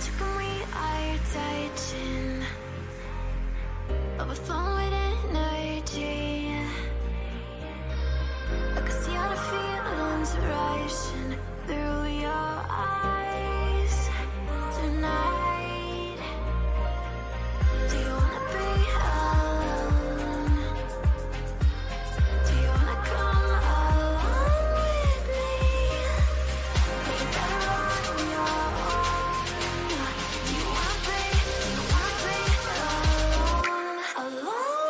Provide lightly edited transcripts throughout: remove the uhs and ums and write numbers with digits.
When we are touching, but we're flowing with energy. I can see all the feelings rushing through your eyes tonight. Do you wanna be alone? Do you wanna come along with me? But you better on your own. Do you wanna be alone? Alone?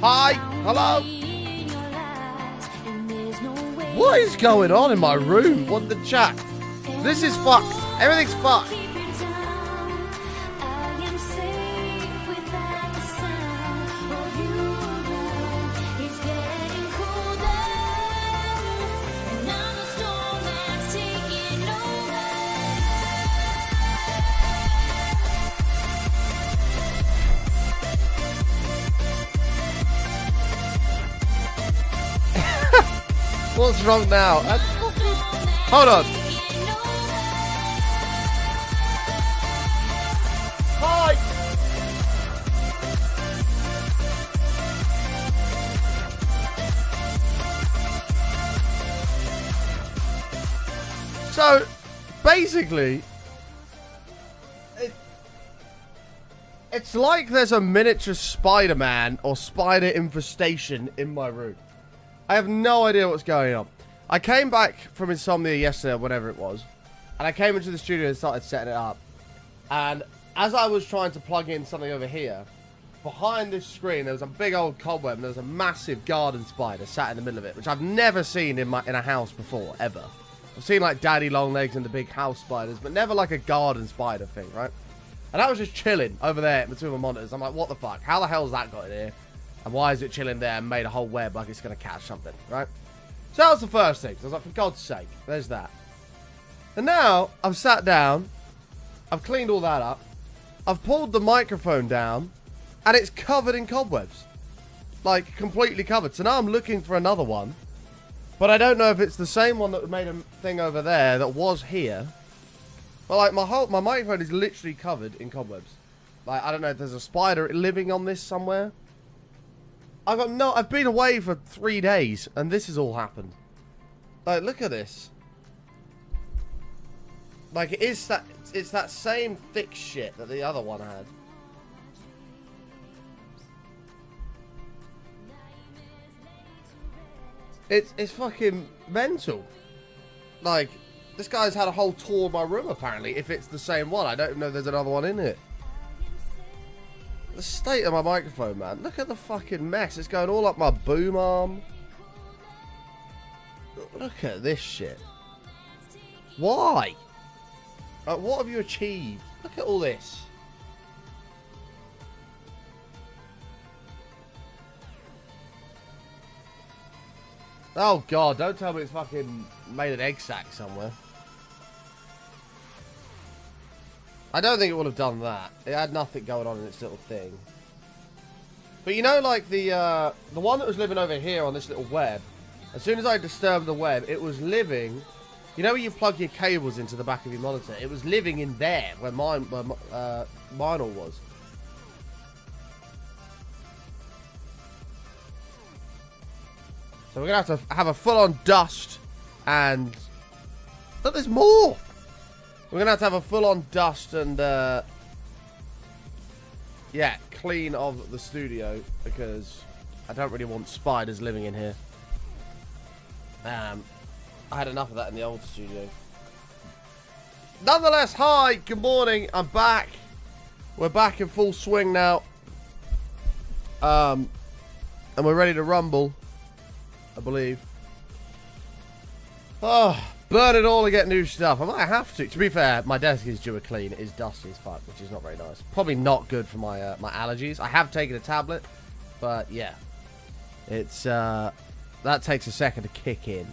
Hi, hello. What is going on in my room? What the chat? This is fucked. Everything's fucked. What's wrong now? Hold on. Hi. So, basically, it's like there's a miniature Spider-Man or spider infestation in my room. I have no idea what's going on. I came back from insomnia yesterday, or whatever it was, and I came into the studio and started setting it up. And as I was trying to plug in something over here, behind this screen there was a big old cobweb and there was a massive garden spider sat in the middle of it, which I've never seen in a house before, ever. I've seen like daddy long legs and the big house spiders, but never like a garden spider thing, right? And I was just chilling over there between my monitors. I'm like, what the fuck? How the hell's that got in here? And why is it chilling there and made a whole web like it's going to catch something, right? So that was the first thing. So I was like, for God's sake, there's that. And now, I've sat down. I've cleaned all that up. I've pulled the microphone down. And it's covered in cobwebs. Like, completely covered. So now I'm looking for another one. But I don't know if it's the same one that made a thing over there that was here. But like, my microphone is literally covered in cobwebs. Like, I don't know if there's a spider living on this somewhere. I've been away for 3 days, and this has all happened. Like, look at this. Like, it's that same thick shit that the other one had. It's fucking mental. Like, this guy's had a whole tour of my room, apparently, if it's the same one. I don't know if there's another one in it. The state of my microphone, man. Look at the fucking mess. It's going all up my boom arm. Look at this shit. Why? Like, what have you achieved? Look at all this. Oh, God. Don't tell me it's fucking made an egg sack somewhere. I don't think it would have done that. It had nothing going on in its little thing. But you know, like the one that was living over here on this little web, as soon as I disturbed the web, it was living. You know where you plug your cables into the back of your monitor? It was living in there where mine all was. So we're gonna have a full-on dust, and look, there's more. We're gonna have to have a full-on dust and yeah, clean of the studio because I don't really want spiders living in here. I had enough of that in the old studio. Nonetheless, hi, good morning. I'm back. We're back in full swing now. And we're ready to rumble, I believe. Oh, burn it all to get new stuff. I might have to. To be fair, my desk is due a clean. It is dusty as fuck, which is not very nice. Probably not good for my my allergies. I have taken a tablet, but yeah, it's that takes a second to kick in.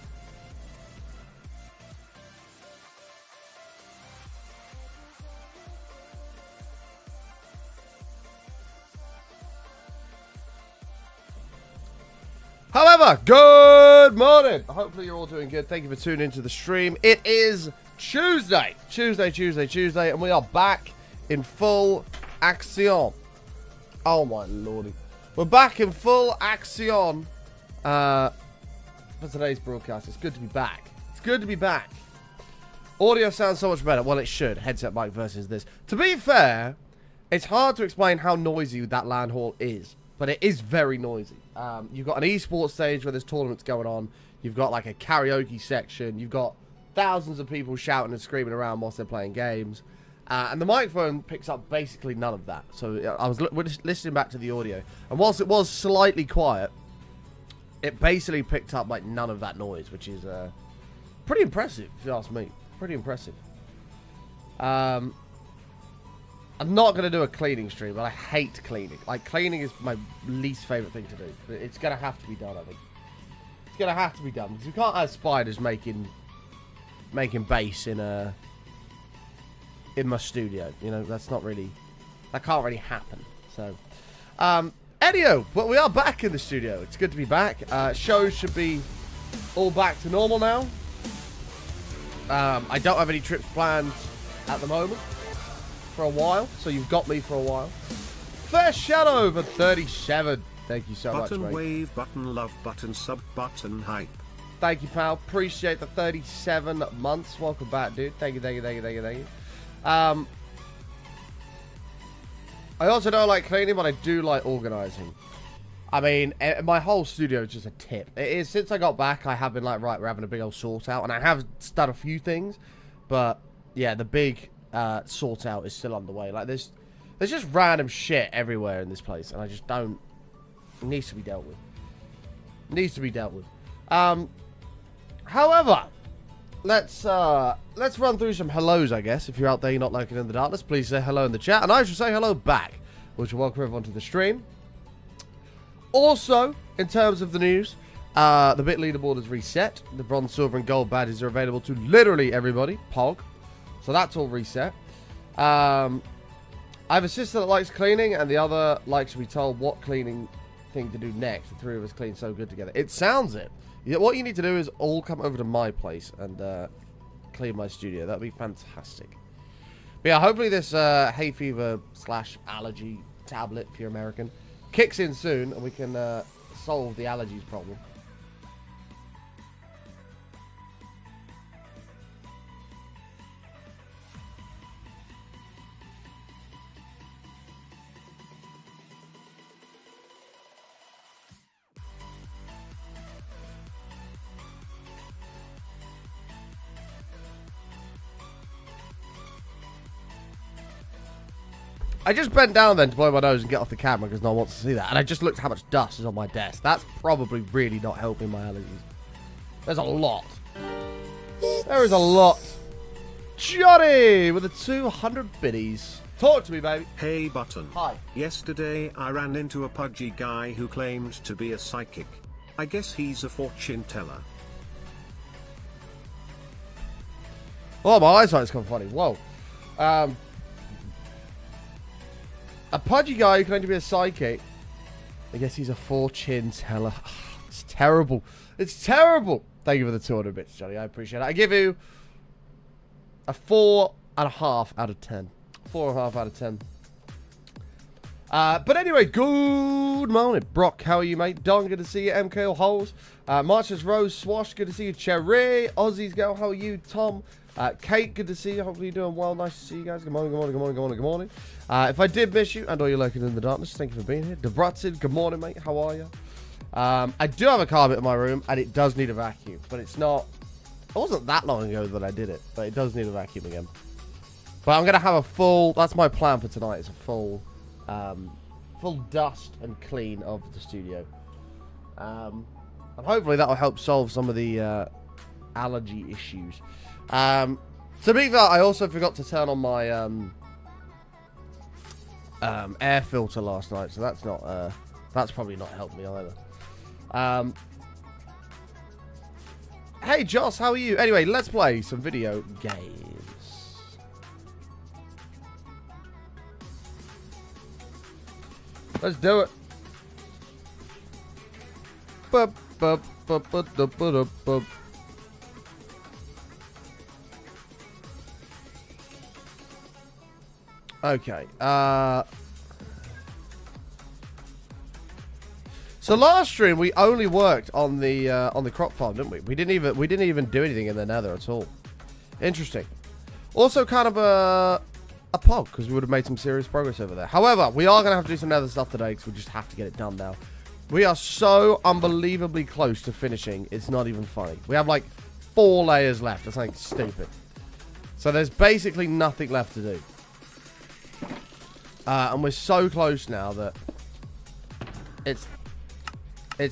However, good morning. Hopefully you're all doing good. Thank you for tuning into the stream. It is Tuesday, and we are back in full action. Oh my lordy. We're back in full action for today's broadcast. It's good to be back. It's good to be back. Audio sounds so much better. Well, it should. Headset mic versus this. To be fair, it's hard to explain how noisy that LAN hall is, but it is very noisy. You've got an esports stage where there's tournaments going on. You've got like a karaoke section. You've got thousands of people shouting and screaming around whilst they're playing games. And the microphone picks up basically none of that. So I was listening back to the audio. And whilst it was slightly quiet, it basically picked up like none of that noise, which is pretty impressive, if you ask me. Pretty impressive. I'm not going to do a cleaning stream, but I hate cleaning. Like, cleaning is my least favourite thing to do. But it's going to have to be done, I think. It's going to have to be done. Because we can't have spiders making base in my studio. You know, that's not really... That can't really happen. So, anyhow, but we are back in the studio. It's good to be back. Shows should be all back to normal now. I don't have any trips planned at the moment for a while, so you've got me for a while. First Shadow for 37. Thank you so much, mate. Button wave, button love, button sub, button hype. Thank you, pal. Appreciate the 37 months. Welcome back, dude. Thank you, thank you, thank you, thank you, thank you. I also don't like cleaning, but I do like organizing. I mean, my whole studio is just a tip. It is, since I got back, I have been like, right, we're having a big old sort out. And I have done a few things, but yeah, the big sort out is still underway. Like, there's just random shit everywhere in this place, and I just don't... It needs to be dealt with. Needs to be dealt with. However, let's run through some hellos, I guess. If you're out there, you're not lurking in the darkness, please say hello in the chat, and I should say hello back, which will welcome everyone to the stream. Also, in terms of the news, the bit leaderboard is reset. The bronze, silver, and gold badges are available to literally everybody. Pog. So that's all reset. I have a sister that likes cleaning, and the other likes to be told what cleaning thing to do next. The three of us clean so good together. It sounds it. What you need to do is all come over to my place and clean my studio. That'd be fantastic. But yeah, hopefully this hay fever / allergy tablet, if you're American, kicks in soon, and we can solve the allergies problem. I just bent down then to blow my nose and get off the camera because no one wants to see that. And I just looked how much dust is on my desk. That's probably really not helping my allergies. There's a lot. There is a lot. Johnny with the 200 biddies. Talk to me, baby. Hey, Button. Hi. Yesterday I ran into a pudgy guy who claimed to be a psychic. I guess he's a fortune teller. Oh, my eyesight's gone funny. Whoa. A pudgy guy who claimed to be a psychic. I guess he's a fortune teller. It's terrible. It's terrible. Thank you for the 200 bits, Johnny. I appreciate it. I give you a 4.5 out of 10. 4.5 out of 10. But anyway, good morning. Brock, how are you, mate? Don, good to see you. MKO Holes. Marchers Rose Swash, good to see you. Cherry. Aussies Girl, how are you? Tom. Kate, good to see you. Hopefully you're doing well. Nice to see you guys. Good morning, good morning, good morning, good morning, good morning. If I did miss you, and all you're lurking in the darkness, thank you for being here. Debrutzid, good morning, mate. How are you? I do have a carpet in my room, and it does need a vacuum, but it's not... It wasn't that long ago that I did it, but it does need a vacuum again. But I'm going to have a full... That's my plan for tonight. It's a full dust and clean of the studio. And hopefully that will help solve some of the allergy issues. To be fair, I also forgot to turn on my air filter last night, so that's not that's probably not helped me either. Hey Joss, how are you? Anyway, let's play some video games. Let's do it. Bup, bup, bup, bup, bup, bup, bup. Okay. So last stream we only worked on the crop farm, didn't we? We didn't even do anything in the Nether at all. Interesting. Also, kind of a pog because we would have made some serious progress over there. However, we are gonna have to do some Nether stuff today because we just have to get it done now. We are so unbelievably close to finishing. It's not even funny. We have like 4 layers left. That's like stupid. So there's basically nothing left to do. And we're so close now that it's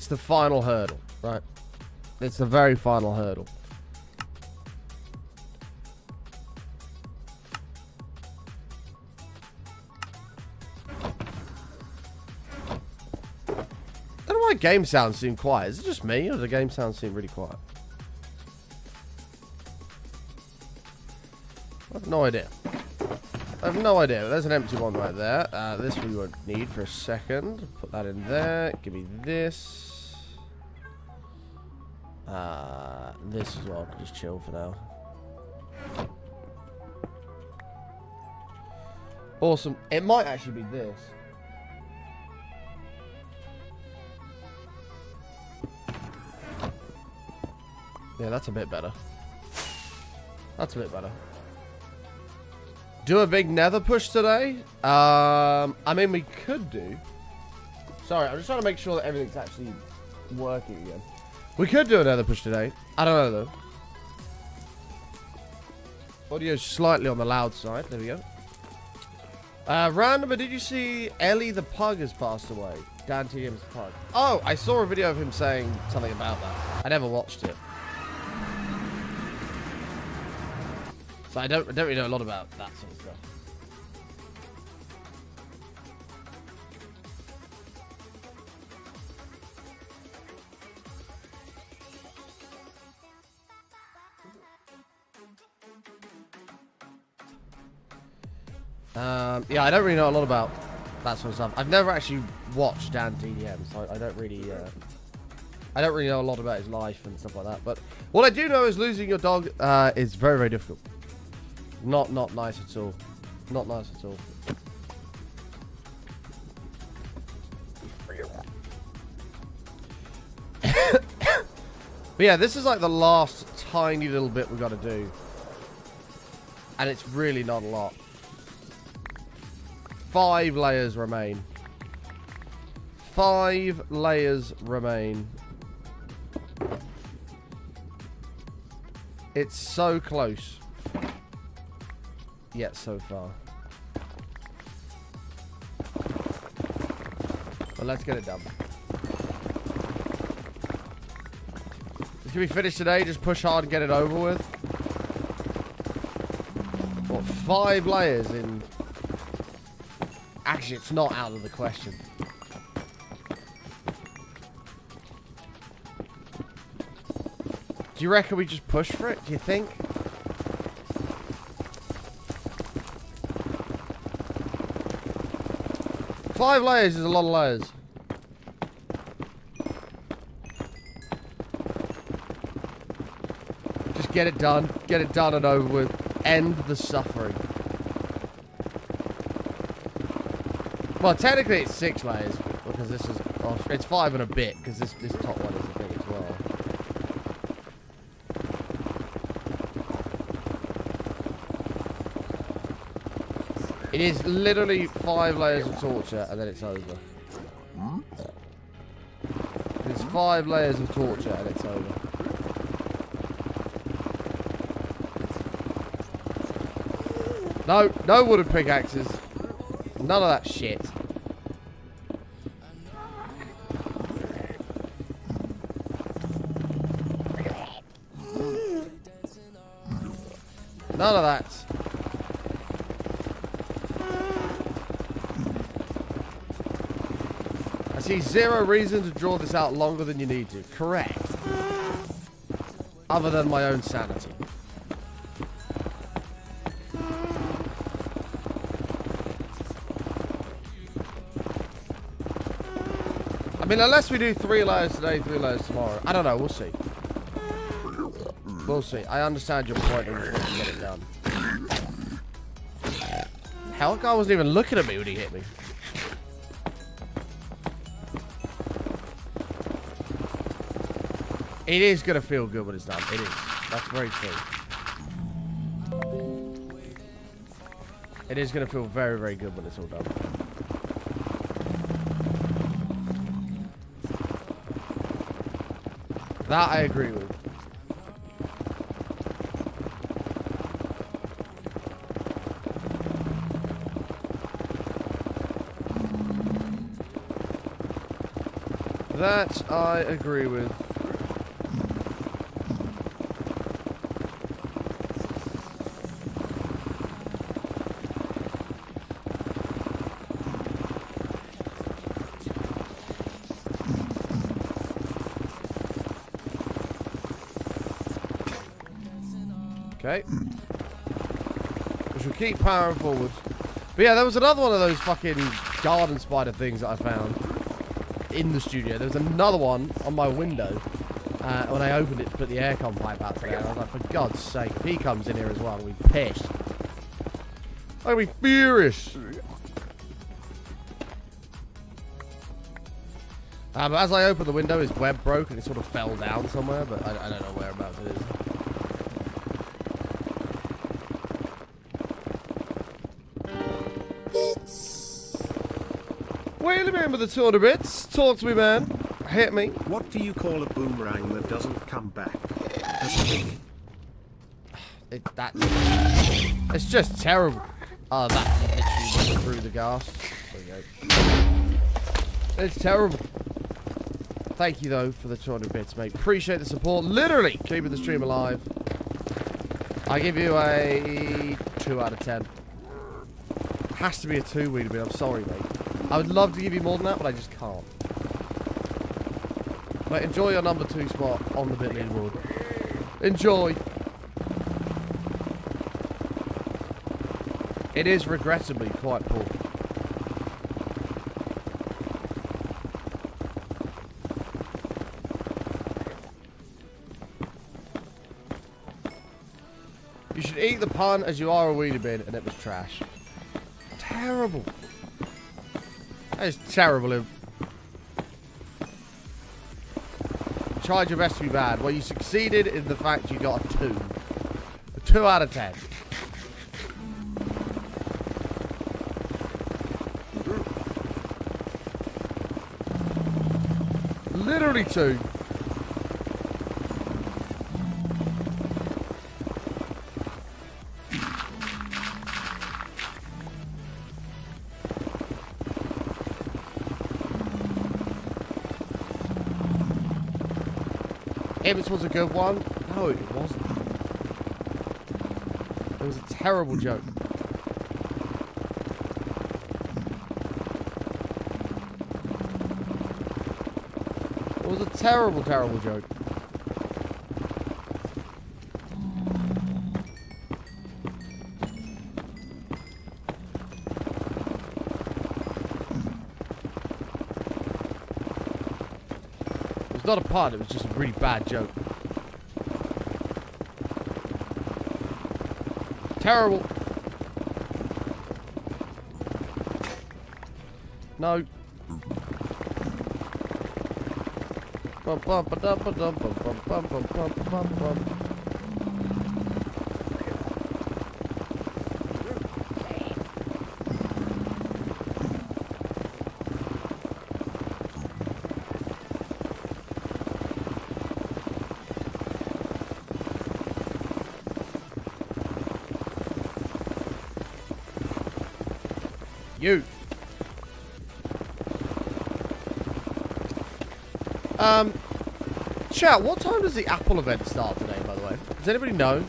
the final hurdle, right? It's the very final hurdle. I don't know why game sounds seem quiet. Is it just me, or does the game sound seem really quiet? I have no idea. I have no idea. There's an empty one right there. This we won't need for a second. Put that in there. Give me this. This as well. Just chill for now. Awesome. It might actually be this. Yeah, that's a bit better. That's a bit better. Do a big nether push today? I mean, we could do. Sorry, I'm just trying to make sure that everything's actually working again. We could do a nether push today. I don't know, though. Audio's slightly on the loud side. There we go. Randomer, did you see Ellie the Pug has passed away? Dan TDM's Pug. Oh, I saw a video of him saying something about that. I never watched it. So I don't really know a lot about that sort of stuff. Yeah, I don't really know a lot about that sort of stuff. I've never actually watched Dan TDM, so I don't really know a lot about his life and stuff like that. But what I do know is losing your dog is very, very difficult. Not nice at all. Not nice at all. But yeah, this is like the last tiny little bit we've got to do. And it's really not a lot. 5 layers remain. 5 layers remain. It's so close. Yet so far. But let's get it done. This can be finished today. Just push hard and get it over with. What, 5 layers in... Actually, it's not out of the question. Do you reckon we just push for it? Do you think? Five layers is a lot of layers. Just get it done. Get it done and over with. End the suffering. Well, technically it's 6 layers because this is... Oh, it's 5 and a bit because this top one is a bit as well. It is literally 5 layers of torture and then it's over. It's 5 layers of torture and it's over. No, no wooden pickaxes. None of that shit. None of that. I see 0 reason to draw this out longer than you need to. Correct. Other than my own sanity. I mean, unless we do 3 layers today, 3 layers tomorrow. I don't know. We'll see. We'll see. I understand your point and just want to get it done. Hell, guy wasn't even looking at me when he hit me. It is going to feel good when it's done. It is. That's very true. It is going to feel very, very good when it's all done. That I agree with. That I agree with. Okay. We shall keep powering forward. But yeah, there was another one of those fucking garden spider things that I found in the studio. There was another one on my window when I opened it to put the aircon pipe out today. I was like, for God's sake, if he comes in here as well, I'll be pissed. I'll be furious. But as I opened the window, his web broke and it sort of fell down somewhere, but I don't know whereabouts it is. Wait a minute with the 200 bits. Talk to me, man. Hit me. What do you call a boomerang that doesn't come back? It's just terrible. Oh, that literally went through the gas. There we go. It's terrible. Thank you, though, for the 200 bits, mate. Appreciate the support. Literally keeping the stream alive. I give you a 2 out of 10. Has to be a 2, Weedy Bin. I'm sorry, mate. I would love to give you more than that, but I just can't. But enjoy your number 2 spot on the bit leaderboard. Enjoy. It is regrettably quite poor. You should eat the pun as you are a Weedy Bin, and it was trash. Terrible. That is terrible. Tried your best to be bad. Well, you succeeded in the fact you got a 2. A 2 out of 10. Literally 2. This was a good one. No, it wasn't. It was a terrible joke. It was a terrible, terrible joke. It's not a pun, it was just a really bad joke. Terrible. No. Bum, bum, ba, dum, ba, dum, bum, bum, bum, bum, bum, bum, bum. You. Chat, what time does the Apple event start today, by the way? Does anybody know?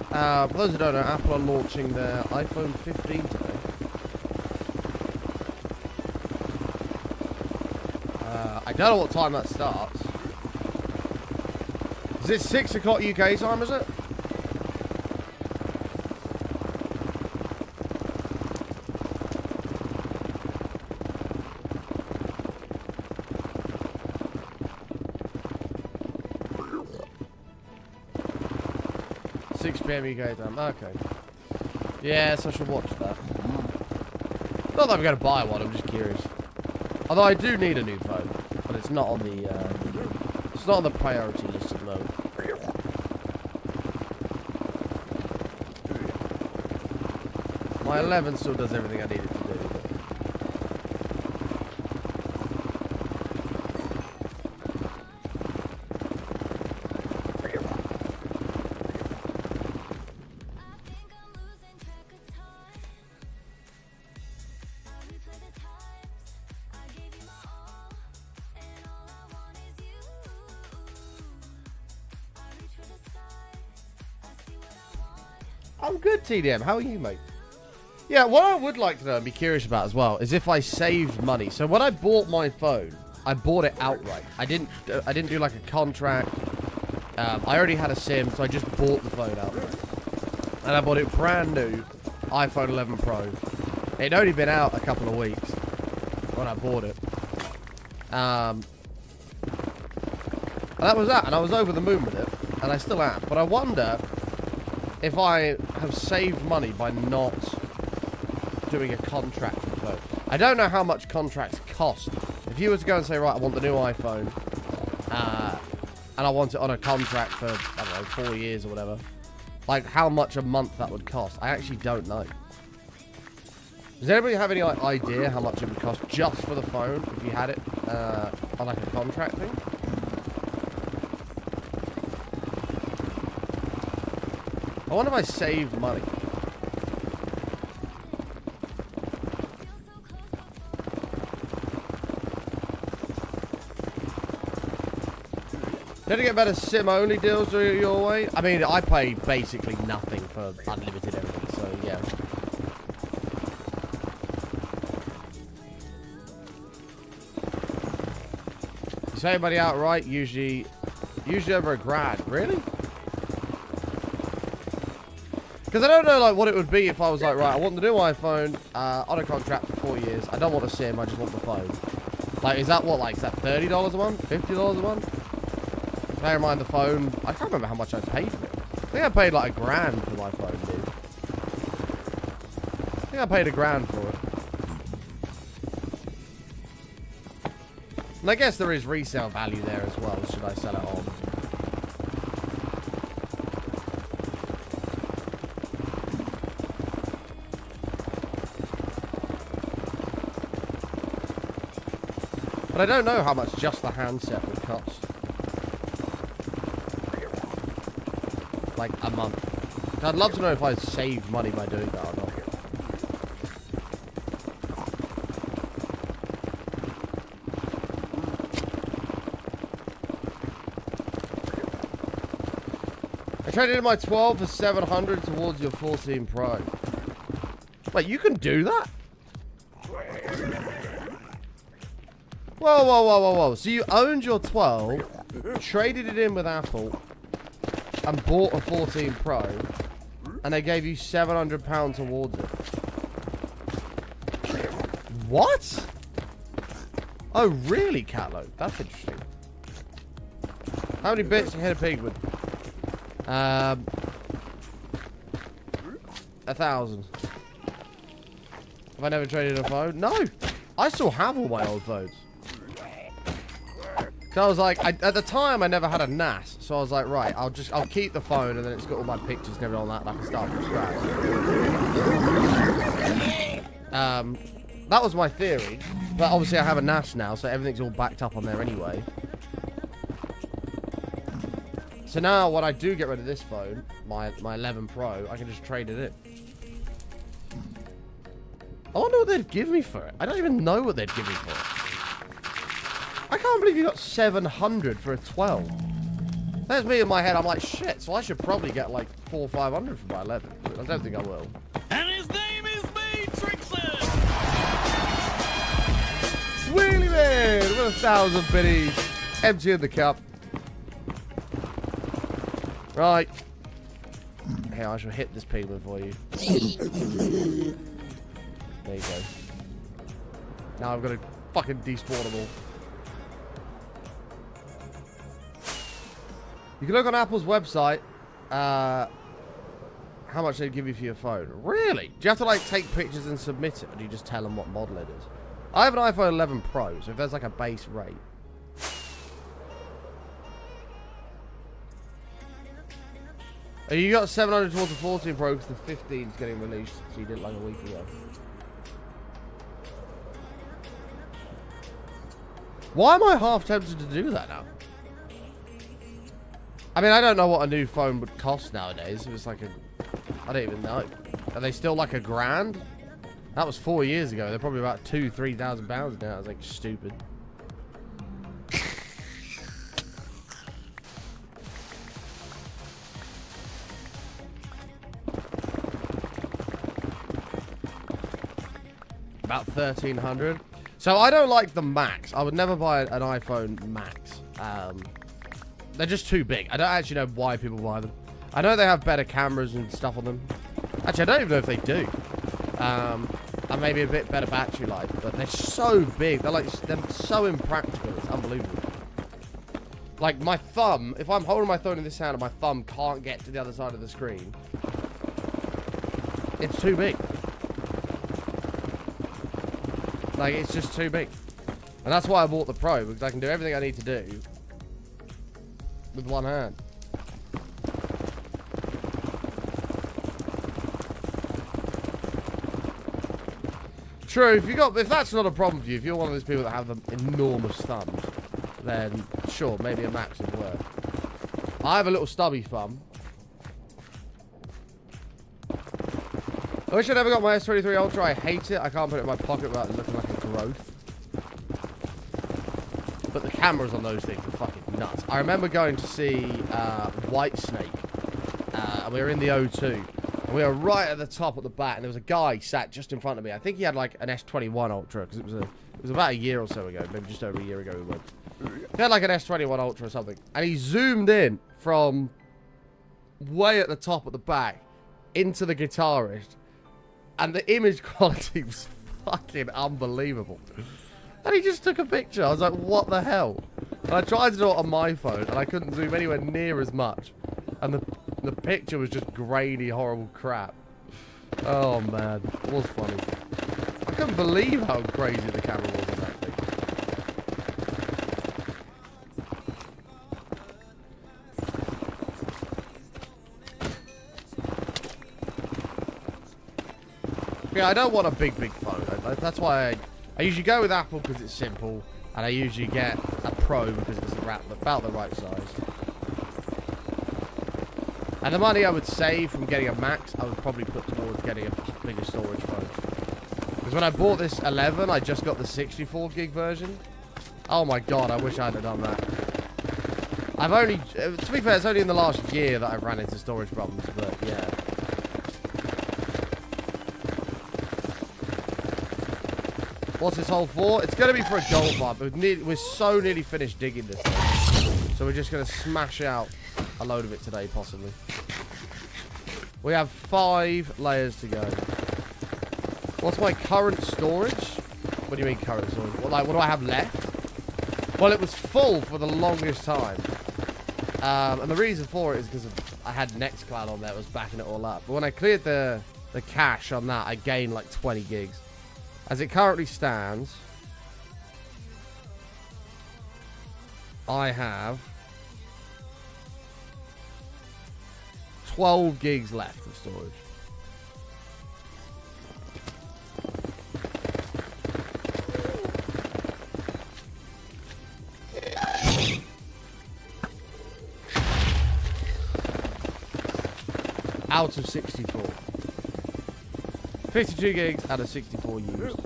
For those who don't know, Apple are launching their iPhone 15 today. I don't know what time that starts. Is it 6 o'clock UK time, is it? PM UK time. Okay. Yes, I should watch that. Not that I'm going to buy one. I'm just curious. Although I do need a new phone, but it's not on the priority list at the moment. My 11 still does everything I need it to do. I'm good, TDM. How are you, mate? Yeah, what I would like to know and be curious about as well is if I saved money. So when I bought my phone, I bought it outright. I didn't do like a contract. I already had a SIM, so I just bought the phone outright. And I bought it brand new, iPhone 11 Pro. It'd only been out a couple of weeks when I bought it. And that was that. And I was over the moon with it. And I still am. But I wonder if I have saved money by not doing a contract for the phone. I don't know how much contracts cost. If you were to go and say, right, I want the new iPhone, and I want it on a contract for, I don't know, 4 years or whatever, like how much a month that would cost, I actually don't know. Does anybody have any idea how much it would cost just for the phone if you had it on like a contract thing? I wonder if I saved money. Did it get better SIM-only deals your way? I mean, I pay basically nothing for unlimited everything, so yeah. You save money outright, usually over $1,000. Really? Because I don't know like what it would be if I was like, right, I want the new iPhone on a contract for 4 years. I don't want a SIM, I just want the phone. Like, is that what, like, is that $30 a month? $50 a month? Bear in mind the phone, I can't remember how much I paid for it. I think I paid like $1,000 for my phone, dude. I think I paid $1,000 for it. And I guess there is resale value there as well, should I sell it on. But I don't know how much just the handset would cost. Like a month. I'd love to know if I saved money by doing that or not. I traded in my 12 for 700 towards your 14 Pro. Wait, you can do that? Whoa, whoa, whoa, whoa, whoa. So you owned your 12, traded it in with Apple, and bought a 14 Pro, and they gave you £700 towards it. What? Oh, really, Catload? That's interesting. How many bits you hit a pig with? 1,000. Have I never traded a phone? No! I still have all my old phones. So I was like, at the time I never had a NAS, so I was like, right, I'll keep the phone, and then it's got all my pictures and everything on that, and I can start from scratch. That was my theory, but obviously I have a NAS now, so everything's all backed up on there anyway. So now when I do get rid of this phone, my 11 Pro, I can just trade it in. I wonder what they'd give me for it. I don't even know what they'd give me for it. I can't believe you got 700 for a 12. That's me in my head. I'm like, shit, so I should probably get like 400 or 500 for my 11. I don't think I will. And his name is Matrixon! Wheelie man with 1,000 biddies. Empty in the cup. Right. Here, I shall hit this pigment for you. There you go. Now I've got to fucking despawn them all. You can look on Apple's website, how much they give you for your phone. Really? Do you have to, like, take pictures and submit it, or do you just tell them what model it is? I have an iPhone 11 Pro, so if there's, like, a base rate. Oh, you got 700 towards the 14 Pro because the 15 is getting released, so you did it, like, a week ago. Why am I half tempted to do that now? I mean, I don't know what a new phone would cost nowadays. It was like a... I don't even know. Are they still like $1,000? That was 4 years ago. They're probably about £2,000-3,000 now. I was like, stupid. About 1,300. So I don't like the Max. I would never buy an iPhone Max. They're just too big. I don't actually know why people buy them. I know they have better cameras and stuff on them. Actually, I don't even know if they do. And maybe a bit better battery life, but they're so big. They're so impractical. It's unbelievable. Like my thumb, if I'm holding my phone in this hand and my thumb can't get to the other side of the screen, it's too big. Like, it's just too big. And that's why I bought the Pro, because I can do everything I need to do with one hand. True, if that's not a problem for you, if you're one of those people that have the enormous thumbs, then sure, maybe a Max would work. I have a little stubby thumb. I wish I never got my S23 Ultra. I hate it. I can't put it in my pocket without looking like a growth. But the cameras on those things are fucking nuts. I remember going to see Whitesnake. And we were in the O2. And we were right at the top at the back. And there was a guy sat just in front of me. I think he had like an S21 Ultra. Because it was about a year or so ago. Maybe just over a year ago we went. He had like an S21 Ultra or something. And he zoomed in from way at the top at the back into the guitarist. And the image quality was fucking unbelievable. And he just took a picture. I was like, what the hell? And I tried to do it on my phone, and I couldn't zoom anywhere near as much. And the picture was just grainy, horrible crap. Oh, man. It was funny. I couldn't believe how crazy the camera was on that thing. Yeah, I don't want a big phone. That's why I usually go with Apple because it's simple, and I usually get a Pro because it's about the right size. And the money I would save from getting a Max, I would probably put towards getting a bigger storage phone. Because when I bought this 11, I just got the 64 gig version. Oh my god, I wish I had done that. I've only, to be fair, it's only in the last year that I've ran into storage problems, but yeah. What's this hole for? It's going to be for a gold bar, but we're so nearly finished digging this thing. So we're just going to smash out a load of it today, possibly. We have 5 layers to go. What's my current storage? What do you mean current storage? What do I have left? Well, it was full for the longest time. And the reason for it is because I had Nextcloud on there. It was backing it all up. But when I cleared the cache on that, I gained like 20 gigs. As it currently stands, I have 12 gigs left of storage. Out of 64. 52 gigs out of 64 used.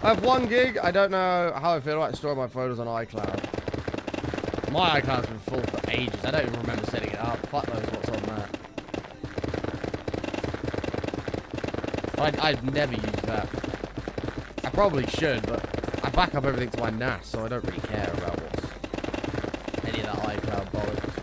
I have 1 gig. I don't know how I feel about storing my photos on iCloud. My iCloud's been full for ages. I don't even remember setting it up. Fuck knows what's on that. I'd never use that. I probably should, but I back up everything to my NAS, so I don't really care about what's any of that iCloud bollocks.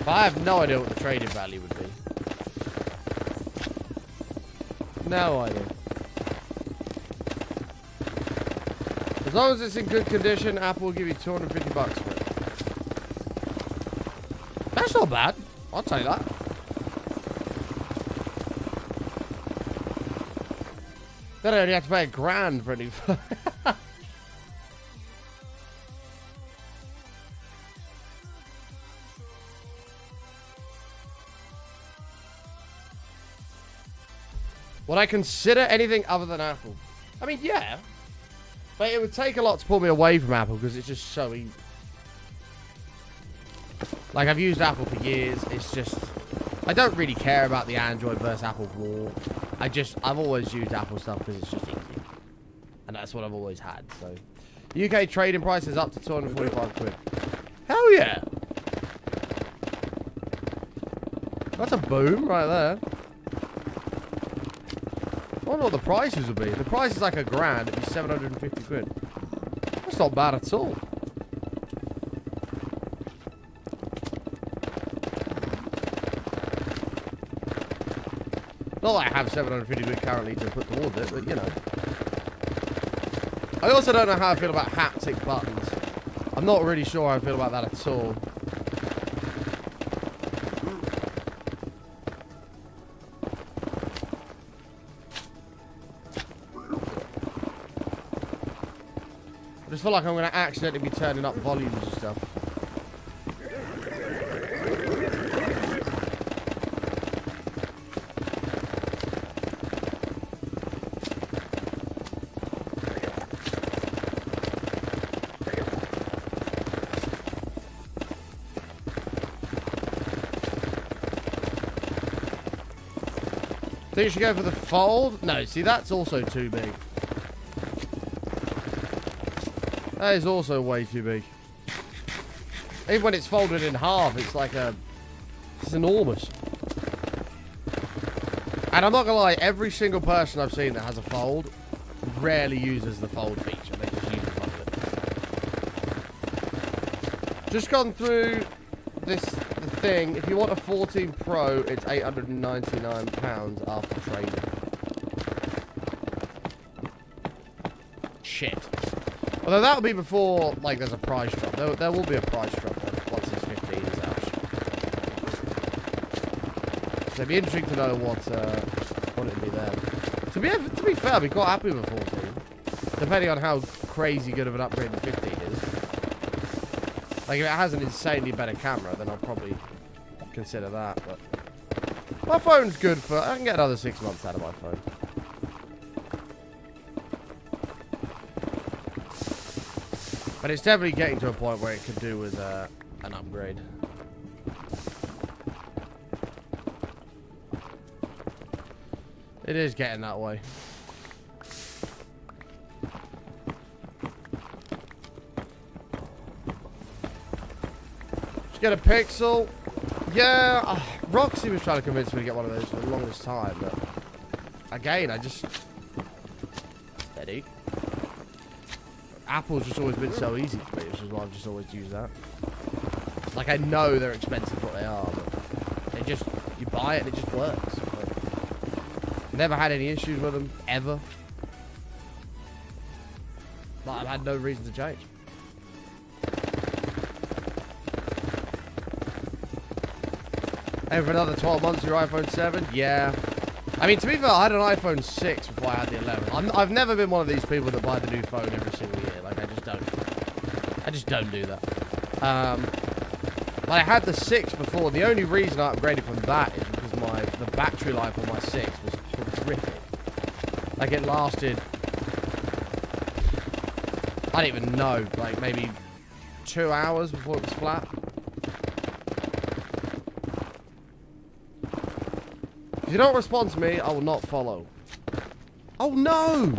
I have no idea what the trading value would be. No idea. As long as it's in good condition, Apple will give you $250 for it. That's not bad. I'll tell you that. Then I only have to pay $1,000 for a new phone. Would I consider anything other than Apple? I mean, yeah. But it would take a lot to pull me away from Apple because it's just so easy. Like, I've used Apple for years. It's just... I don't really care about the Android versus Apple war. I've always used Apple stuff because it's just easy. And that's what I've always had, so... UK trading price is up to 245 quid. Hell yeah! That's a boom right there. I wonder what the prices would be. If the price is like $1,000, it'd be 750 quid. That's not bad at all. Not that I have 750 quid currently to put towards it, but you know. I also don't know how I feel about haptic buttons. I'm not really sure how I feel about that at all. I just feel like I'm going to accidentally be turning up volumes and stuff. Think you should go for the fold? No, see, that's also too big. That is also way too big. Even when it's folded in half, it's like a... It's enormous. And I'm not gonna lie, every single person I've seen that has a fold rarely uses the fold feature. They just use the fold. Just gone through this thing. If you want a 14 Pro, it's £899 after trading. Shit. Although that'll be before, like, there's a price drop. There will be a price drop once this 15 is out. So it'd be interesting to know what it'd be then. To be fair, I'd be quite happy with 14. Depending on how crazy good of an upgrade the 15 is. Like, if it has an insanely better camera, then I'll probably consider that. But my phone's good for... I can get another 6 months out of my phone. But it's definitely getting to a point where it could do with an upgrade. It is getting that way. Just get a Pixel. Yeah, Roxy was trying to convince me to get one of those for the longest time, but again, I just... Steady. Apple's just always been so easy to me, which is why I've just always used that. Like, I know they're expensive what they are, but they just, you buy it and it just works. Like, never had any issues with them, ever. Like, I've had no reason to change. And for another 12 months, your iPhone 7? Yeah. I mean, to be fair, I had an iPhone 6 before I had the 11. I've never been one of these people that buy the new phone every single year. Like, I just don't do that. But I had the 6 before. The only reason I upgraded from that is because the battery life on my 6 was horrific. Like, it lasted... I don't even know. Like, maybe 2 hours before it was flat. If you don't respond to me, I will not follow. Oh no!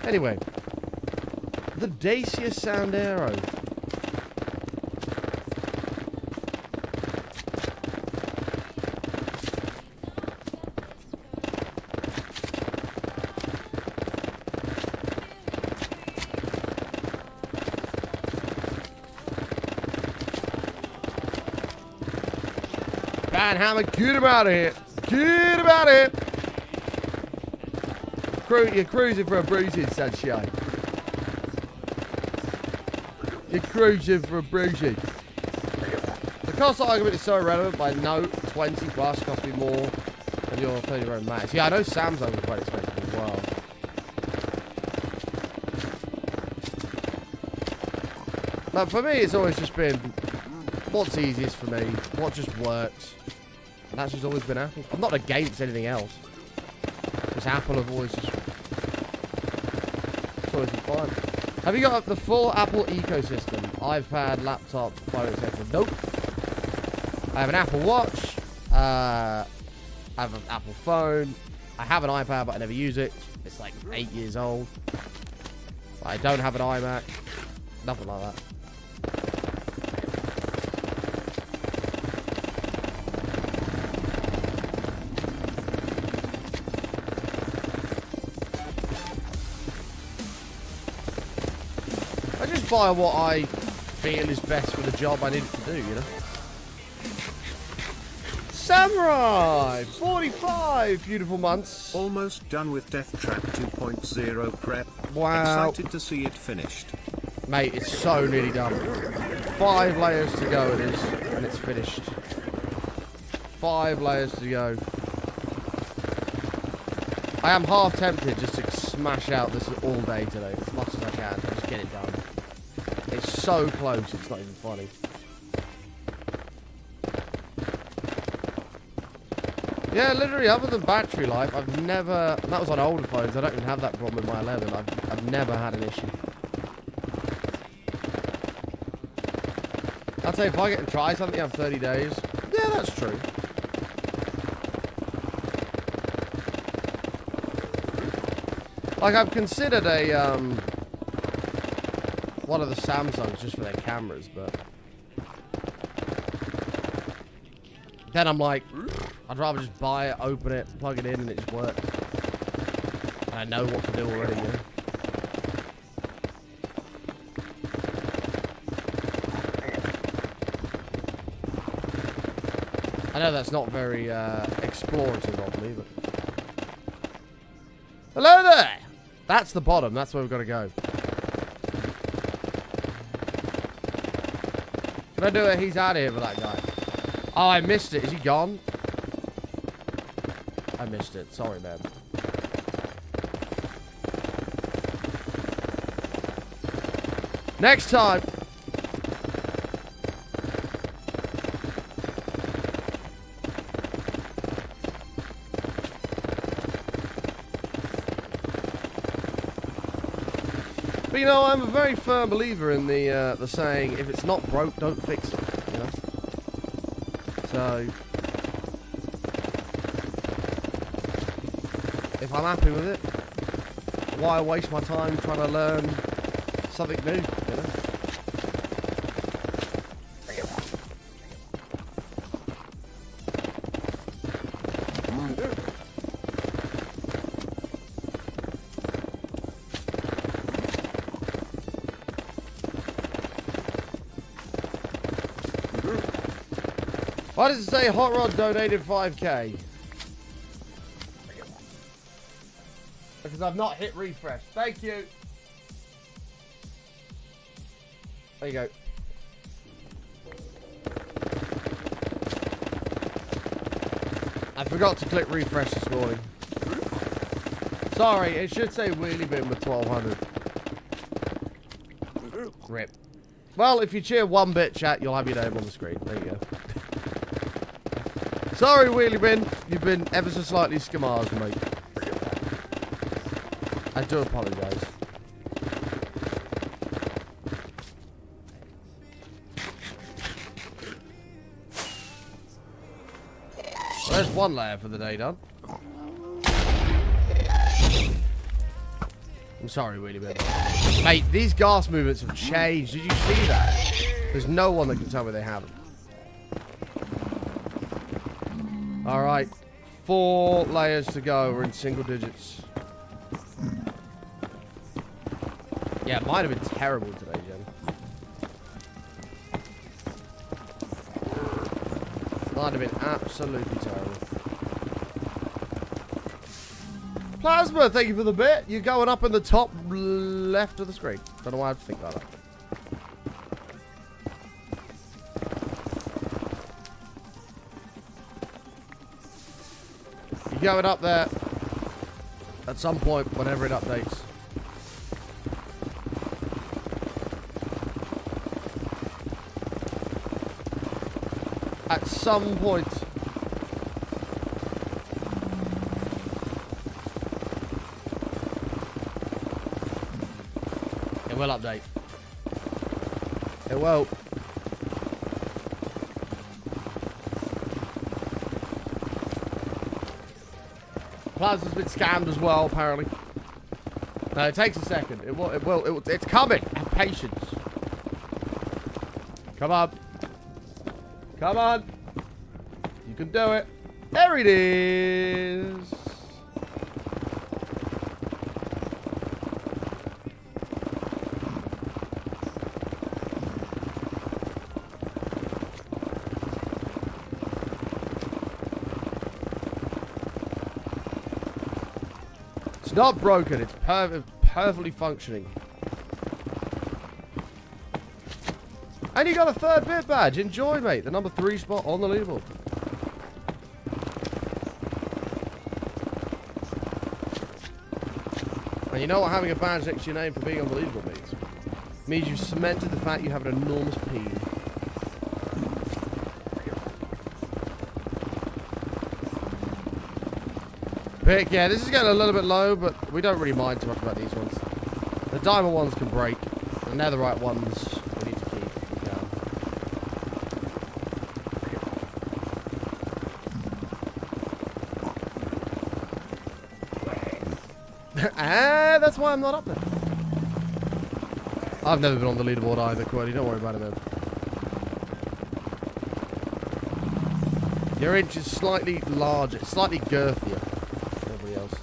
Anyway. The Dacia Sandero. Van Hammer, get him out of here. Get him out of here. You're cruising for a bruising, sunshine. You're cruising for a bruising. The cost argument is so irrelevant. My Note 20 Plus cost me more than your 30 Pro Max. Yeah, I know Samsung are quite expensive as well. But for me, it's always just been what's easiest for me, what just works. And that's just always been Apple. I'm not against anything else. Just Apple have always just... It's always been fine. Have you got the full Apple ecosystem? iPad, laptop, phone, etc. Nope. I have an Apple Watch. I have an Apple phone. I have an iPad, but I never use it. It's like 8 years old. I don't have an iMac. Nothing like that. I just buy what I feel is best for the job I need it to do, you know? Samurai! 45 beautiful months. Almost done with Death Trap 2.0 prep. Wow. Excited to see it finished. Mate, it's so nearly done. 5 layers to go it is, and it's finished. 5 layers to go. I am half tempted just to smash out this all day today, as much as I can. Just get it done. It's so close, it's not even funny. Yeah, literally, other than battery life, I've never... That was on older phones. I don't even have that problem with my 11. I've never had an issue. I'd say if I get to try something, I have 30 days. Yeah, that's true. Like, I've considered a, one of the Samsungs just for their cameras, but... Then I'm like... I'd rather just buy it, open it, plug it in, and it just works. And I know what to do already, you know? I know that's not very explorative of me, but... Hello there! That's the bottom, that's where we've got to go. Can I do it? He's out of here for that guy. Oh, I missed it. Is he gone? I missed it. Sorry, man. Next time. But you know, I'm a very firm believer in the saying, if it's not broke, don't fix it. You know? So... if I'm happy with it, why waste my time trying to learn something new, you know? Why does it say Hot Rod donated 5k? Because I've not hit refresh. Thank you. There you go. I forgot to click refresh this morning. Sorry, it should say wheelie bin with 1200. Rip. Well, if you cheer 1 bit, chat, you'll have your name on the screen. There you go. Sorry, wheelie bin. You've been ever so slightly scammers, mate. I do apologise. Well, there's 1 layer for the day done. I'm sorry, Wheelie Bin. Mate, these gas movements have changed. Did you see that? There's no one that can tell me they haven't. Alright. 4 layers to go. We're in single digits. Yeah, it might have been terrible today, Jen. Might have been absolutely terrible. Plasma, thank you for the bit. You're going up in the top left of the screen. Don't know why I think about that. You're going up there at some point whenever it updates. At some point. It will update. It will. Plaza's been scammed as well, apparently. No, it takes a second. It will. It's coming. Have patience. Come on. Come on. You can do it. There it is. It's not broken. It's perfectly functioning. And you got a third bit badge. Enjoy, mate. The number 3 spot on the leaderboard. And you know what having a badge next to your name for being on the leaderboard means? It means you've cemented the fact you have an enormous peen. Pick, yeah, this is getting a little bit low, but we don't really mind too much about these ones. The diamond ones can break, and they're the right ones. We need to keep going. Ah, that's why I'm not up there. I've never been on the leaderboard either, Quirty. Don't worry about it, man. Your inch is slightly larger, slightly girthier. Else.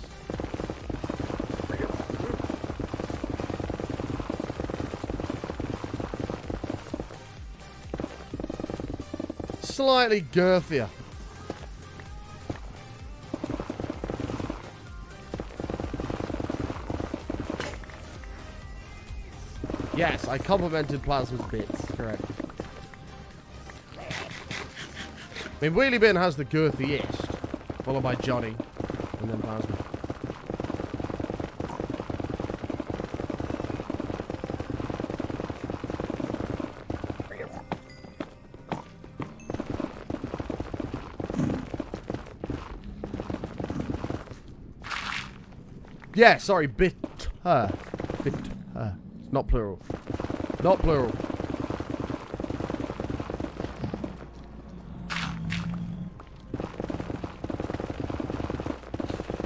Slightly girthier. Yes, I complimented Plasma's bits, correct. I mean, Wheelie Bin has the girthiest, followed by Johnny. And then Plasma. Yeah, sorry, bitter. Bitter. Not plural. Not plural.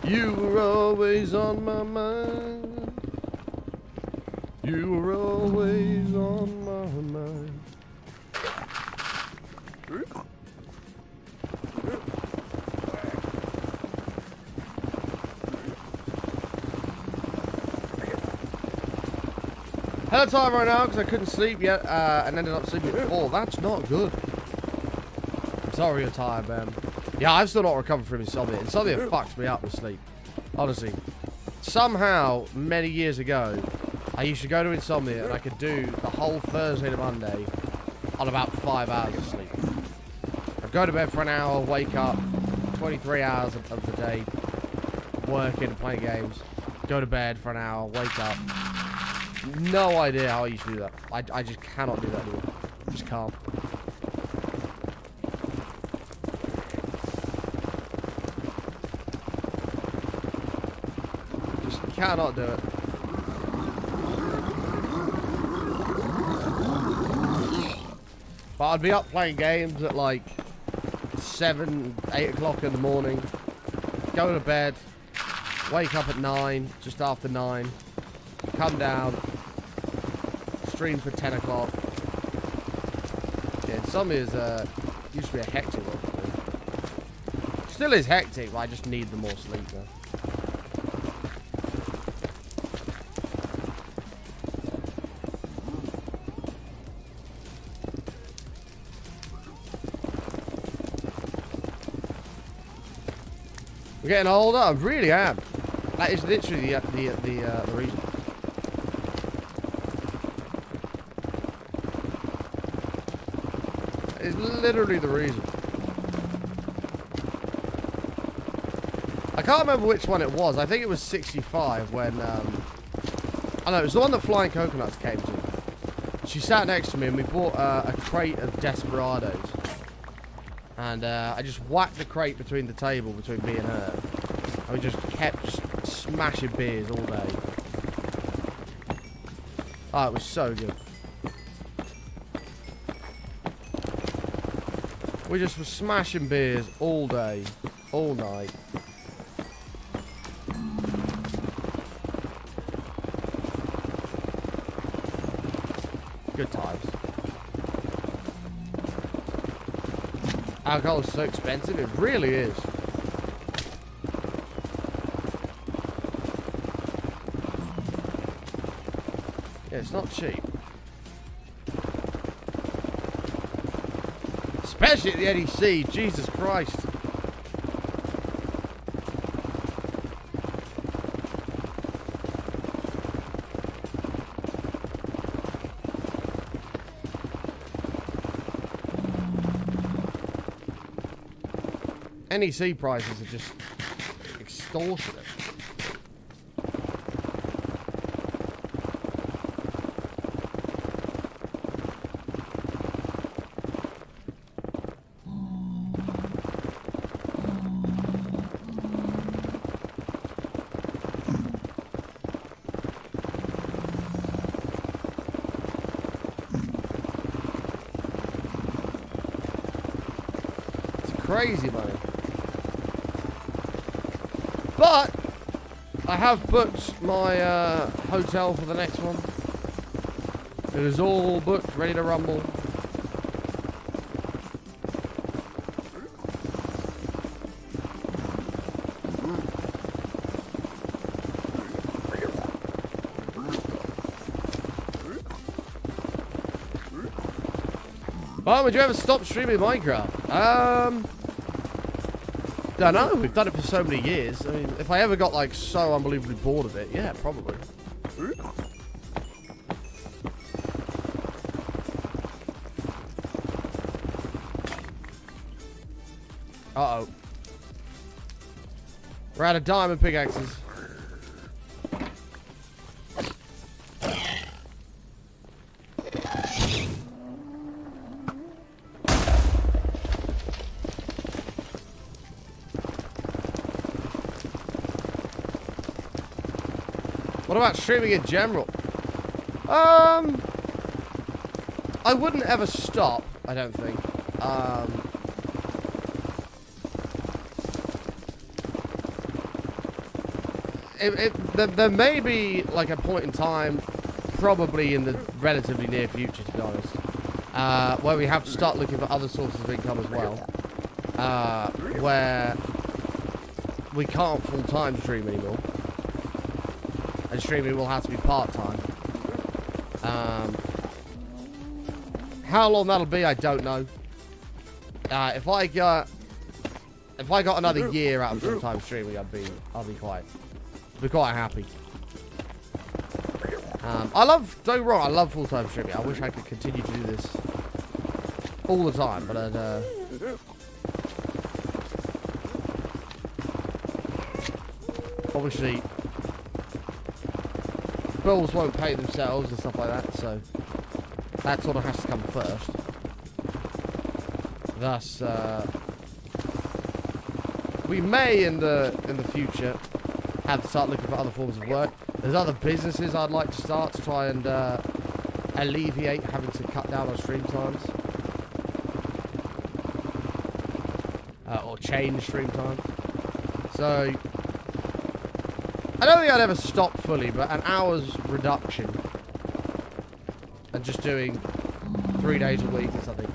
You were always on my mind. You were always on my mind. Hello time right now because I couldn't sleep yet and ended up sleeping at 4. That's not good. I'm sorry you're tired, man. Yeah, I've still not recovered from insomnia. Insomnia fucks me up with sleep. Honestly. Somehow, many years ago, I used to go to insomnia and I could do the whole Thursday to Monday on about 5 hours of sleep. I'd go to bed for an hour, wake up, 23 hours of the day, working, playing games, go to bed for an hour, wake up. No idea how I used to do that. I just cannot do that anymore. Just can't. Cannot do it. But I'd be up playing games at like 7, 8 o'clock in the morning. Go to bed. Wake up at 9, just after 9. Come down. Stream for 10 o'clock. Yeah, insomnia is used to be a hectic one. Still is hectic, but I just need the more sleep now. We're getting older. I really am. That is literally the reason. It's literally the reason. I can't remember which one it was. I think it was 65 when I know it was the one that Flying Coconuts came to. She sat next to me and we bought a crate of Desperados. And I just whacked the crate between the table, between me and her. And we just kept just smashing beers all day. Oh, it was so good. We just were smashing beers all day, all night. Good times. Alcohol is so expensive, it really is. Yeah, it's not cheap. Especially at the NEC, Jesus Christ. NEC prices are just extortionate. It's crazy money. But I have booked my hotel for the next one. It is all booked, ready to rumble. Oh, would you ever stop streaming Minecraft? Don't know. We've done it for so many years. I mean, if I ever got like so unbelievably bored of it, yeah, probably. Uh-oh. We're out of diamond pickaxes. What about streaming in general? I wouldn't ever stop, I don't think. There may be like a point in time, probably in the relatively near future, to be honest, where we have to start looking for other sources of income as well, where we can't full-time stream anymore. And streaming will have to be part-time. How long that'll be, I don't know. If I got another year out of full-time streaming, I'll be quite happy. Don't get me wrong, I love full-time streaming. I wish I could continue to do this all the time, but obviously bills won't pay themselves and stuff like that, so that sort of has to come first. Thus, we may in the future have to start looking for other forms of work. There's other businesses I'd like to start to try and alleviate having to cut down on stream times, or change stream time. So I don't think I'd ever stop fully, but an hour's reduction and just doing 3 days a week or something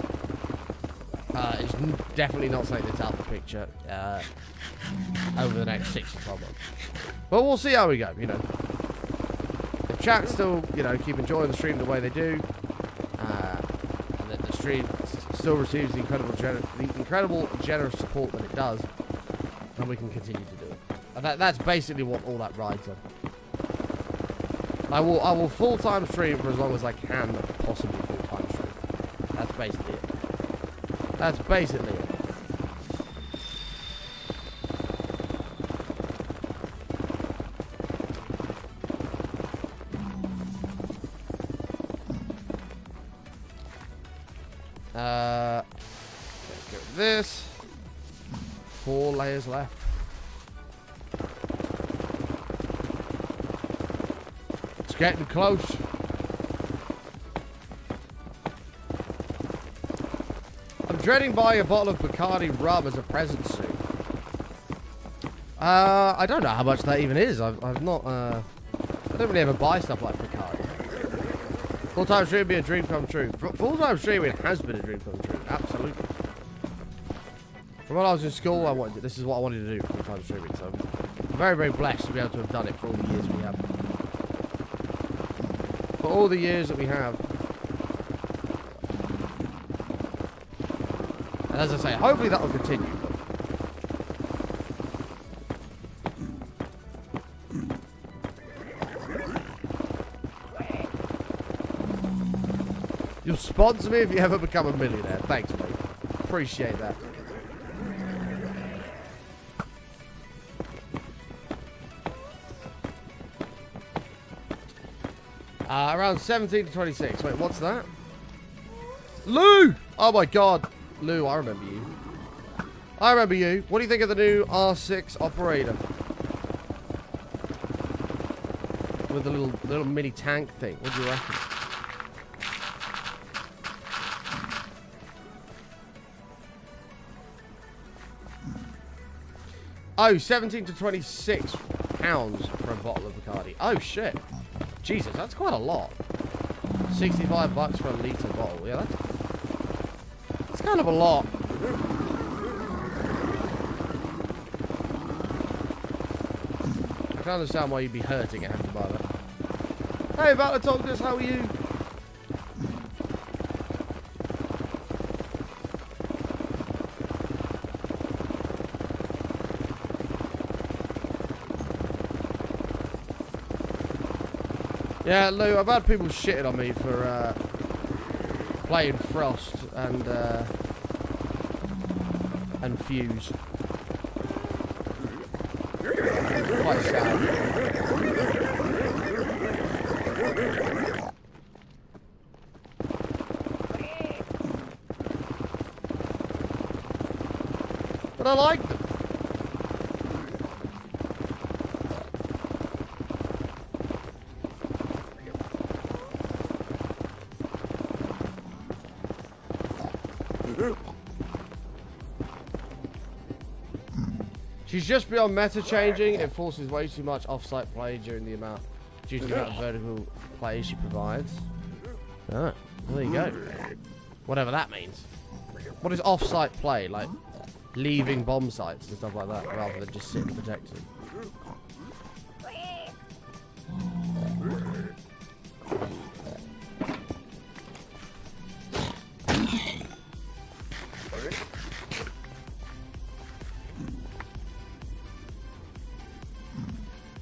is definitely not something that's out of the picture over the next 6 to 12 months. But we'll see how we go, you know. If chat still, you know, keep enjoying the stream the way they do, and that the stream still receives the incredible generous support that it does, then we can continue to do it. And that's basically what all that rides on. I will full-time stream for as long as I can possibly full-time stream. That's basically it. That's basically it. this. 4 layers left. It's getting close. I'm dreading buying a bottle of Bacardi rum as a present soon. I don't know how much that even is. I've not, I don't really ever buy stuff like Bacardi. Full-time streaming be a dream come true. Full-time streaming has been a dream come true. Absolutely. From when I was in school, this is what I wanted to do, full-time streaming. So I'm very, very blessed to be able to have done it for all the years we have. For all the years that we have. And as I say, hopefully that will continue. You'll sponsor me if you ever become a millionaire. Thanks, mate. Appreciate that. Around 17 to 26. Wait, what's that? Lou! Oh my god. Lou, I remember you. I remember you. What do you think of the new R6 operator? With the little mini tank thing. What do you reckon? Oh, 17 to 26 pounds for a bottle of Bacardi. Oh, shit. Jesus, that's quite a lot. 65 bucks for a litre bottle. Yeah, that's kind of a lot. I can understand why you'd be hurting at having to buy that. Hey, Valatongus, how are you? Yeah, Lou, I've had people shitting on me for playing Frost and Fuse. Quite sad. But I like them. She's just beyond meta changing. It forces way too much off-site play due to the amount of vertical play she provides. Alright, well, there you go. Whatever that means. What is off-site play? Like leaving bomb sites and stuff like that, rather than just sitting protected.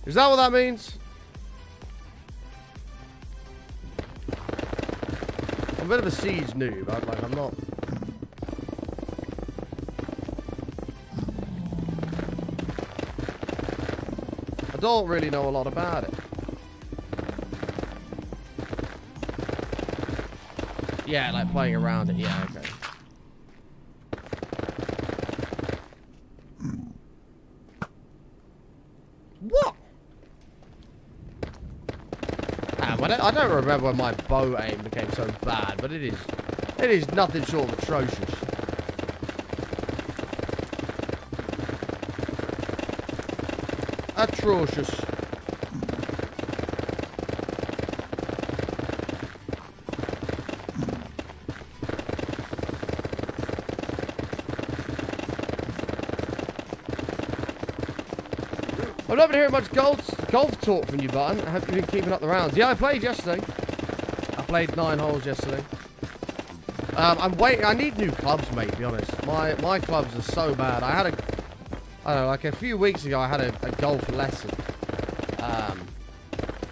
Is that what that means? I'm a bit of a siege noob. I'm not. I don't really know a lot about it. Yeah, like playing around it. Yeah, okay. What? I don't remember when my bow aim became so bad, but it is nothing short of atrocious. Atrocious. I've not been hearing much golf talk from you, Button. I hope you've been keeping up the rounds. Yeah, I played yesterday. I played 9 holes yesterday. I'm waiting. I need new clubs, mate, to be honest. My clubs are so bad. I don't know, like a few weeks ago, I had a golf lesson.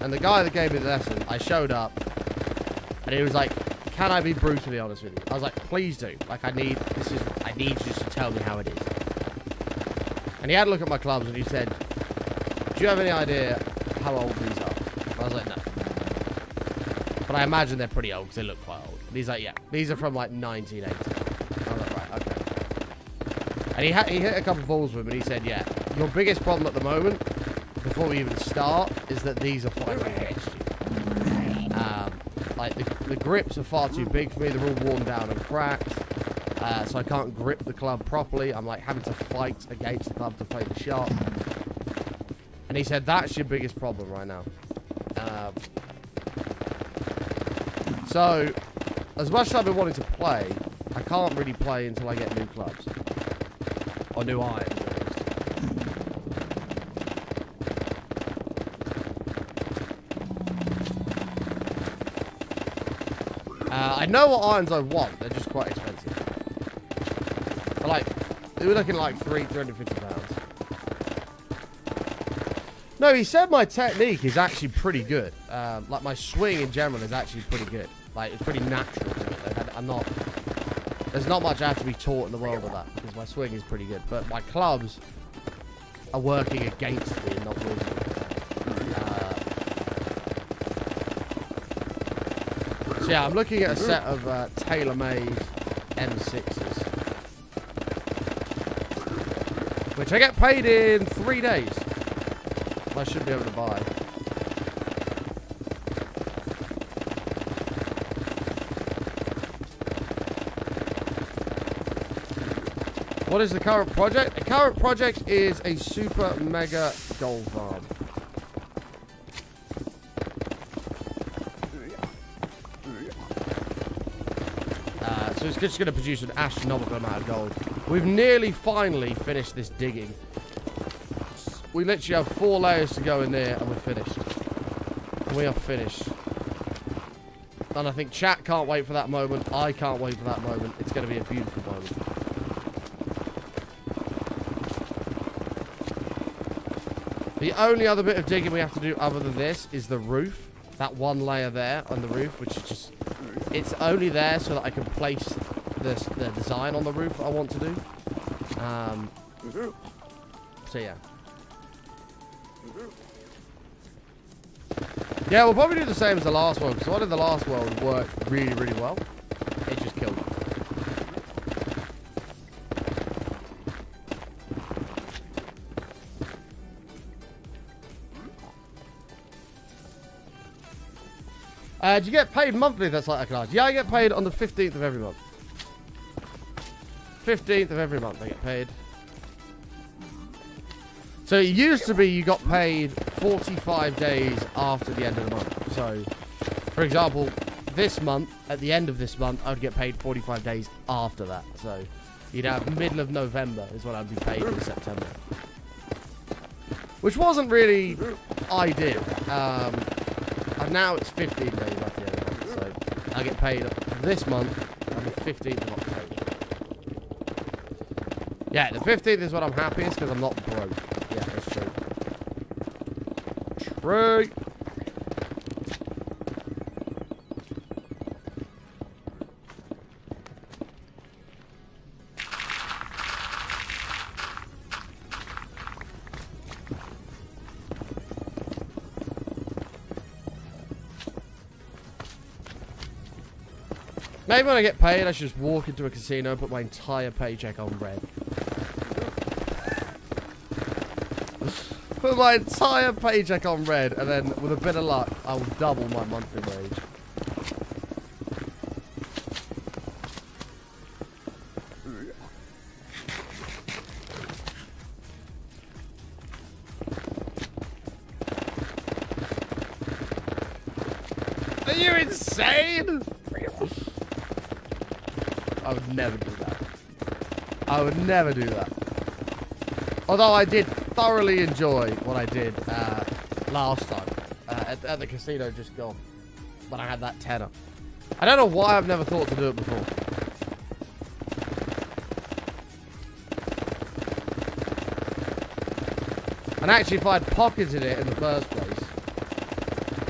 And the guy that gave me the lesson, I showed up, and he was like, can I be brutally honest with you? I was like, please do. Like, I need you just to tell me how it is. And he had a look at my clubs, and he said, do you have any idea how old these are? I was like, no. But I imagine they're pretty old because they look quite old. And he's like, yeah, these are from like 1980. I was like, right, okay. And he hit a couple balls with him, and he said, yeah, your biggest problem at the moment, before we even start, is that these are flying against you. Like, the grips are far too big for me. They're all worn down and cracked. So I can't grip the club properly. I'm, like, having to fight against the club to play the shot. And he said, that's your biggest problem right now. So, as much as I've been wanting to play, I can't really play until I get new clubs. Or new irons, at least. I know what irons I want. They're just quite expensive. But like, they were looking like £350. No, he said my technique is actually pretty good. Like, my swing in general is actually pretty good. Like, it's pretty natural to me. Like, I'm not... There's not much I have to be taught in the world of that, because my swing is pretty good. But my clubs are working against me and not with me. So yeah, I'm looking at a set of tailor-made M6s. Which I get paid in 3 days. I should be able to buy. What is the current project? The current project is a super mega gold farm. So it's just going to produce an astronomical amount of gold. We've nearly finally finished this digging. We literally have 4 layers to go in there and we're finished. We are finished. And I think chat can't wait for that moment. I can't wait for that moment. It's going to be a beautiful moment. The only other bit of digging we have to do other than this is the roof. That one layer there on the roof, which is just... It's only there so that I can place the design on the roof I want to do. So yeah. Yeah, we'll probably do the same as the last one, because one in the last one worked really, really well. It just killed me. Do you get paid monthly? That's like I can ask. Yeah, I get paid on the 15th of every month. 15th of every month I get paid. So it used to be you got paid 45 days after the end of the month. So, for example, this month, at the end of this month, I would get paid 45 days after that. So, you'd have middle of November is when I'd be paid in September. Which wasn't really ideal. And now it's 15 days after the end of the month. So, I get paid this month on the 15th of October. Yeah, the 15th is when I'm happiest because I'm not broke. Yeah, that's true. True. Maybe when I get paid, I should just walk into a casino and put my entire paycheck on red. Put my entire paycheck on red, and then, with a bit of luck, I will double my monthly wage. Are you insane? I would never do that. I would never do that. Although I did thoroughly enjoy what I did last time at the casino just gone. When I had that tenner. I don't know why I've never thought to do it before. And actually, if I'd pocketed it in the first place,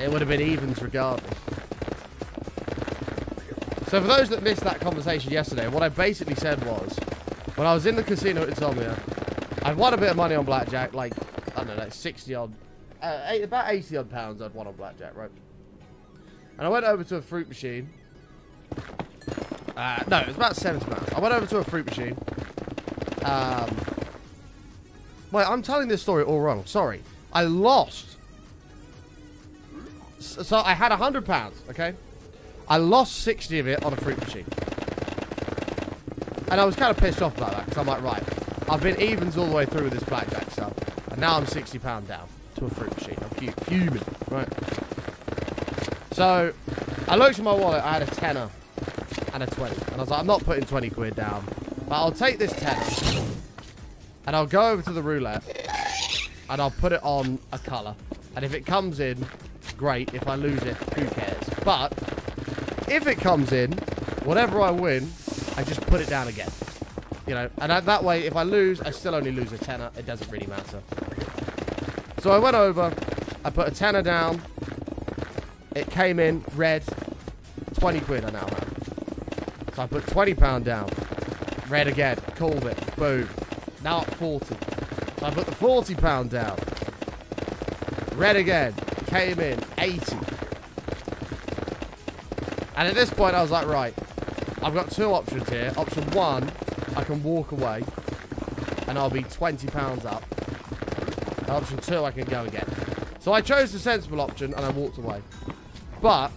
it would have been evens regardless. So for those that missed that conversation yesterday, what I basically said was, when I was in the casino at Insomnia, I'd won a bit of money on blackjack, like, I don't know, 60 odd, about 80 odd pounds I'd won on blackjack, right? And I went over to a fruit machine. No, it was about 70 pounds. I went over to a fruit machine. Wait, I'm telling this story all wrong. Sorry. I lost. So I had £100, okay? I lost 60 of it on a fruit machine. And I was kind of pissed off about that, because I'm like, right, I've been evens all the way through with this blackjack stuff, and now I'm £60 down to a fruit machine. I'm fuming, right? So, I looked in my wallet, I had a tenner and a 20. And I was like, I'm not putting 20 quid down, but I'll take this tenner, and I'll go over to the roulette, and I'll put it on a colour. And if it comes in, great. If I lose it, who cares? But, if it comes in, whatever I win, I just put it down again. You know, and that way, if I lose, I still only lose a tenner. It doesn't really matter. So I went over, I put a tenner down. It came in, red, 20 quid I now have. So I put £20 down. Red again, called it, boom. Now at 40. So I put the £40 down. Red again, came in, 80. And at this point I was like, right, I've got two options here. Option one, I can walk away and I'll be £20 up. And option two, I can go again. So I chose the sensible option and I walked away. But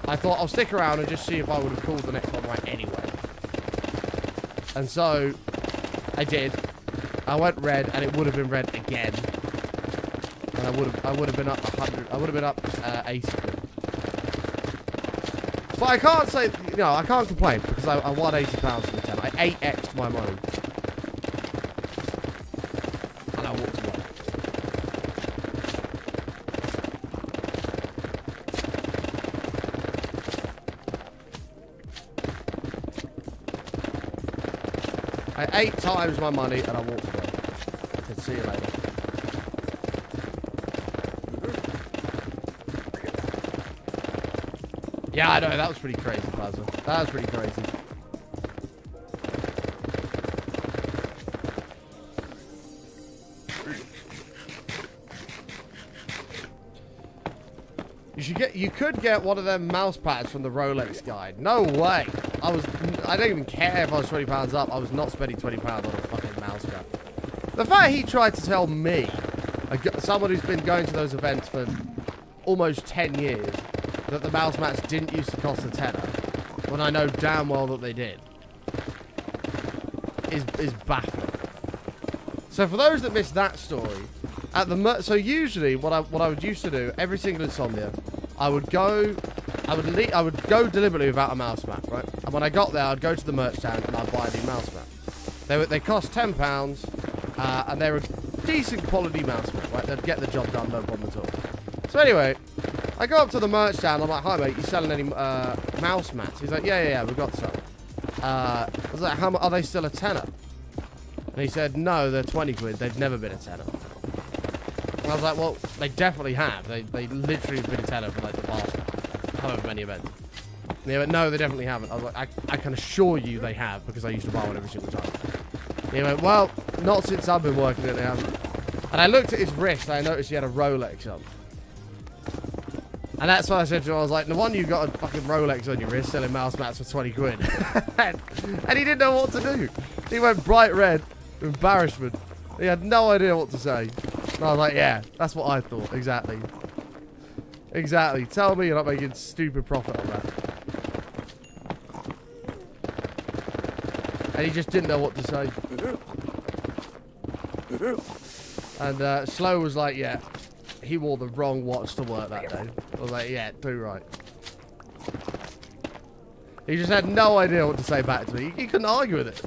I thought I'll stick around and just see if I would have called the next one right anyway. And so I did. I went red and it would have been red again. And I would have been up 100. I would have been up 80. But I can't say, you know, I can't complain because I won £80 for the 10. I 8x'd my money. And I walked away. I 8 times my money and I walked away. I said, see you later. Yeah, I know, that was pretty crazy, Plaza. That was pretty crazy. You could get one of them mouse pads from the Rolex guide. No way. I don't even care if I was £20 up. I was not spending £20 on a fucking mouse pad. The fact he tried to tell me, someone who's been going to those events for almost 10 years, that the mouse mats didn't used to cost a tenner, when I know damn well that they did, is baffling. So for those that missed that story, so usually what I would used to do every single insomnia, I would go deliberately without a mouse mat, right? And when I got there, I'd go to the merch stand and I'd buy a new mouse mat. They cost £10, and they're a decent quality mouse mat, right? They'd get the job done, no problem at all. So anyway, I go up to the merch stand. I'm like, hi mate, you selling any mouse mats? He's like, yeah, we've got some. I was like, how much are they still a tenner? And he said, no, they're 20 quid. They've never been a tenner. And I was like, well, they definitely have. They literally have been a tenner for like the past however many events. And he went, no, they definitely haven't. I was like, I can assure you they have, because I used to buy one every single time. And he went, well, not since I've been working it, they haven't. And I looked at his wrist and I noticed he had a Rolex on. And that's what I said to him. I was like, no wonder you got a fucking Rolex on your wrist selling mouse mats for 20 quid. And he didn't know what to do. He went bright red, embarrassment. He had no idea what to say. And I was like, yeah, that's what I thought. Exactly. Exactly. Tell me you're not making stupid profit on that. And he just didn't know what to say. And Slow was like, yeah, he wore the wrong watch to work that day. I was like, yeah, too right. He just had no idea what to say back to me. He couldn't argue with it.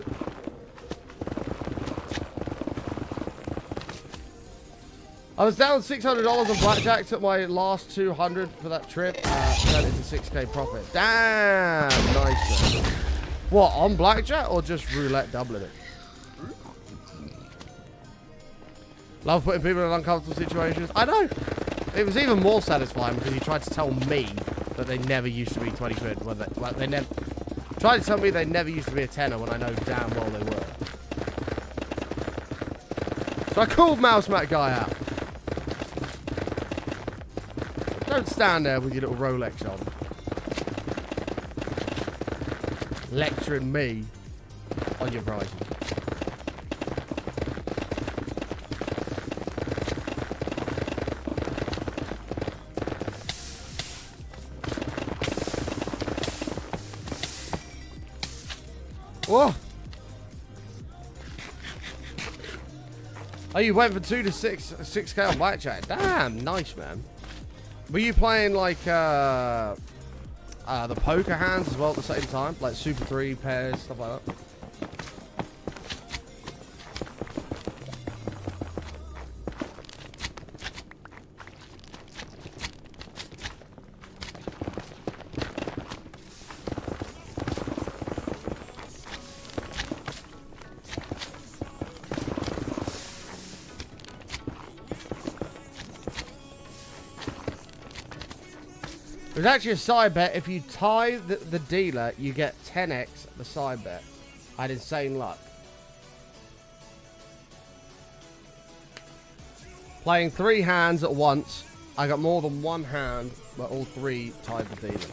I was down $600 on blackjack. Took my last 200 for that trip. Turned it to 6k profit. Damn, nice. Man. What, on blackjack or just roulette doubling it? Love putting people in uncomfortable situations. I know. It was even more satisfying because he tried to tell me that they never used to be 20 quid. Well, they never tried to tell me they never used to be a tenner when I know damn well they were. So I called Mouse Mat guy out. Don't stand there with your little Rolex on. Lecturing me on your prices. Whoa. Oh, you went from 2 to 6K on blackjack. Damn, nice, man. Were you playing like the poker hands as well at the same time? Like Super 3 pairs, stuff like that? There's actually a side bet. If you tie the dealer, you get 10x the side bet. I had insane luck. Playing 3 hands at once, I got more than 1 hand where all 3 tied the dealer.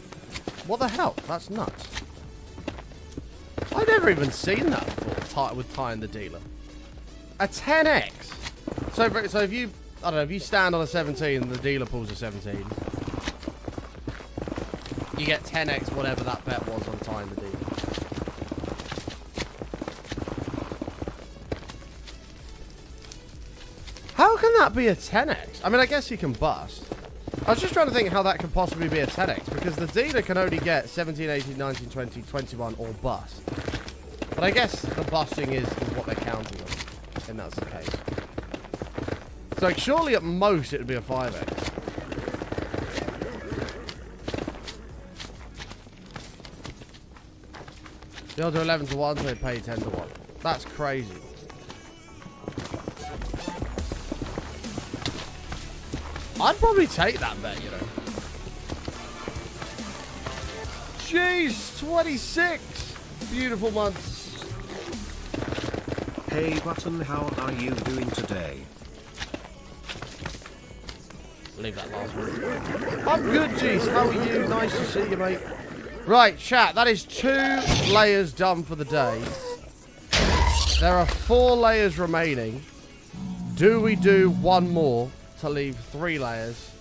What the hell? That's nuts. I've never even seen that before, with tying the dealer. A 10x. So if you, I don't know, if you stand on a 17 and the dealer pulls a 17, you get 10x whatever that bet was on tying the dealer. How can that be a 10x? I mean, I guess you can bust. I was just trying to think how that could possibly be a 10x, because the dealer can only get 17, 18, 19, 20, 21 or bust. But I guess the busting is what they're counting on, and that's the case. So surely at most it would be a 5x. The odds are 11 to 1, so they pay 10 to 1. That's crazy. I'd probably take that bet, you know. Jeez, 26 beautiful months. Hey Button, how are you doing today? Leave that last one. I'm good, Jeez. How are you? Nice to see you, mate. Right, chat, that is 2 layers done for the day. There are 4 layers remaining. Do we do 1 more to leave 3 layers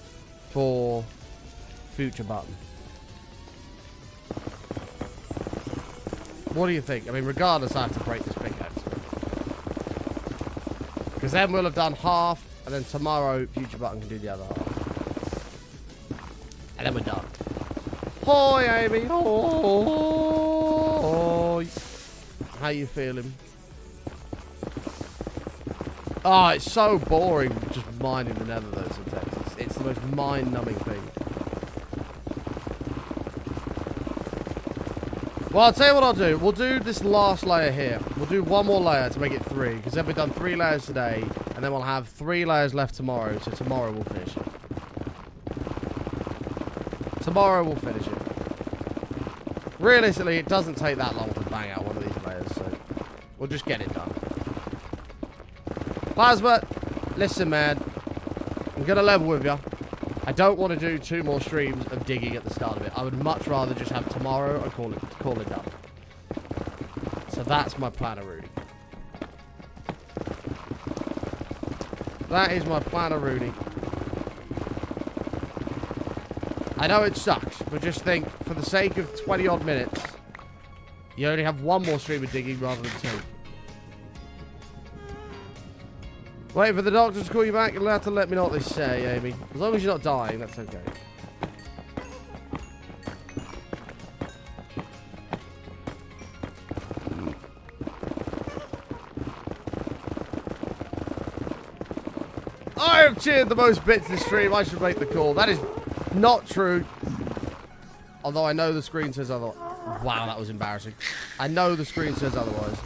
for future button? What do you think? I mean, regardless, I have to break this pickaxe. Because then we'll have done half, and then tomorrow future button can do the other half. And then we're done. Hi, Amy. Hi. How you feeling? Oh, it's so boring just mining the nether though sometimes. It's the most mind-numbing thing. Well, I'll tell you what I'll do. We'll do this last layer here. We'll do 1 more layer to make it 3. Because then we've done 3 layers today. And then we'll have 3 layers left tomorrow. So tomorrow we'll finish it. Tomorrow we'll finish it. Realistically, it doesn't take that long to bang out one of these layers, so we'll just get it done. Plasma, listen, man. I'm going to level with you. I don't want to do 2 more streams of digging at the start of it. I would much rather just have tomorrow and call it done. So that's my plan of Rooney. That is my plan of Rooney. I know it sucks, but just think, for the sake of 20 odd minutes, you only have 1 more stream of digging rather than 2. Wait for the doctor to call you back. You'll have to let me know what they say, Amy. As long as you're not dying, that's okay. I have cheered the most bits this stream. I should make the call. That is not true. Although I know the screen says otherwise. Wow, that was embarrassing. I know the screen says otherwise.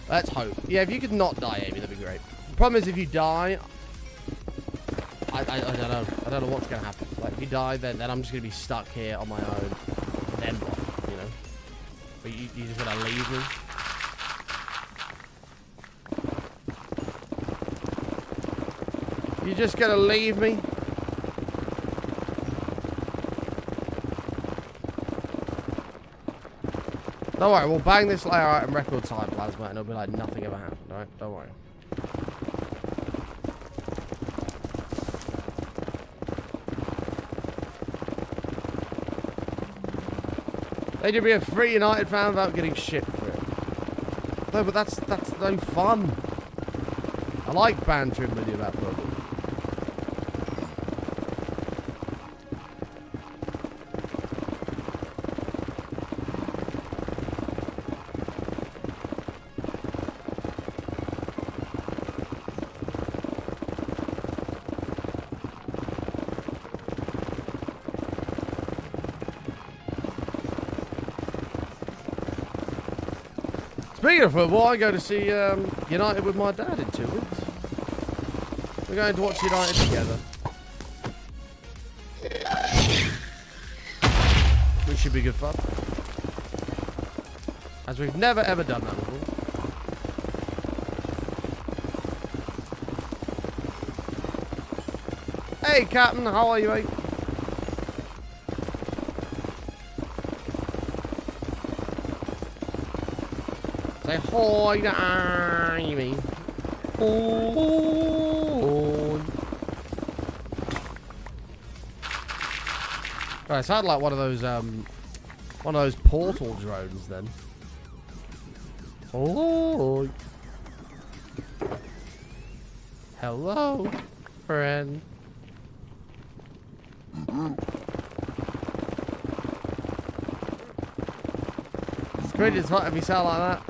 Let's hope. Yeah, if you could not die, Amy, that'd be great. The problem is if you die, I don't know. I don't know what's going to happen. Like, if you die, then I'm just going to be stuck here on my own. Then what, you know? But you just going to leave me? You're just going to leave me? Don't worry, we'll bang this layer out in record time, Plasma, and it'll be like nothing ever happened, alright? Don't worry. They could be a free United fan without getting shit for it. No, but that's no fun. I like bantering with you about football. Speaking of football, I go to see United with my dad in 2 weeks. We're going to watch United together. Which should be good fun. As we've never ever done that before. Hey Captain, how are you, mate? Say hi to Amy. Oh. Right, it sounded like one of those portal drones then. Oh. Hello, friend. It's great as fuck if you sound like that.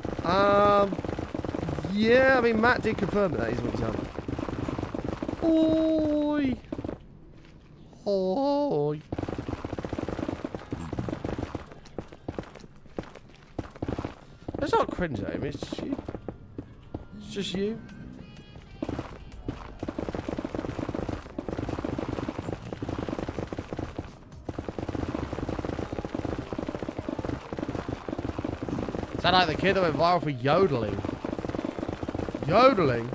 Yeah, I mean, Matt did confirm that is what he sounded like. Oi! Oi! It's not cringe, though, it's just you. It's just you. Sound like the kid that went viral for yodeling. Yodeling?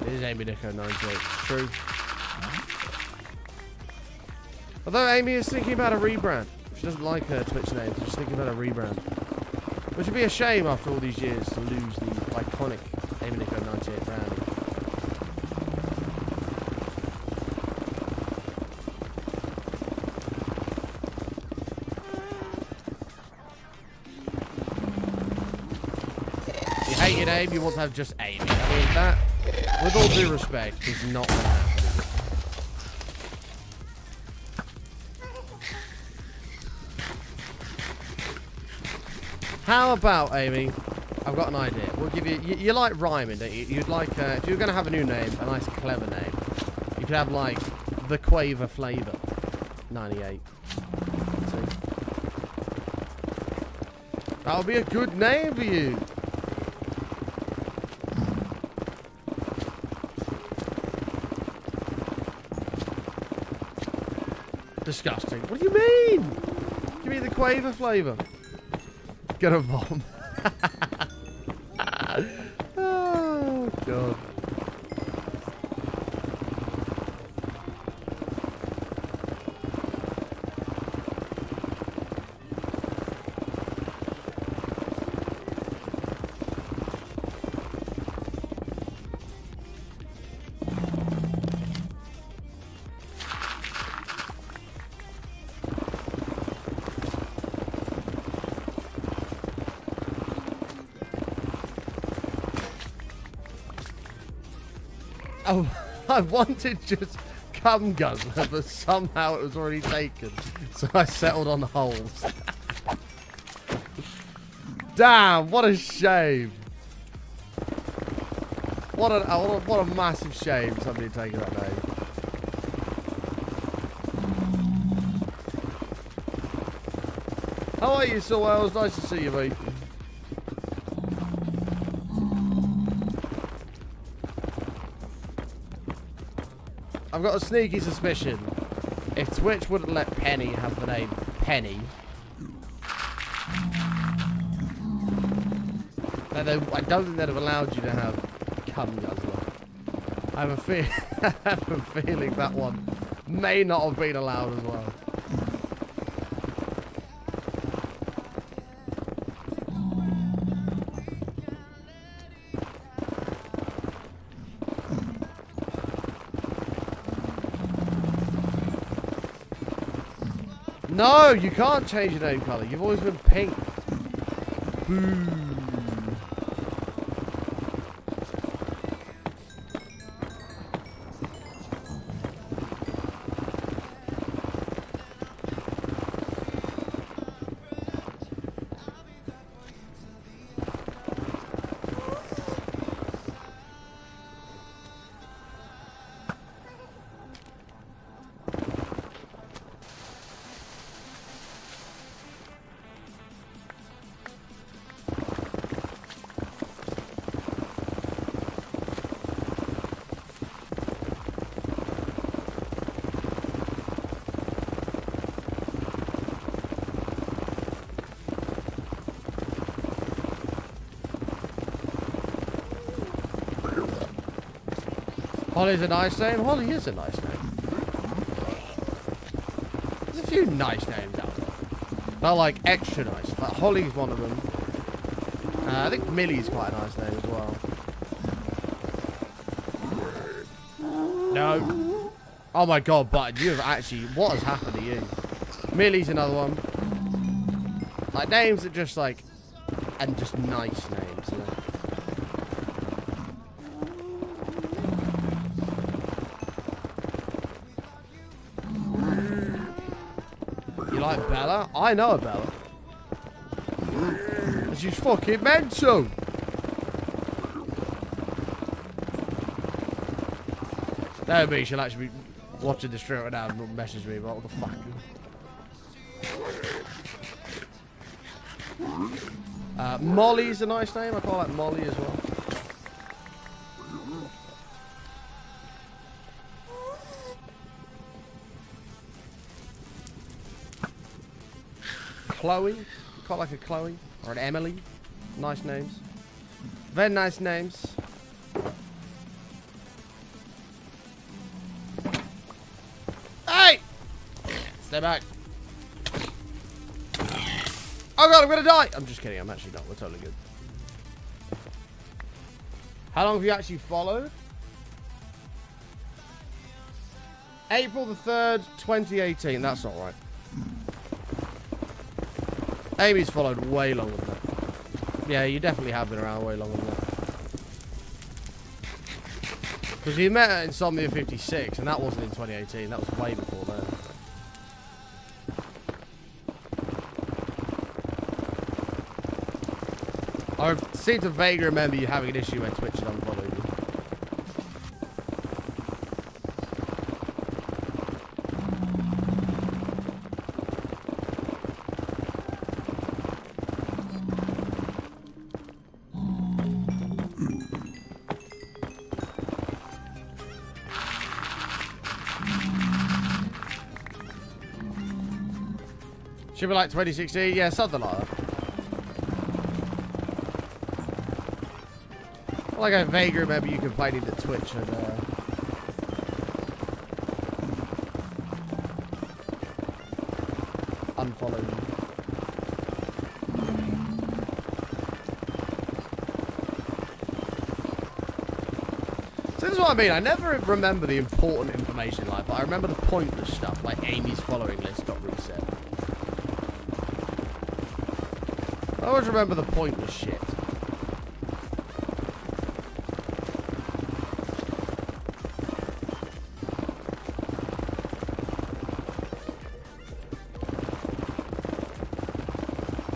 It is Amy Nico 98. True. Although Amy is thinking about a rebrand. She doesn't like her Twitch name. She's thinking about a rebrand. Which would be a shame after all these years to lose the iconic Amy Nico 98 brand. You hate your name, you want to have just Amy. I mean, that, with all due respect, is not going to happen. How about, Amy? I've got an idea. We'll give you... You like rhyming, don't you? You'd like... if you were going to have a new name, a nice clever name, you could have, like, the Quaver Flavor 98. See? That would be a good name for you. Disgusting. What do you mean? Give me the Quaver Flavor. Gonna vom. Oh, God. Oh, I wanted just cum guzzler, but somehow it was already taken. So I settled on holes. Damn, what a shame. What a massive shame somebody taking that name. How are you, Sir Wales? Nice to see you, mate. I've got a sneaky suspicion. If Twitch wouldn't let Penny have the name Penny, I don't think they'd have allowed you to have cum guzzler. I have a feeling that one may not have been allowed as well. No, you can't change your name colour. You've always been pink. Boo. Holly's a nice name. Holly is a nice name. There's a few nice names out there. They're like extra nice. Like Holly's one of them. I think Millie's quite a nice name as well. No. Oh my god, Button, you have actually... What has happened to you? Millie's another one. Like names that just like... And just nice names, you know? You like Bella? I know a Bella. She's fucking mental. That would be she'll actually be watching the stream right now and message me about what the fuck. Molly's a nice name. I quite like Molly as well. Chloe, quite like a Chloe or an Emily. Nice names. Very nice names. Hey! Stay back. Oh god, I'm gonna die! I'm just kidding, I'm actually not. We're totally good. How long have you actually followed? April the 3rd, 2018. That's not right. Amy's followed way longer than that. Yeah, you definitely have been around way longer than that. Because you met at Insomnia 56, and that wasn't in 2018. That was way before then. I seem to vaguely remember you having an issue when Twitch had unfollowed you. Should be like 2016, yeah, something like that. Like I vaguely remember you complaining that Twitch had unfollowed you. So this is what I mean. I never remember the important information in life, but I remember the pointless stuff, like Amy's following list got reset. I always remember the pointless shit.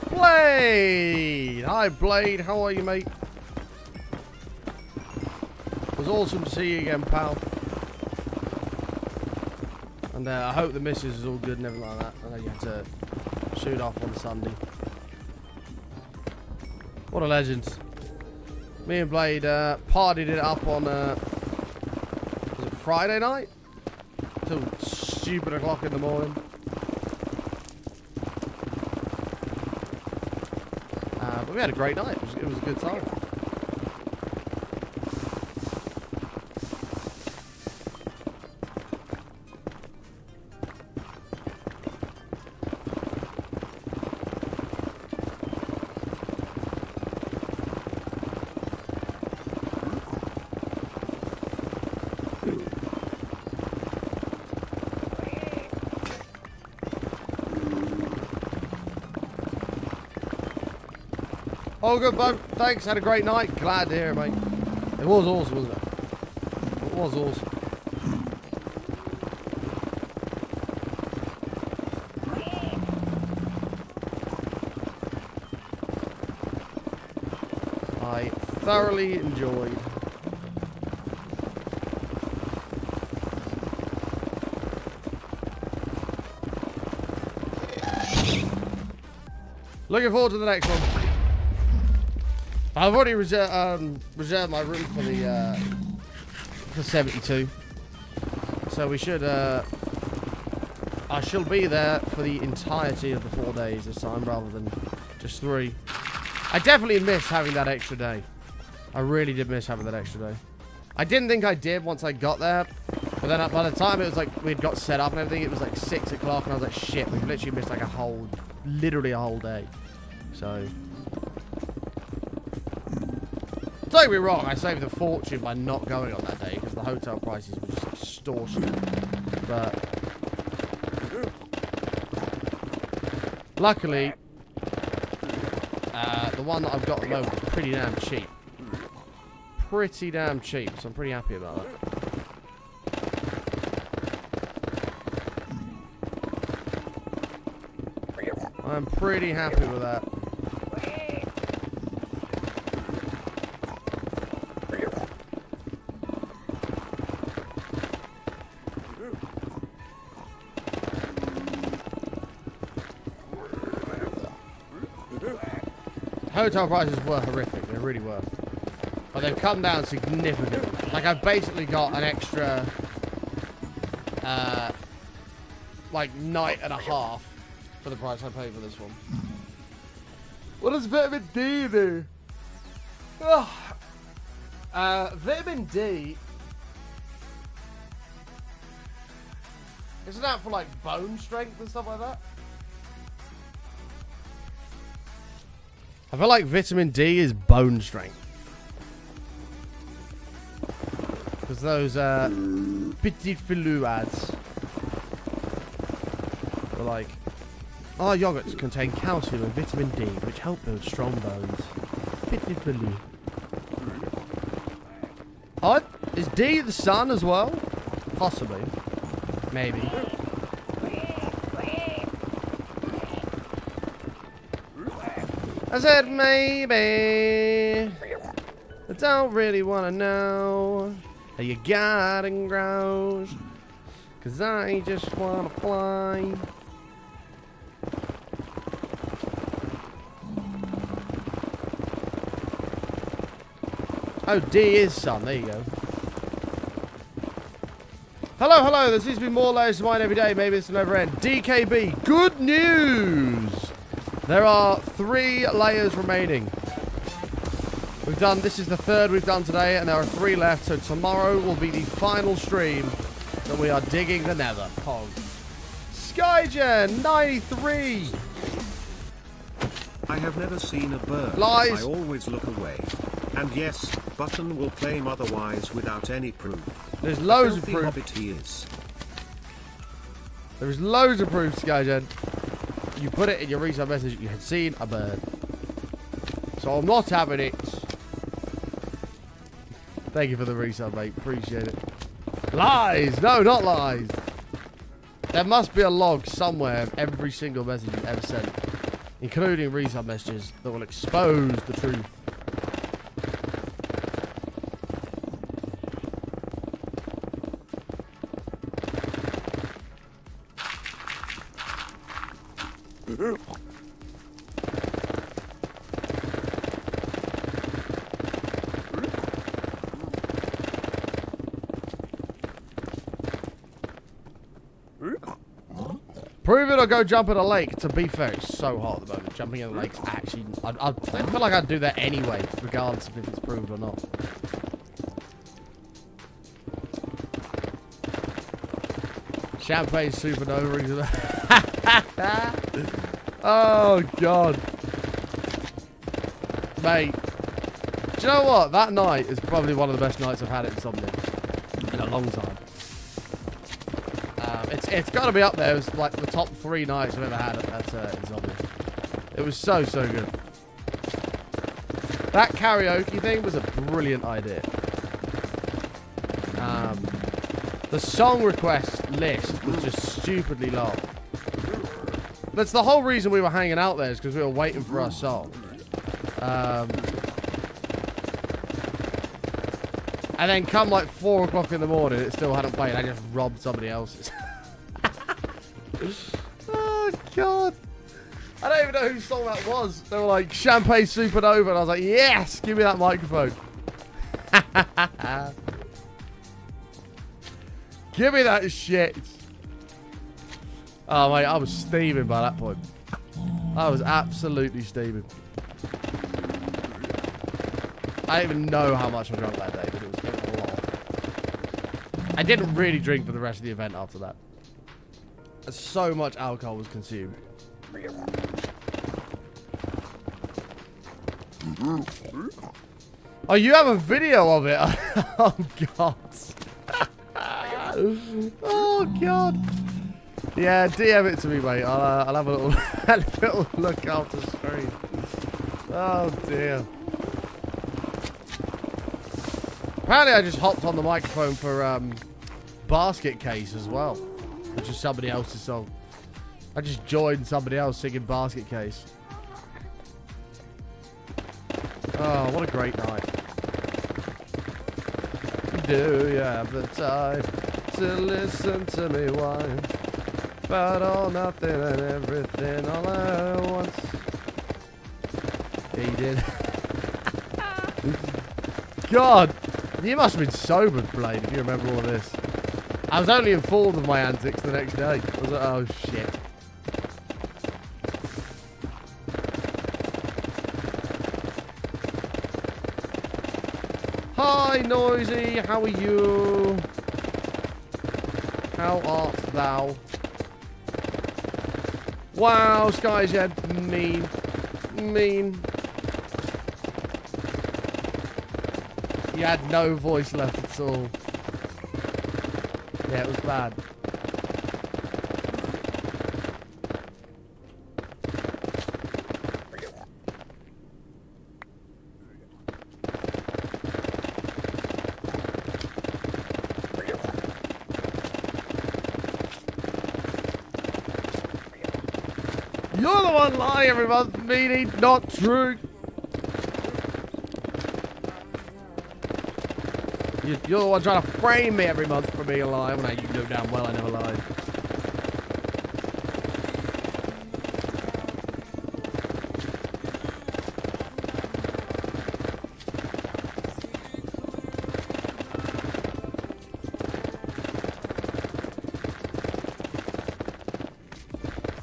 Blade! Hi, Blade. How are you, mate? It was awesome to see you again, pal. And I hope the missus is all good and everything like that. I know you had to shoot off on Sunday. What a legend. Me and Blade partied it up on, was it Friday night? Till stupid o'clock in the morning. But we had a great night. It it was a good time. Oh, good, bud. Thanks. Had a great night. Glad to hear, mate. It was awesome, wasn't it? It was awesome. I thoroughly enjoyed. Looking forward to the next one. I've already reserved my room for the for 72, so we should. I shall be there for the entirety of the 4 days this time, rather than just 3. I definitely miss having that extra day. I really did miss having that extra day. I didn't think I did once I got there, but then by the time it was like we'd got set up and everything, it was like 6 o'clock, and I was like, shit, we've literally missed like literally a whole day. So. Don't get me wrong, I saved a fortune by not going on that day because the hotel prices were just extortionate. But luckily, the one that I've got at the moment is pretty damn cheap. Pretty damn cheap, so I'm pretty happy about that. I'm pretty happy with that. Hotel prices were horrific, they really were. But they've come down significantly. Like, I've basically got an extra, like, night and a half for the price I paid for this one. What does vitamin D do? Oh. Vitamin D... Isn't that for, like, bone strength and stuff like that? I feel like vitamin D is bone strength. Because those petit filou ads were like, our yogurts contain calcium and vitamin D, which help build strong bones. Petit filou. Oh, is D the sun as well? Possibly. Maybe. I said maybe. I don't really want to know how you got and grows, 'cause I just want to fly. Oh, D is sun. There you go. Hello, hello. There seems to be more layers to mine every day. Maybe it's never end. DKB. Good news. There are 3 layers remaining. We've done, this is the 3rd we've done today, and there are 3 left, so tomorrow will be the final stream that we are digging the nether. Pog. Skygen, 93! I have never seen a bird. Lies. I always look away. And yes, Button will claim otherwise without any proof. There's loads of proof. Hobbit he is. There is loads of proof, Skygen. You put it in your resub message, you had seen a bird. So I'm not having it. Thank you for the resub, mate. Appreciate it. Lies! No, not lies. There must be a log somewhere of every single message you've ever sent, including resub messages, that will expose the truth. Prove it or go jump in a lake. To be fair, it's so hot at the moment. Jumping in a lake's actually... I feel like I'd do that anyway, regardless of if it's proved or not. Champagne supernova. Oh, God. Mate. Do you know what? That night is probably one of the best nights I've had at Insomnia in a long time. It's got to be up there. It was like the top 3 nights I've ever had at Insomnia. It was so, so good. That karaoke thing was a brilliant idea. The song request list was just stupidly long. That's the whole reason we were hanging out there, is because we were waiting for our song. And then come like 4 o'clock in the morning, it still hadn't played. I just robbed somebody else's. Oh, God. I don't even know whose song that was. They were like, Champagne Supernova. And I was like, yes, give me that microphone. Give me that shit. Oh, mate, I was steaming by that point. I was absolutely steaming. I don't even know how much I drank that day, but it was a lot. I didn't really drink for the rest of the event after that. So much alcohol was consumed. Oh, you have a video of it? Oh, God. Oh, God. Yeah, DM it to me, mate. I'll have a little, a little look after the screen. Oh, dear. Apparently, I just hopped on the microphone for Basket Case as well, which is somebody else's song. I just joined somebody else singing Basket Case. Oh, what a great night. Do you have the time to listen to me whine about all, nothing, and everything all at once? He did. God, you must have been sober, Blade, if you remember all of this. I was only informed of my antics the next day. I was like, oh, shit. Hi, Noisy. How are you? How art thou? Wow, Sky's mean. Mean. You had no voice left at all. Yeah, it was bad. You're the one lying every month, meaning not true. You're the one trying to frame me every month for being a liar when you know damn well I never lied.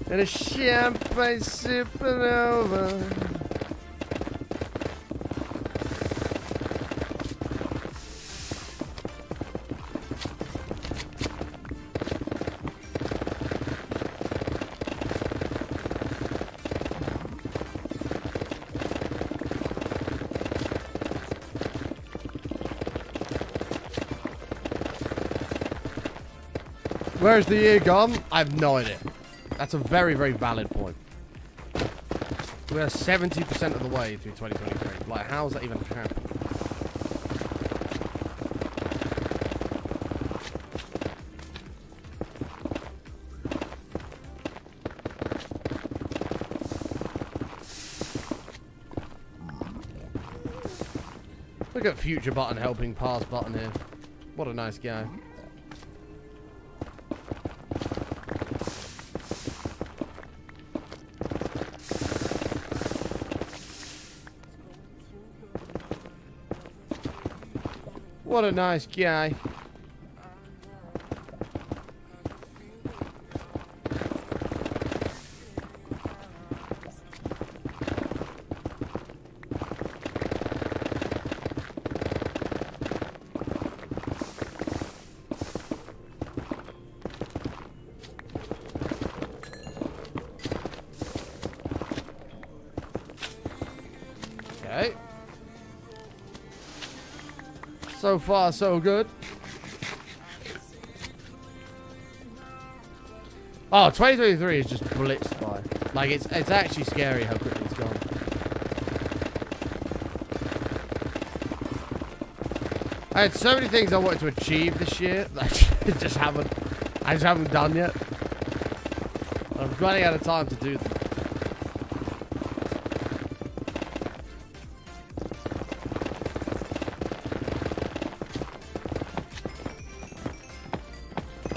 And a champagne supernova. Where's the year gone? I have no idea. That's a very, very valid point. We're 70% of the way through 2023. Like, how's that even happen? Look at future button helping past button here. What a nice guy. What a nice guy. So far, so good. Oh, 2023 is just blitzed by. Like, it's actually scary how quickly it's gone. I had so many things I wanted to achieve this year that I just haven't done yet. I'm running out of time to do them.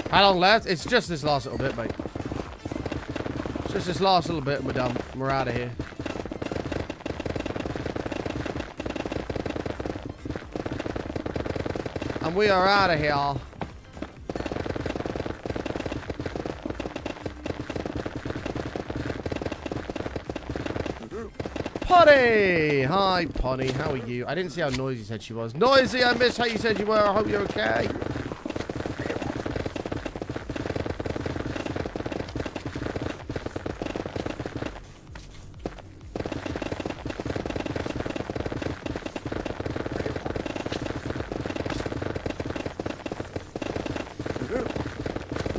How long left? It's just this last little bit, mate. It's just this last little bit and we're done. We're out of here. And we are out of here. Potty! Hi, Potty. How are you? I didn't see how noisy you said she was. Noisy! I missed how you said you were. I hope you're okay.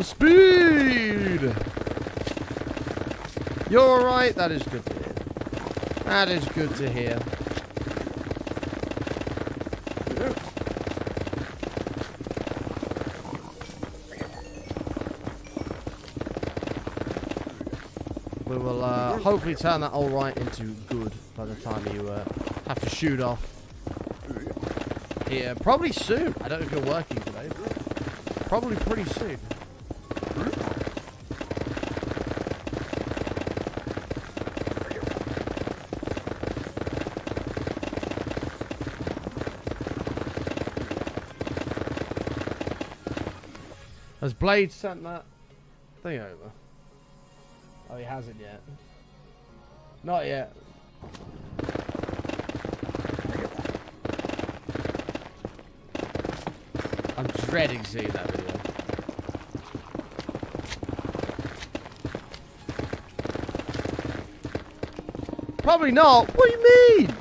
Speed! You're alright? That is good to hear. That is good to hear. We will hopefully turn that alright into good by the time you have to shoot off. Yeah, probably soon. I don't know if you're working today. Probably pretty soon. Has Blade sent that thing over? Oh, he hasn't yet. Not yet. I'm dreading seeing that video. Probably not. What do you mean?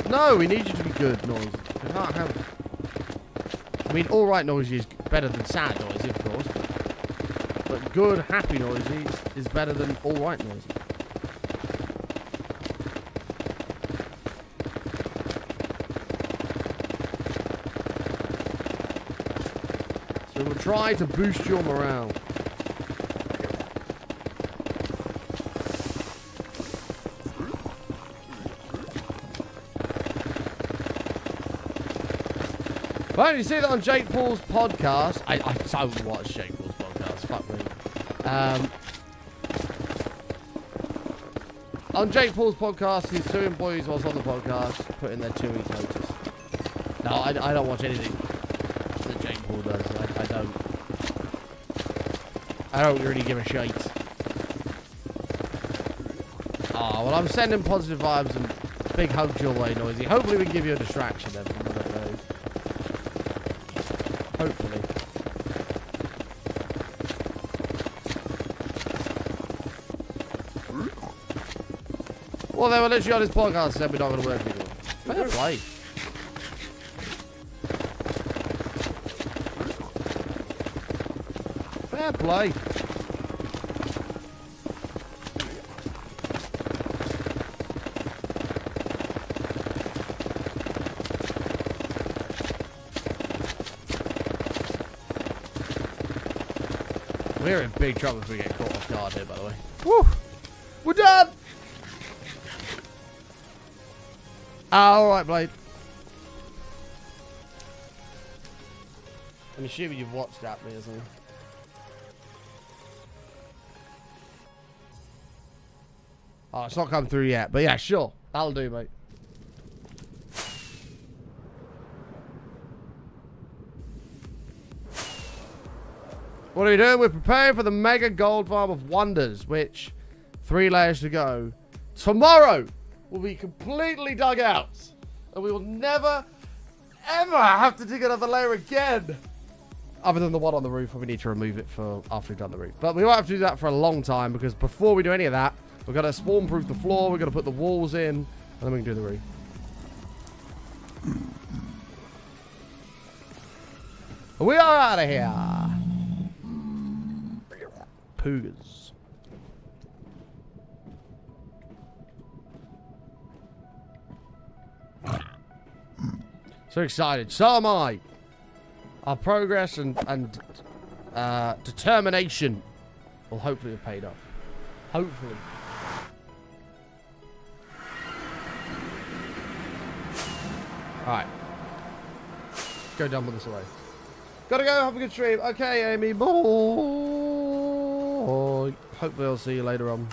No, we need you to be good, Noisy. We can't have... I mean, alright Noisy is better than sad Noisy, of course. But good, happy Noisy is better than alright Noisy. So we'll try to boost your morale. Well, you see that on Jake Paul's podcast. I don't watch Jake Paul's podcast. Fuck me. On Jake Paul's podcast, his two employees was on the podcast, put in their 2 week notice. No, I don't watch anything that Jake Paul does. I don't really give a shit. Oh, well, I'm sending positive vibes and big hugs your way, Noisy. Hopefully we can give you a distraction then. Hopefully. Well, they were literally on his podcast and said we're not going to work anymore. Fair play. Fair play. We're in big trouble if we get caught off guard here, by the way. Woo! We're done! Alright, Blade. I'm assuming you've watched that, me, isn't it? Oh, it's not come through yet, but yeah, sure. That'll do, mate. What are we doing? We're preparing for the Mega Gold Farm of Wonders, which, 3 layers to go. Tomorrow will be completely dug out. And we will never, ever have to dig another layer again. Other than the one on the roof, where we need to remove it for after we've done the roof. But we won't have to do that for a long time, because before we do any of that, we're going to spawn-proof the floor, we're going to put the walls in, and then we can do the roof. We are out of here. Poogers. So excited. So am I. Our progress and determination will hopefully have paid off. Hopefully. Alright. Let's go dump this away. Gotta go. Have a good stream. Okay, Amy. Bye. Hopefully I'll see you later on.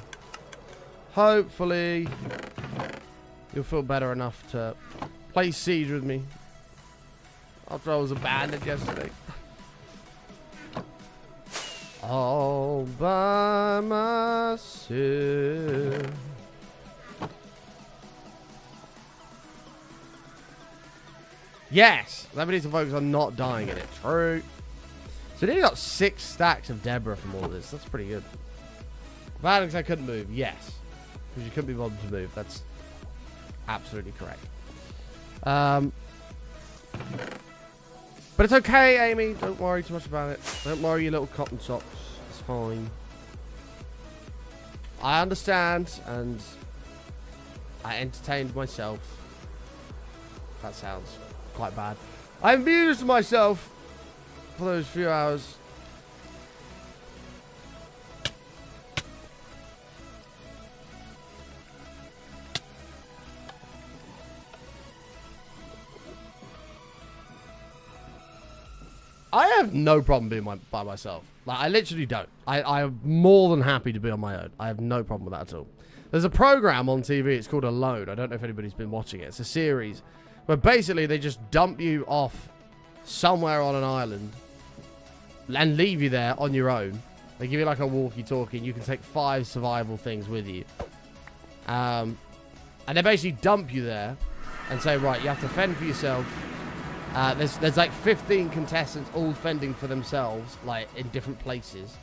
Hopefully you'll feel better enough to play Siege with me. After I was abandoned yesterday. All by myself. Yes! That we need to focus on not dying in it. True. So they got 6 stacks of Deborah from all this. That's pretty good. Bad because I couldn't move. Yes. Because you couldn't be bothered to move. That's absolutely correct. But it's okay, Amy. Don't worry too much about it. Don't worry, your little cotton socks. It's fine. I understand, and I entertained myself. That sounds quite bad. I amused myself for those few hours. I have no problem being by myself. Like, I literally don't. I am more than happy to be on my own. I have no problem with that at all. There's a program on TV. It's called Alone. I don't know if anybody's been watching it. It's a series where basically they just dump you off somewhere on an island and leave you there on your own. They give you like a walkie-talkie and you can take 5 survival things with you. And they basically dump you there and say, right, you have to fend for yourself. There's like 15 contestants all fending for themselves, like in different places,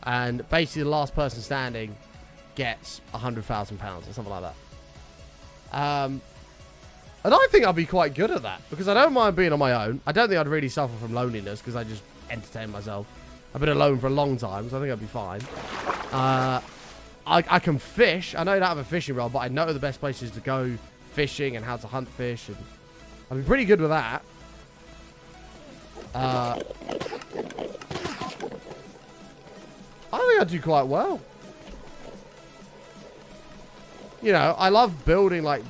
and basically the last person standing gets £100,000 or something like that. And I think I'll be quite good at that because I don't mind being on my own. I don't think I'd really suffer from loneliness because I just entertain myself. I've been alone for a long time, so I think I'd be fine. I can fish. I know I don't have a fishing rod, but I know the best places to go fishing and how to hunt fish, and I'd be pretty good with that. I think I do quite well. You know, I love building, like,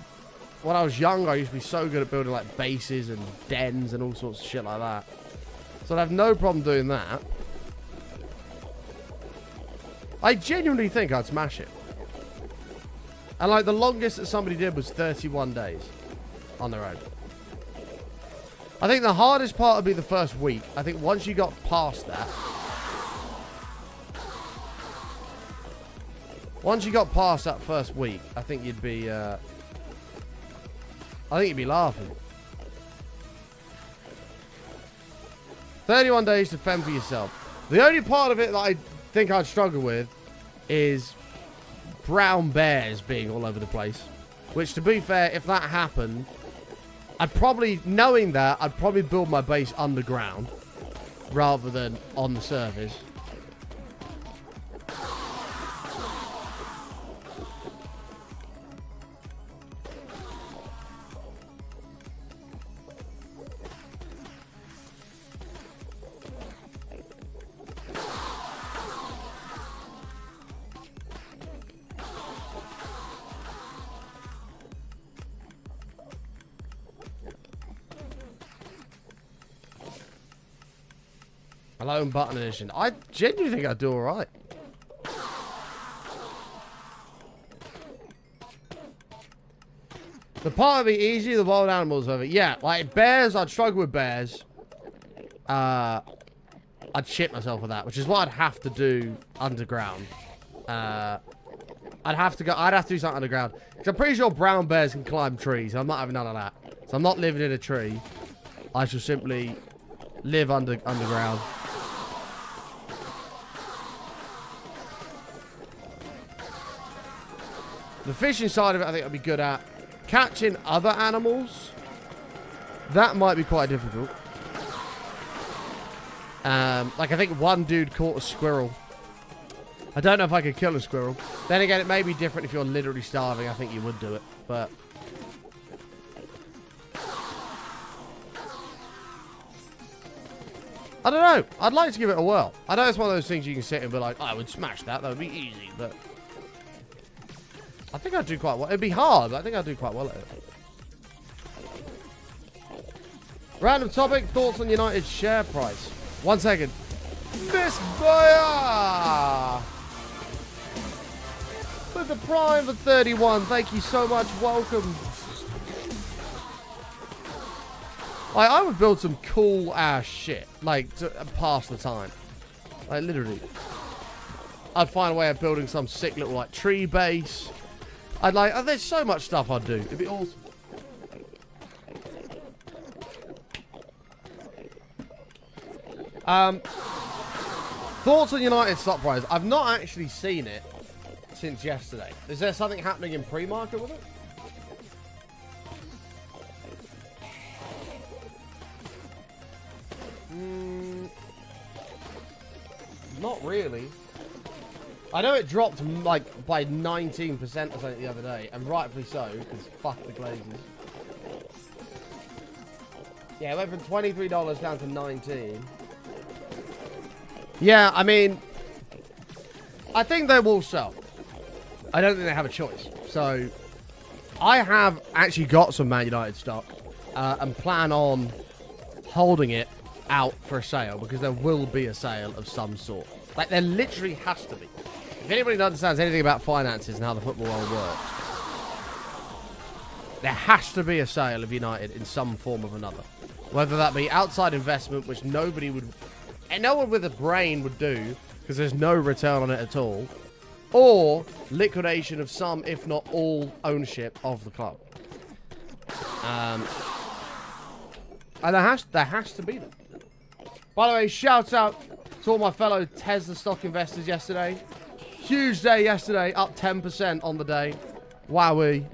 when I was younger, I used to be so good at building, like, bases and dens and all sorts of shit like that. So I'd have no problem doing that. I genuinely think I'd smash it. And, like, the longest that somebody did was 31 days on their own. I think the hardest part would be the first week. I think once you got past that... Once you got past that first week, I think you'd be... I think you'd be laughing. 31 days to fend for yourself. The only part of it that I think I'd struggle with is brown bears being all over the place. Which, to be fair, if that happened... I'd probably, knowing that, I'd probably build my base underground rather than on the surface. Alone button edition. I genuinely think I'd do alright. The part would be easy, the wild animals of it. Yeah, like bears, I'd struggle with bears. I'd shit myself with that, which is what I'd have to do underground. I'd have to do something underground. Because I'm pretty sure brown bears can climb trees. I'm not having none of that. So I'm not living in a tree. I shall simply live underground. The fishing side of it, I think I'd be good at. Catching other animals, that might be quite difficult. Like, I think one dude caught a squirrel. I don't know if I could kill a squirrel. Then again, it may be different if you're literally starving. I think you would do it, but... I don't know. I'd like to give it a whirl. I know it's one of those things you can sit and be like, oh, I would smash that. That would be easy, but... I think I'd do quite well. It'd be hard, but I think I'd do quite well at it. Random topic, thoughts on United's share price. 1 second. Miss Boya! With the Prime for 31. Thank you so much. Welcome. Like, I would build some cool ass shit. Like, to pass the time. Like, literally. I'd find a way of building some sick little, like, tree base. I'd like... Oh, there's so much stuff I'd do. It'd be awesome. Thoughts on United stock price? I've not actually seen it since yesterday. Is there something happening in pre-market with it? Not really. I know it dropped like by 19% or something the other day, and rightfully so, because fuck the Glazers. Yeah, it went from $23 down to 19. Yeah, I mean, I think they will sell. I don't think they have a choice. So, I have actually got some Man United stock and plan on holding it out for a sale because there will be a sale of some sort. Like, there literally has to be. If anybody understands anything about finances and how the football world works, there has to be a sale of United in some form or another. Whether that be outside investment, which nobody would... And no one with a brain would do, because there's no return on it at all. Or liquidation of some, if not all, ownership of the club. And there has to be that. By the way, shout out to all my fellow Tesla stock investors yesterday. Huge day yesterday, up 10% on the day. Wowee.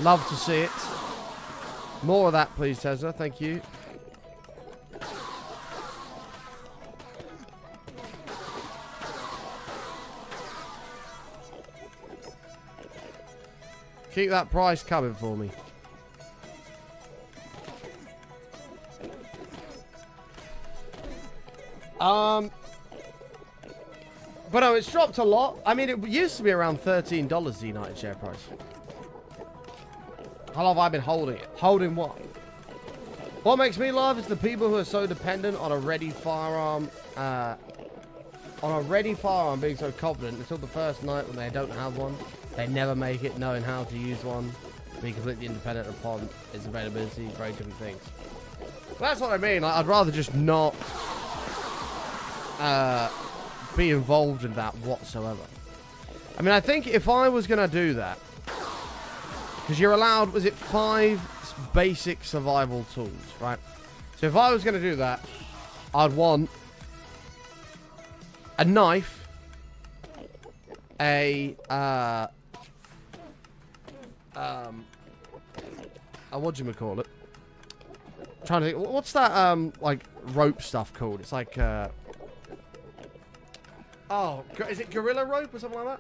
Love to see it. More of that, please, Tesla. Thank you. Keep that price coming for me. But no, it's dropped a lot. I mean, it used to be around $13, the United share price. How long have I been holding it? Holding what? What makes me laugh is the people who are so dependent on a ready firearm, being so confident until the first night when they don't have one. They never make it knowing how to use one. Be completely independent upon its availability, very different things. Well, that's what I mean. Like, I'd rather just not be involved in that whatsoever. I mean, I think if I was going to do that, because you're allowed, was it 5 basic survival tools, right? So if I was going to do that, I'd want a knife, whatchamacallit? I'm trying to think, what's that, like, rope stuff called? It's like, oh, is it gorilla rope or something like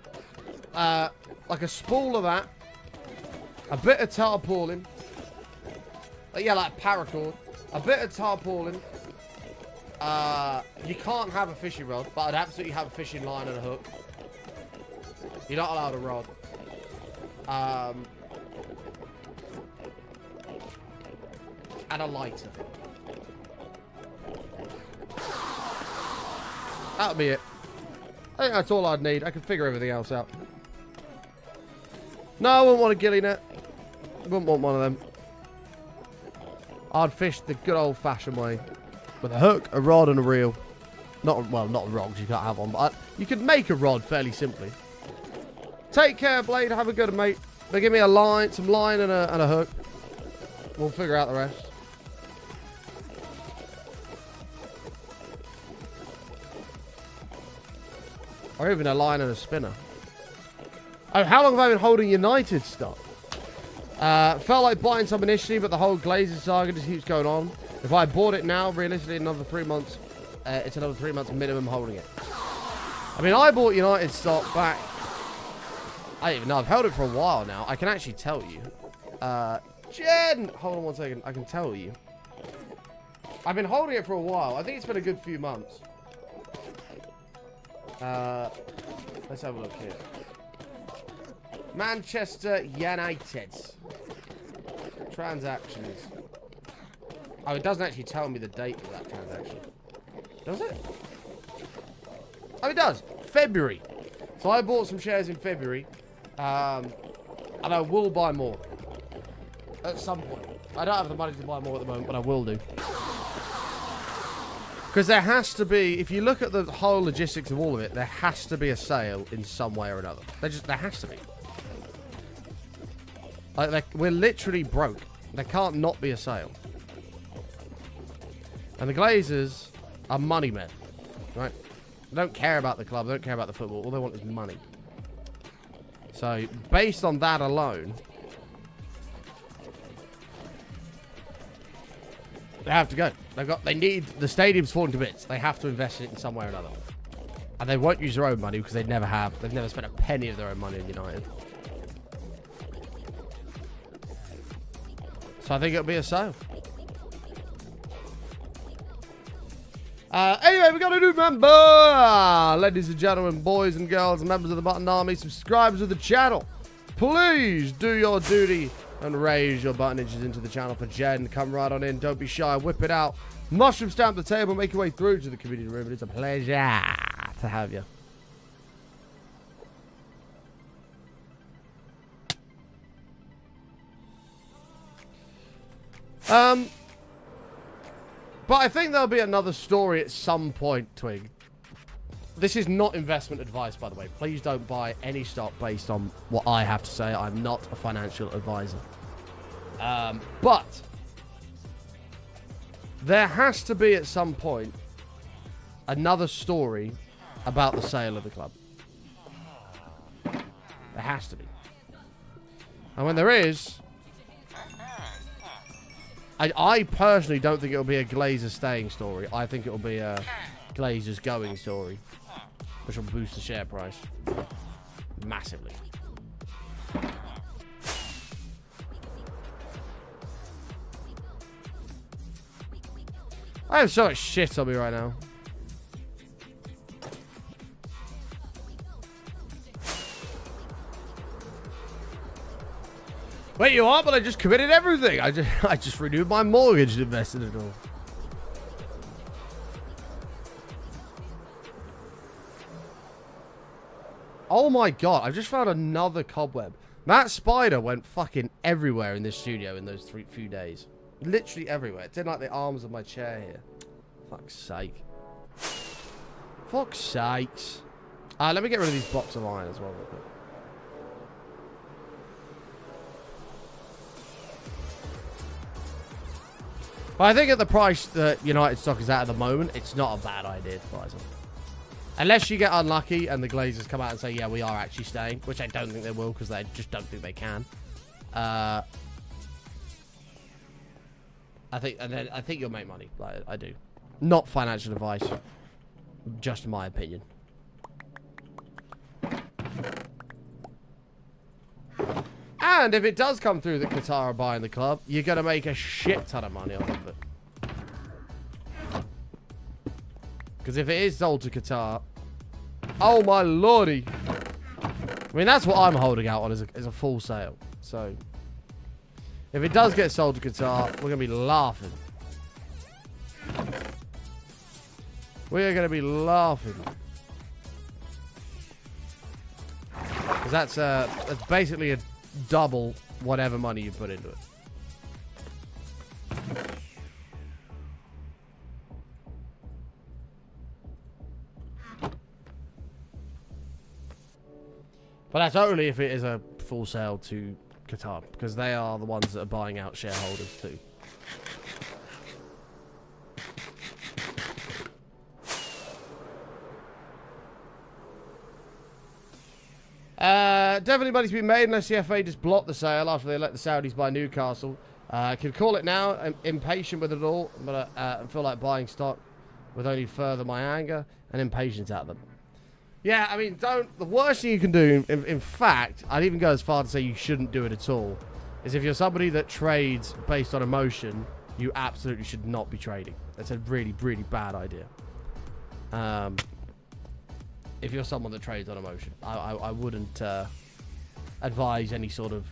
that? Like a spool of that, a bit of tarpaulin, yeah, like paracord, a bit of tarpaulin. You can't have a fishing rod, but I'd absolutely have a fishing line and a hook. You're not allowed a rod. And a lighter. That'll be it. I think that's all I'd need. I can figure everything else out. No, I wouldn't want a ghillie net. Wouldn't want one of them. I'd fish the good old-fashioned way. With a hook, a rod, and a reel. Not, well, not a rod, because you can't have one, but you could make a rod fairly simply. Take care, Blade. Have a good one, mate. They give me a line, some line and a hook. We'll figure out the rest. Or even a line and a spinner. Oh, how long have I been holding United stock? Felt like buying some initially, but the whole Glazers saga just keeps going on. If I bought it now, realistically, another 3 months, it's another 3 months minimum holding it. I mean, I bought United stock back. I don't even know. I've held it for a while now. I can actually tell you. Jen! Hold on one second. I can tell you. I've been holding it for a while. I think it's been a good few months. Let's have a look here. Manchester United. Transactions. Oh, it doesn't actually tell me the date of that transaction. Does it? Oh, it does. February. So I bought some shares in February. And I will buy more. At some point. I don't have the money to buy more at the moment, but I will do. Because there has to be, if you look at the whole logistics of all of it, there has to be a sale in some way or another. There has to be. Like, we're literally broke. There can't not be a sale. And the Glazers are money men, right? They don't care about the club. They don't care about the football. All they want is money. So, based on that alone, they have to go. They need, the stadium's falling to bits. They have to invest in it in some way or another. And they won't use their own money because they never have. They've never spent a penny of their own money in United. So I think it'll be a sale. Anyway, we got a new member! Ladies and gentlemen, boys and girls, members of the Button Army, subscribers of the channel. Please do your duty and raise your buttonages into the channel for Jen. Come right on in. Don't be shy. Whip it out. Mushroom stamp the table. Make your way through to the community room. It's a pleasure to have you. But I think there'll be another story at some point, Twig. This is not investment advice, by the way. Please don't buy any stock based on what I have to say. I'm not a financial advisor. But there has to be at some point another story about the sale of the club. There has to be. And when there is, I personally don't think it'll be a Glazers staying story. I think it'll be a Glazers going story, which will boost the share price massively. I have so much shit on me right now. Wait, you are? But I just committed everything. I just renewed my mortgage and invested it all. Oh my god, I've just found another cobweb. That spider went fucking everywhere in this studio in those few days. Literally everywhere. It's in like the arms of my chair here. Fuck's sake. Fuck's sakes. Let me get rid of these blocks of iron as well real quick. But I think at the price that United stock is at the moment, it's not a bad idea to buy some. Unless you get unlucky and the Glazers come out and say, yeah, we are actually staying. Which I don't think they will because they just don't think they can. I think you'll make money. Like, I do. Not financial advice. Just my opinion. And if it does come through that Qatar are buying the club, you're going to make a shit ton of money off of it. Because if it is sold to Qatar... Oh my lordy. I mean, that's what I'm holding out on is a full sale. So, if it does get sold to Qatar, we're going to be laughing. We are going to be laughing. Because that's basically a double whatever money you put into it. But that's only if it is a full sale to Qatar, because they are the ones that are buying out shareholders too. Definitely money's been made unless the FA just blocked the sale after they let the Saudis buy Newcastle. Can call it now. I'm impatient with it all, but I feel like buying stock. would only further my anger and impatience at them. Yeah, I mean, the worst thing you can do, in fact, I'd even go as far to say you shouldn't do it at all, is if you're somebody that trades based on emotion, you absolutely should not be trading. That's a really, really bad idea. If you're someone that trades on emotion, I wouldn't advise any sort of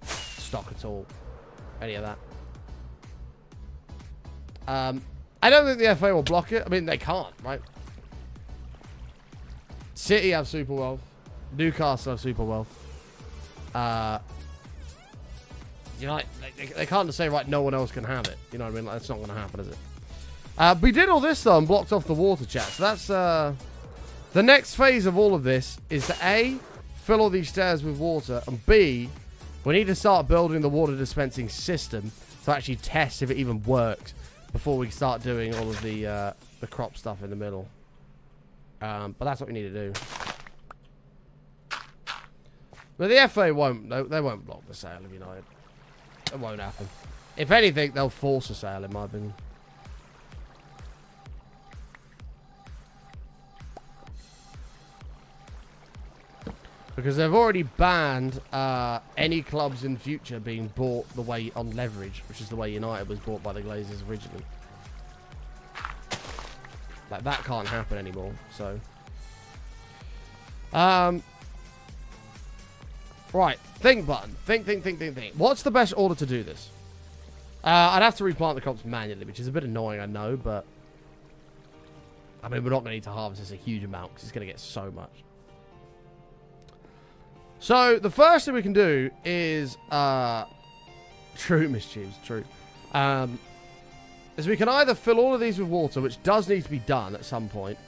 stock at all. Any of that. I don't think the FA will block it. I mean, they can't, right? City have super wealth. Newcastle have super wealth. You know, like, they can't just say, right, no one else can have it. You know what I mean? Like, that's not going to happen, is it? We did all this, though, and blocked off the water chat. So that's, the next phase of all of this is to A, fill all these stairs with water, and B, we need to start building the water dispensing system to actually test if it even works before we start doing all of the crop stuff in the middle. But that's what we need to do. But the FA won't, they won't block the sale of United. It won't happen. If anything, they'll force a sale, in my opinion. Because they've already banned any clubs in the future being bought the way on leverage, which is the way United was bought by the Glazers originally. Like, that can't happen anymore, so. Right, think button. Think. What's the best order to do this? I'd have to replant the crops manually, which is a bit annoying, I know, but I mean, we're not going to need to harvest this a huge amount because it's going to get so much. So, the first thing we can do is, true mischiefs, true, is we can either fill all of these with water, which does need to be done at some point,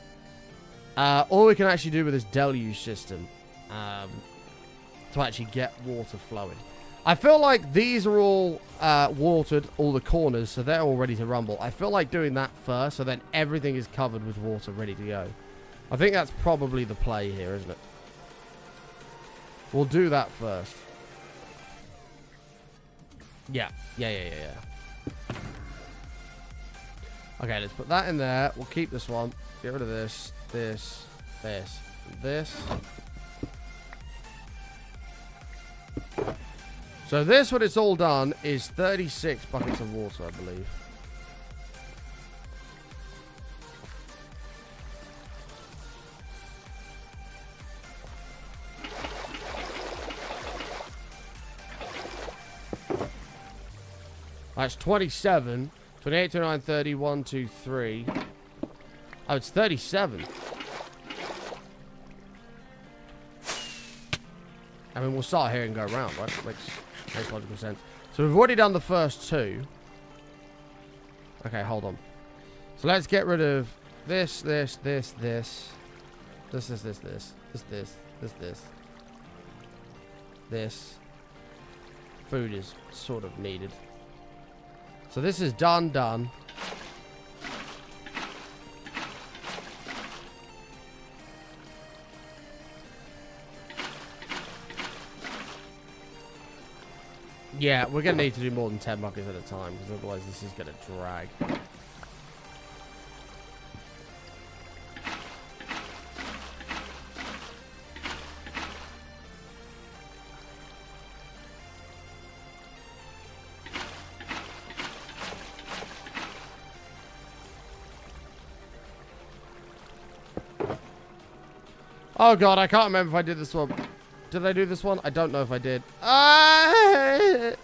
or we can actually do with this deluge system, to actually get water flowing. I feel like these are all watered, all the corners, so they're all ready to rumble. I feel like doing that first, so then everything is covered with water, ready to go. I think that's probably the play here, isn't it? We'll do that first. Yeah. Okay, let's put that in there. We'll keep this one. Get rid of this, this, this. So this, when it's all done, is 36 buckets of water, I believe. That's 27, 28, 29, 30, 1, 2, 3. Oh, it's 37. I mean, we'll start here and go around, right? Makes logical sense. So we've already done the first two. Okay, hold on. So let's get rid of this. Food is sort of needed. So this is done. Yeah, we're going to need to do more than 10 buckets at a time, because otherwise this is going to drag. Oh god, I can't remember if I did this one. Did I do this one? I don't know if I did. I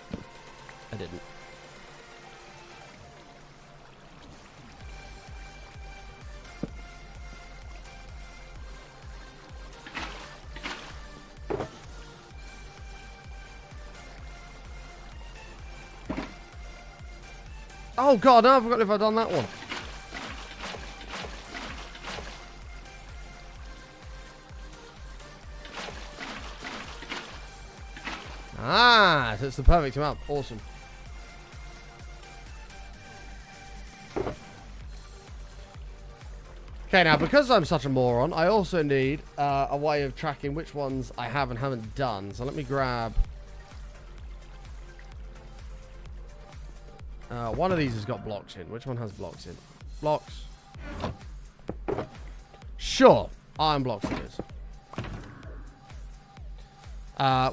didn't. Oh god, no, I've forgotten if I've done that one. Ah, so it's the perfect amount. Awesome. Okay, now, because I'm such a moron, I also need a way of tracking which ones I have and haven't done. So let me grab... one of these has got blocks in. Which one has blocks in? Blocks. Sure. Iron blocks it is.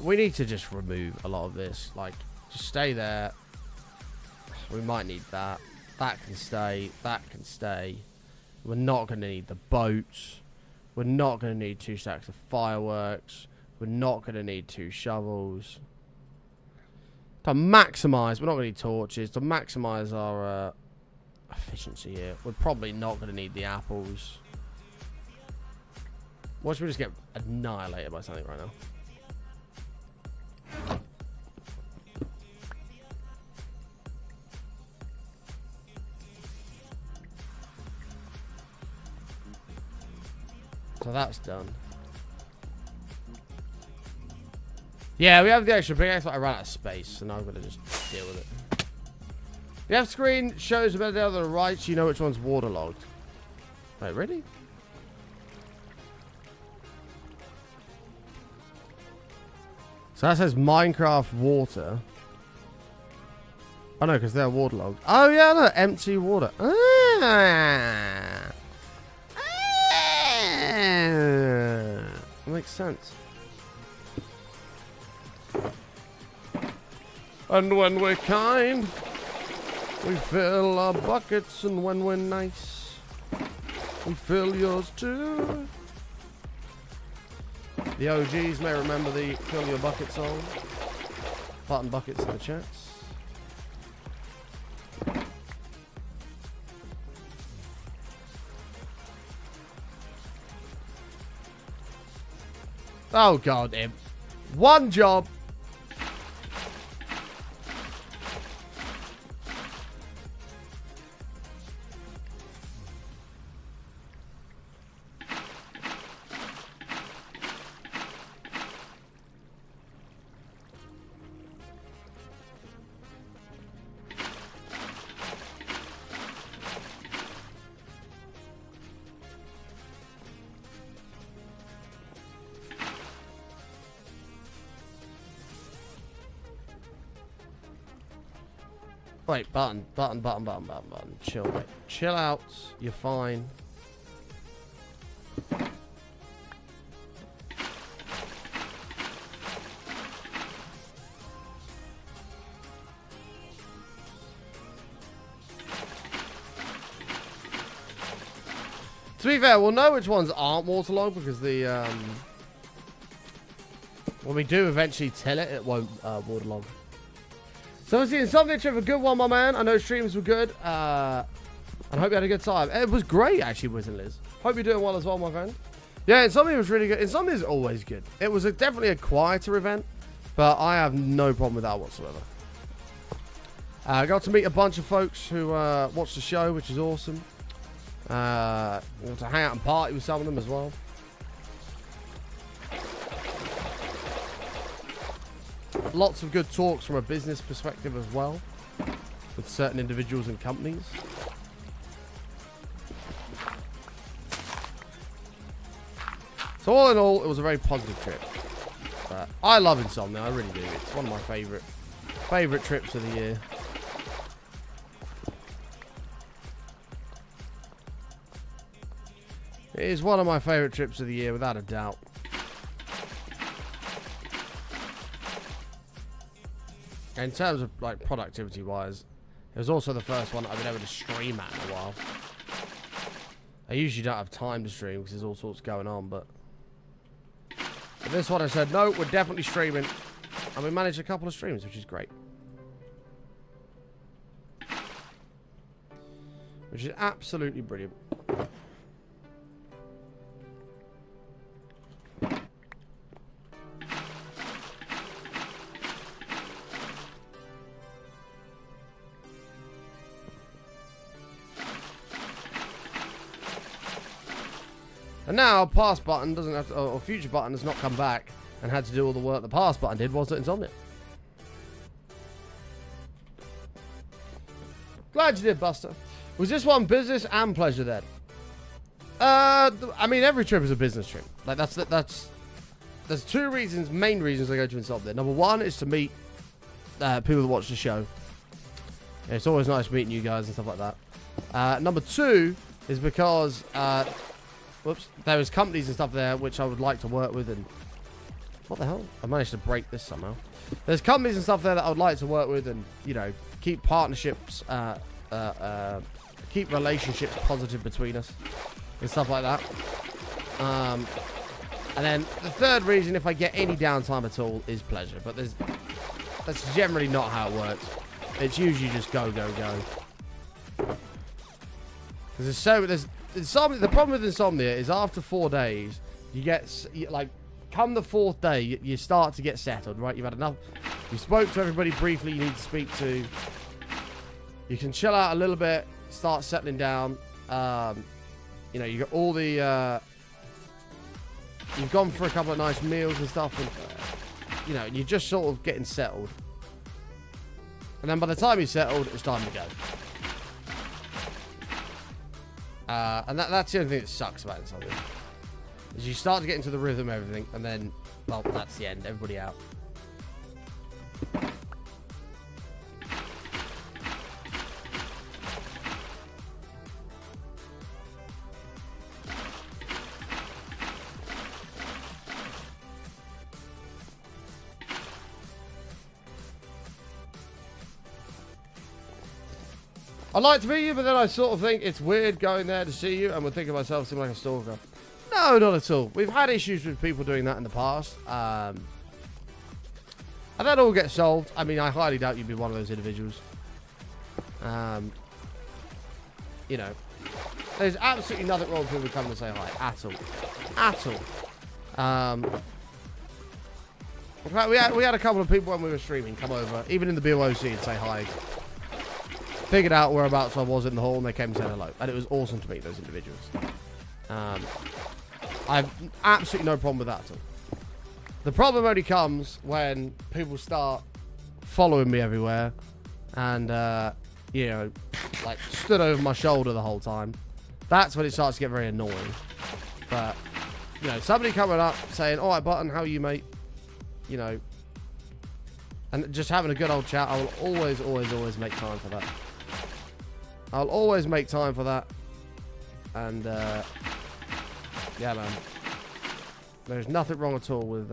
We need to just remove a lot of this. Like, just stay there. We might need that. That can stay. That can stay. We're not going to need the boats. We're not going to need 2 stacks of fireworks. We're not going to need 2 shovels. To maximise, we're not going to need torches. To maximise our efficiency here, we're probably not going to need the apples. Watch me just get annihilated by something right now. So that's done. Yeah, we have the extra pickaxe, but I ran out of space, so now I'm going to just deal with it. The F screen shows a bit down to the right, so you know which one's waterlogged. Wait, really? So that says Minecraft water. Oh no, because they're waterlogged. Oh yeah, no, empty water. Makes sense. And when we're kind, we fill our buckets, and when we're nice, we fill yours too. The OGs may remember the fill your bucket song. Button buckets in the chats. Oh god, Im. One job. Wait, button. Chill, mate. Chill out. You're fine. To be fair, we'll know which ones aren't waterlogged because the when we do eventually tell it, it won't waterlog. So obviously, Insomnia trip, a good one, my man. I know streams were good. And I hope you had a good time. It was great, actually, Wiz and Liz. Hope you're doing well as well, my friend. Yeah, Insomnia was really good. Insomnia is always good. It was definitely a quieter event, but I have no problem with that whatsoever. I got to meet a bunch of folks who watched the show, which is awesome. Got to hang out and party with some of them as well. Lots of good talks from a business perspective as well, with certain individuals and companies. So all in all, it was a very positive trip. I love Insomnia, I really do. It's one of my favorite trips of the year. It is one of my favorite trips of the year, without a doubt. In terms of like productivity wise, it was also the first one I've been able to stream at in a while. I usually don't have time to stream because there's all sorts going on, but for this one I said, no, we're definitely streaming. And we managed a couple of streams, which is great. Which is absolutely brilliant. And now, past button doesn't have to, or future button has not come back and had to do all the work the past button did whilst it's on it. Glad you did, Buster. Was this one business and pleasure then? I mean, every trip is a business trip. Like there's two reasons, main reasons I go to Insomnia. Number one is to meet people that watch the show. Yeah, it's always nice meeting you guys and stuff like that. Number two is because, whoops, there is companies and stuff there which I would like to work with, and what the hell? I managed to break this somehow. There's companies and stuff there that I would like to work with, and you know, keep partnerships, keep relationships positive between us, and stuff like that. And then the third reason, if I get any downtime at all, is pleasure. But that's generally not how it works. It's usually just go, go, go. Because there's insomnia. The problem with insomnia is after 4 days, you get like, come the 4th day, you start to get settled, right? You've had enough. You spoke to everybody briefly you need to speak to. You can chill out a little bit, start settling down. You know, you got all the. You've gone for a couple of nice meals and stuff, and you know, you're just sort of getting settled. And then by the time you're settled, it's time to go. And that's the only thing that sucks about insomnia. Is you start to get into the rhythm of everything, and then, well, that's the end. Everybody out. I'd like to meet you, but then I sort of think it's weird going there to see you, and would think of myself seeming like a stalker. No, not at all. We've had issues with people doing that in the past. And that all gets solved. I mean, I highly doubt you'd be one of those individuals. You know, there's absolutely nothing wrong with people coming to say hi. At all. At all. In fact, we had a couple of people when we were streaming come over, even in the BOC, and say hi. Figured out whereabouts I was in the hall, and they came and said hello. And it was awesome to meet those individuals. I have absolutely no problem with that at all. The problem only comes when people start following me everywhere and, you know, like stood over my shoulder the whole time. That's when it starts to get very annoying. But, you know, somebody coming up saying, all right, Button, how are you, mate? You know, and just having a good old chat, I will always, always, always make time for that. I'll always make time for that. And, yeah, man. There's nothing wrong at all with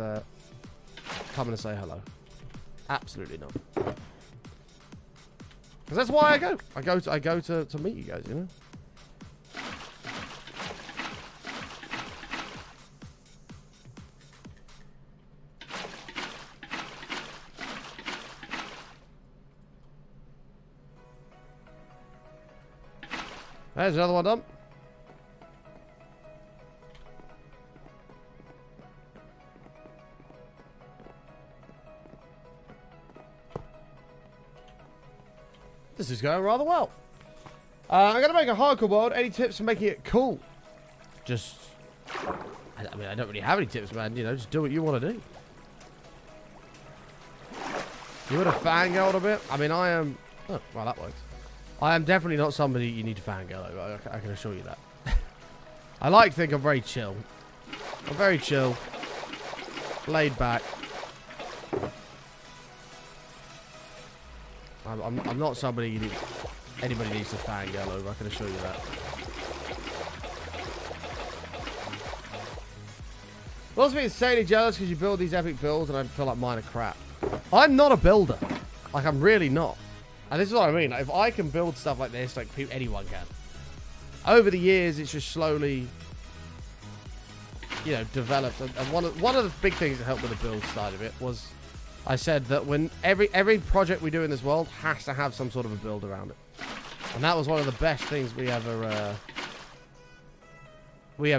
coming to say hello. Absolutely not. Because that's why I go. I go to meet you guys, you know? There's another one done. This is going rather well. I'm going to make a hardcore world. Any tips for making it cool? Just... I mean, I don't really have any tips, man. You know, just do what you want to do. You want to fangirl a bit? I mean, I am... Oh, well, that works. I am definitely not somebody you need to fangirl over. I can assure you that. I like to think I'm very chill. I'm very chill. Laid back. I'm not somebody anybody needs to fangirl over. I can assure you that. Well, it's been insanely jealous because you build these epic builds and I feel like mine are crap. I'm not a builder. Like, I'm really not. And this is what I mean. Like, if I can build stuff like this, like anyone can. Over the years, it's just slowly, you know, developed. And one of the big things that helped with the build side of it was, I said that when every project we do in this world has to have some sort of a build around it. And that was one of the best things we ever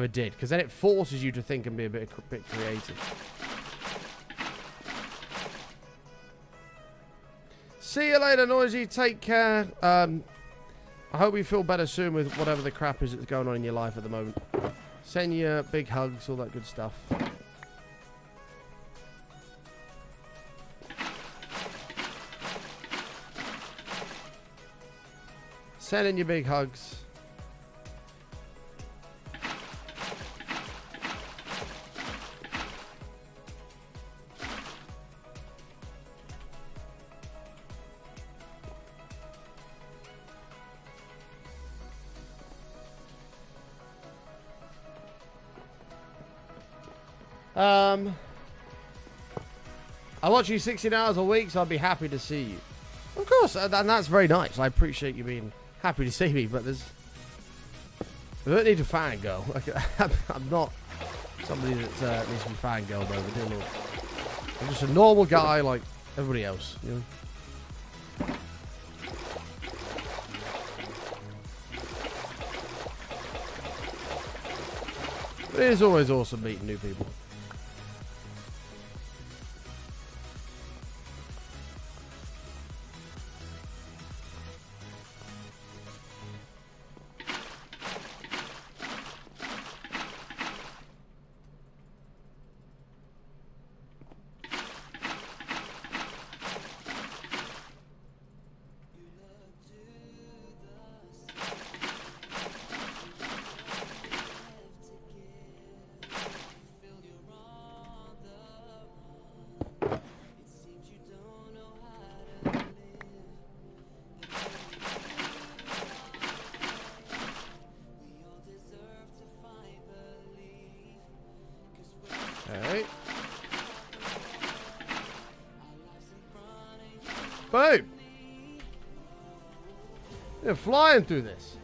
did, because then it forces you to think and be a bit creative. See you later, Noisy. Take care. I hope you feel better soon with whatever the crap is that's going on in your life at the moment. Send you big hugs, all that good stuff. Sending you big hugs. I watch you 16 hours a week, so I'd be happy to see you. Of course, and that's very nice. I appreciate you being happy to see me, but there's... I don't need to fangirl. I'm not somebody that needs to be fangirled over, dear Lord. I'm just a normal guy like everybody else, you know? But it is always awesome meeting new people. Okay. Boom! They're flying through this.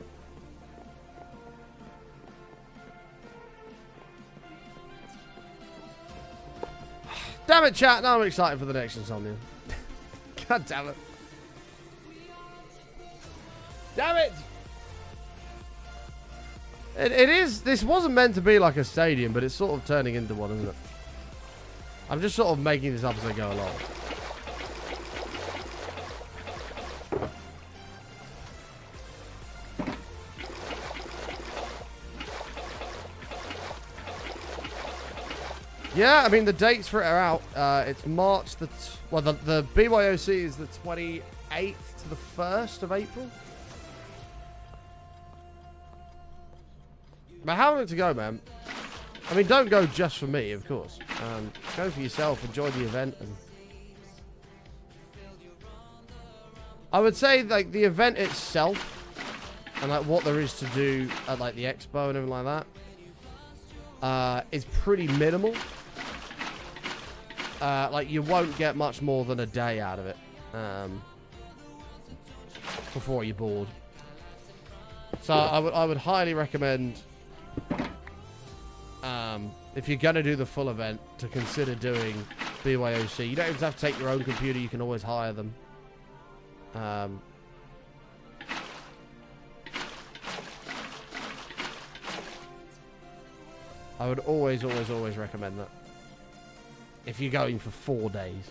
Damn it, chat. Now I'm excited for the next Insomnia. God damn it. Damn it! It is. This wasn't meant to be like a stadium, but it's sort of turning into one, isn't it? I'm just sort of making this up as I go along. Yeah, I mean the dates for it are out. It's March the the BYOC is the 28th to the 1st of April. But how long to go, man? I mean, don't go just for me, of course. Go for yourself, enjoy the event. And I would say, like, the event itself and, like, what there is to do at, like, the expo and everything like that is pretty minimal. Like, you won't get much more than a day out of it before you're bored. So I would highly recommend... if you're going to do the full event, to consider doing BYOC. You don't even have to take your own computer. You can always hire them. I would always recommend that. If you're going for 4 days.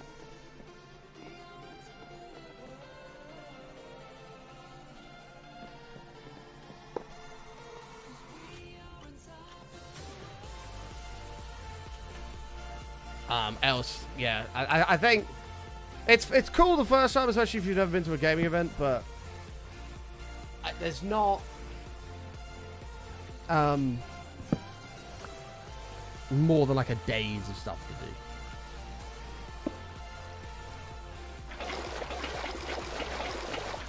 Else, yeah, I think it's cool the first time, especially if you've never been to a gaming event, but there's not more than like a days of stuff to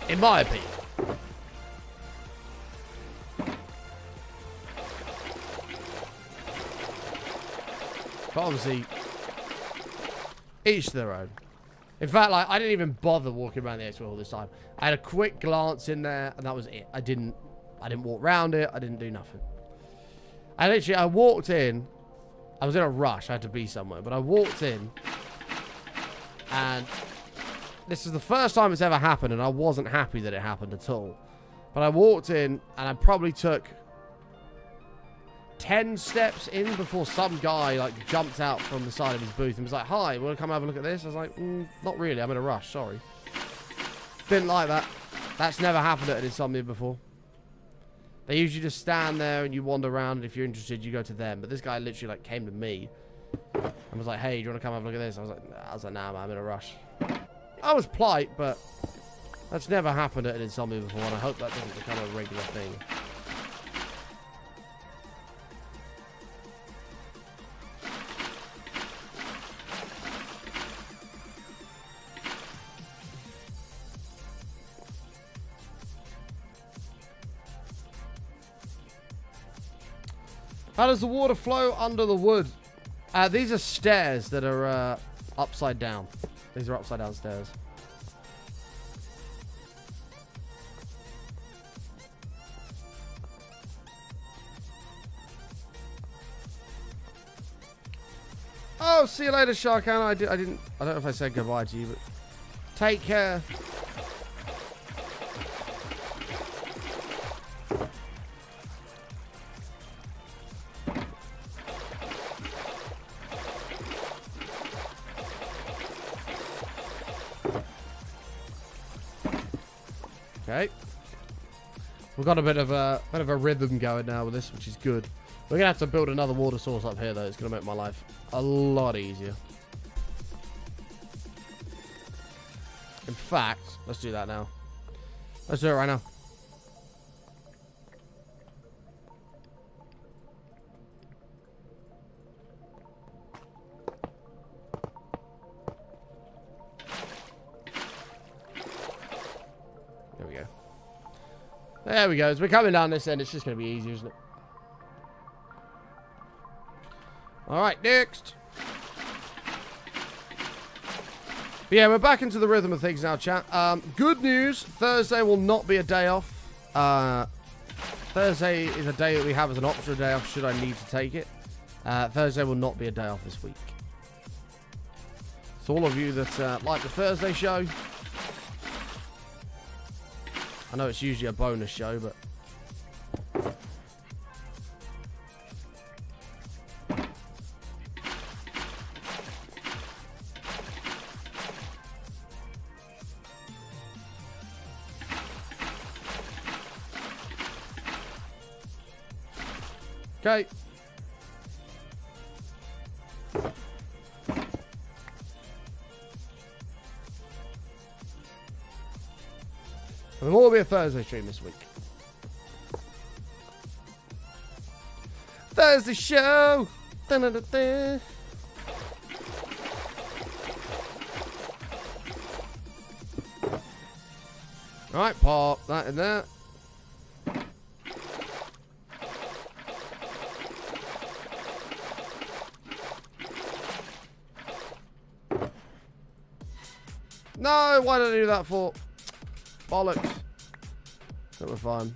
do, in my opinion. But obviously, each to their own. In fact, like, I didn't even bother walking around the expo all this time. I had a quick glance in there, and that was it. I didn't walk around it. I didn't do nothing. I walked in. I was in a rush. I had to be somewhere. But I walked in, and this is the first time it's ever happened, and I wasn't happy that it happened at all. But I walked in, and I probably took 10 steps in before some guy, like, jumped out from the side of his booth and was like, "Hi, want to come have a look at this?" I was like, not really, I'm in a rush, sorry. Didn't like that. That's never happened at an Insomnia before. They usually just stand there and you wander around, and if you're interested, you go to them. But this guy literally, like, came to me and was like, "Hey, do you want to come have a look at this?" I was like, "Nah, man, I'm in a rush." I was polite, but that's never happened at an Insomnia before, and I hope that doesn't become a regular thing. How does the water flow under the wood? These are stairs that are upside down. These are upside down stairs. Oh, see you later, Sharkana. I don't know if I said goodbye to you, but take care. Okay. We've got a bit of a rhythm going now with this, which is good. We're gonna have to build another water source up here, though. It's gonna make my life a lot easier. In fact, let's do that now. Let's do it right now. There we go. There we go. As we're coming down this end, it's just gonna be easier, isn't it? Alright, next. But yeah, we're back into the rhythm of things now, chat. Good news, Thursday will not be a day off. Thursday is a day that we have as an optional day off should I need to take it. Thursday will not be a day off this week. So all of you that like the Thursday show, I know it's usually a bonus show, but okay. And there will be a Thursday stream this week. Thursday show! Dun -dun -dun -dun. Alright, pop that in there. No, why did I do that for? Bollocks. That we're fine.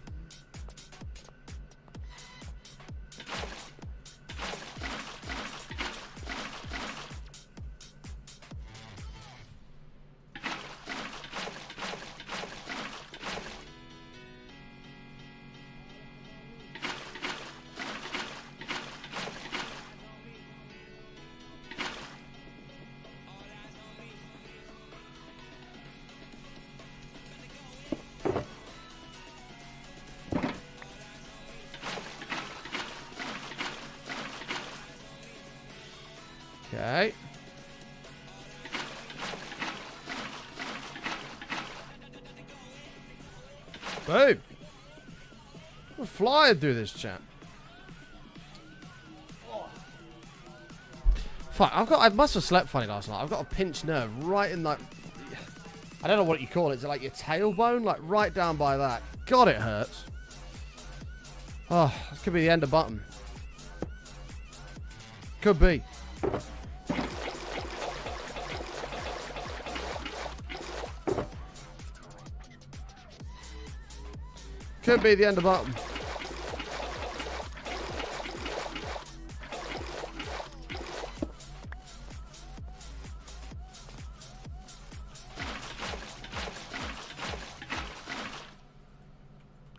Okay. Boom. We're flying through this chat. Fuck, I must have slept funny last night. I've got a pinched nerve right in that. I don't know what you call it. Is it like your tailbone? Like right down by that. God, it hurts. Oh, this could be the end of button. Could be. Could be the end of button.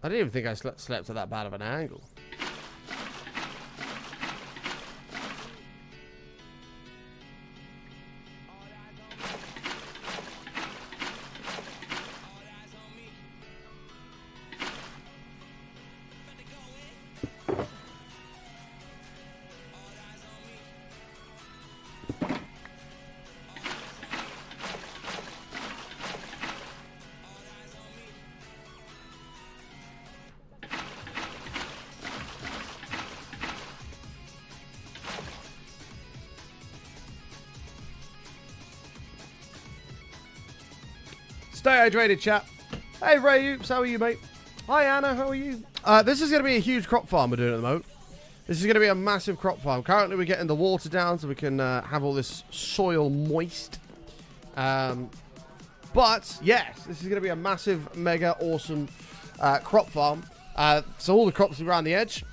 I didn't even think I slept at that bad of an angle. Stay hydrated, chat. Hey, Ray Oops, how are you, mate? Hi, Anna, how are you? This is going to be a huge crop farm we're doing at the moment. This is going to be a massive crop farm. Currently, we're getting the water down so we can have all this soil moist. But, yes, this is going to be a massive, mega, awesome crop farm. So all the crops will be around the edge.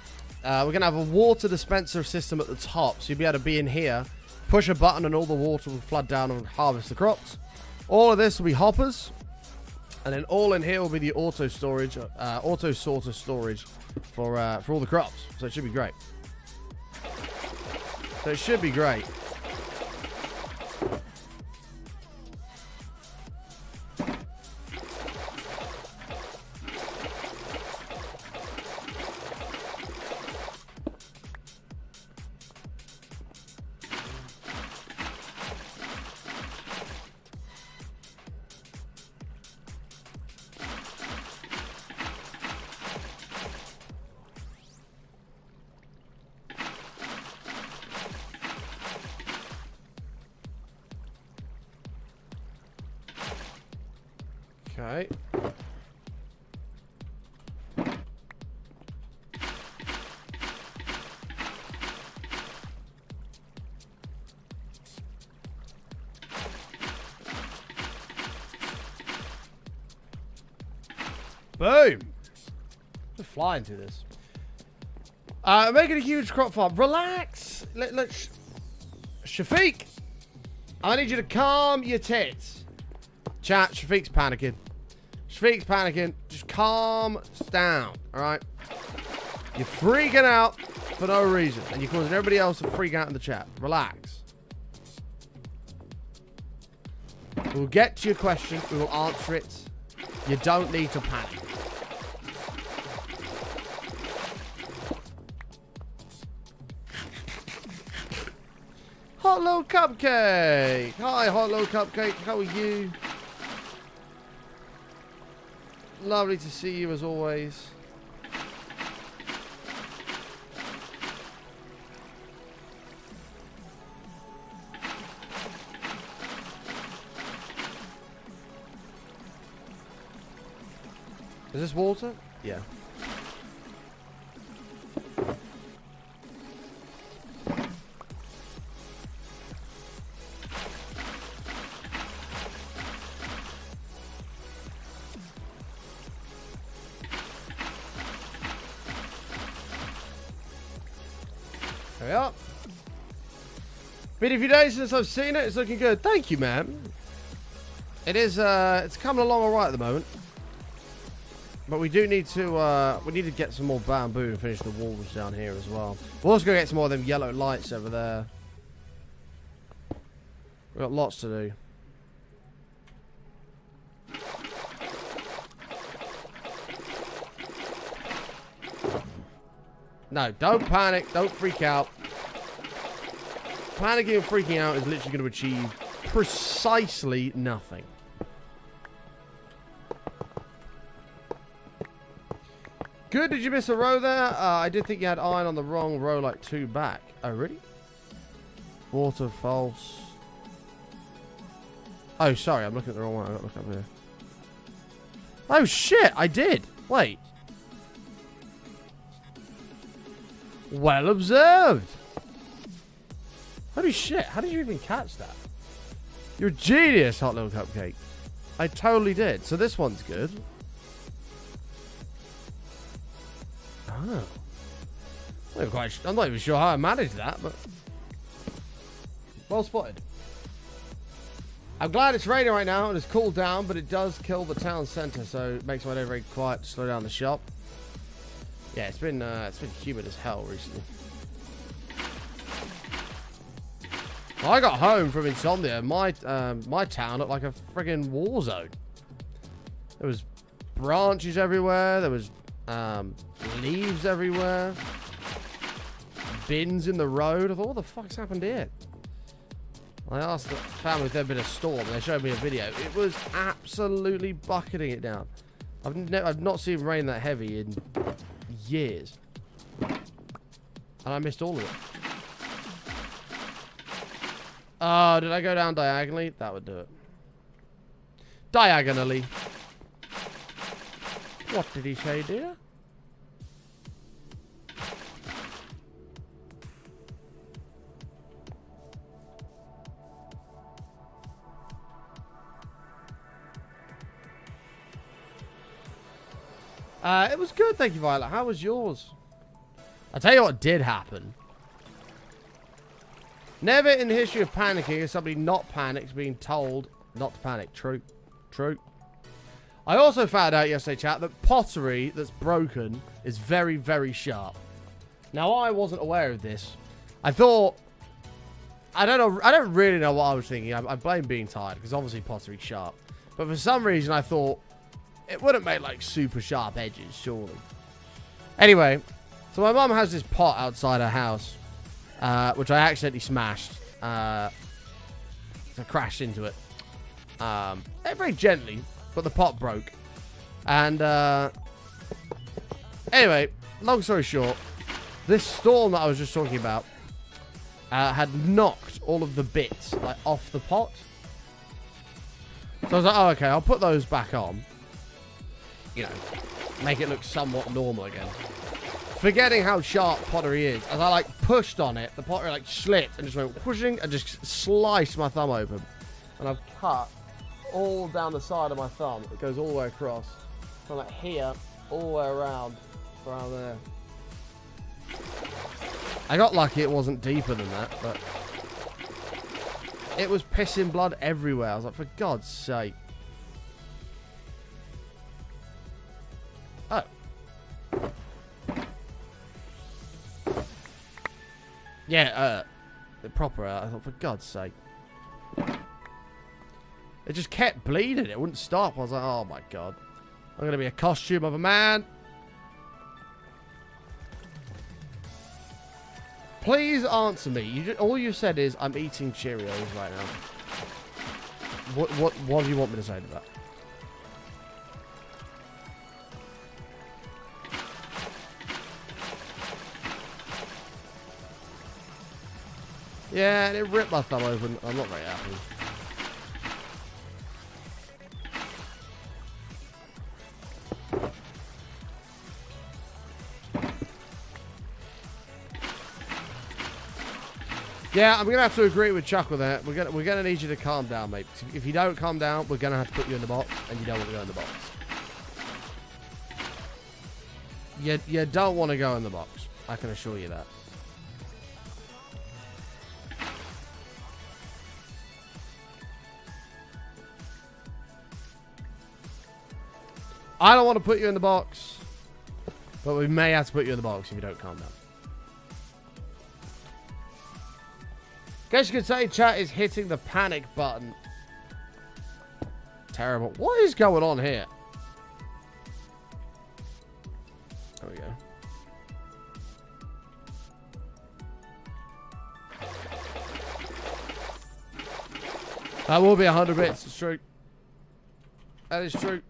We're going to have a water dispenser system at the top. So you'll be able to be in here, push a button, and all the water will flood down and harvest the crops. All of this will be hoppers. And then all in here will be the auto storage, auto sorter storage for all the crops. So it should be great. So it should be great. Okay. Boom! Just flying through this. Making a huge crop farm. Relax! Let's... Shafiq! I need you to calm your tits. Chat, Shafiq's panicking. Shafiq's panicking. Just calm down, alright? You're freaking out for no reason. And you're causing everybody else to freak out in the chat. Relax. We'll get to your question. We will answer it. You don't need to panic. Hot Little Cupcake. Hi, Hot Little Cupcake. How are you? Lovely to see you as always. Is this water? Yeah. There we are. Been a few days since I've seen it. It's looking good. Thank you, man. It is. It's coming along all right at the moment. But we do need to. We need to get some more bamboo and finish the walls down here as well. We're also gonna get some more of them yellow lights over there. We've got lots to do. No, don't panic. Don't freak out. Panicking and freaking out is literally going to achieve precisely nothing. Good. Did you miss a row there? I did think you had iron on the wrong row, like 2 back. Oh, really? Water, false. Oh, sorry. I'm looking at the wrong one. I got to look up here. Oh, shit. I did. Wait. Well observed. Holy shit, how did you even catch that? You're a genius, Hot Little Cupcake. I totally did. So this one's good. Oh. I'm not even sure how I managed that, but... Well spotted. I'm glad it's raining right now and it's cooled down, but it does kill the town centre, so it makes my day very quiet to slow down the shop. Yeah, it's been humid as hell recently. When I got home from Insomnia, my town looked like a friggin' war zone. There was branches everywhere. There was leaves everywhere. Bins in the road. I thought, what the fuck's happened here? I asked the family if there'd been a storm, and they showed me a video. It was absolutely bucketing it down. I've not seen rain that heavy in years. And I missed all of it. Oh, did I go down diagonally? That would do it. Diagonally. What did he say, dear? It was good, thank you, Violet. How was yours? I'll tell you what did happen. Never in the history of panicking has somebody not panicked being told not to panic. True. True. I also found out yesterday, chat, that pottery that's broken is very, very sharp. Now, I wasn't aware of this. I thought... I don't know. I don't really know what I was thinking. I blame being tired, because obviously pottery's sharp. But for some reason, I thought it wouldn't make, like, super sharp edges, surely. Anyway, so my mum has this pot outside her house, which I accidentally smashed. So I crashed into it. Very gently, but the pot broke. And, anyway, long story short, this storm that I was just talking about had knocked all of the bits, like, off the pot. So I was like, oh, okay, I'll put those back on. You know, make it look somewhat normal again. Forgetting how sharp pottery is, as I, like, pushed on it, the pottery, like, slipped and just went whooshing and just sliced my thumb open. And I've cut all down the side of my thumb. It goes all the way across. From, like, here, all the way around there. I got lucky it wasn't deeper than that, but it was pissing blood everywhere. I was like, for God's sake. Oh. Yeah, the proper, I thought, for God's sake. It just kept bleeding. It wouldn't stop. I was like, oh my God. I'm going to be a costume of a man. Please answer me. All you said is, I'm eating Cheerios right now. What do you want me to say to that? Yeah, and it ripped my thumb open. I'm not very happy. Yeah, I'm gonna have to agree with Chuck with that. We're gonna need you to calm down, mate. If you don't calm down, we're gonna have to put you in the box, and you don't want to go in the box. You don't want to go in the box. I can assure you that. I don't want to put you in the box, but we may have to put you in the box if you don't calm down. Guess you could say chat is hitting the panic button. Terrible. What is going on here? There we go. That will be 100 bits. It's true. That is true.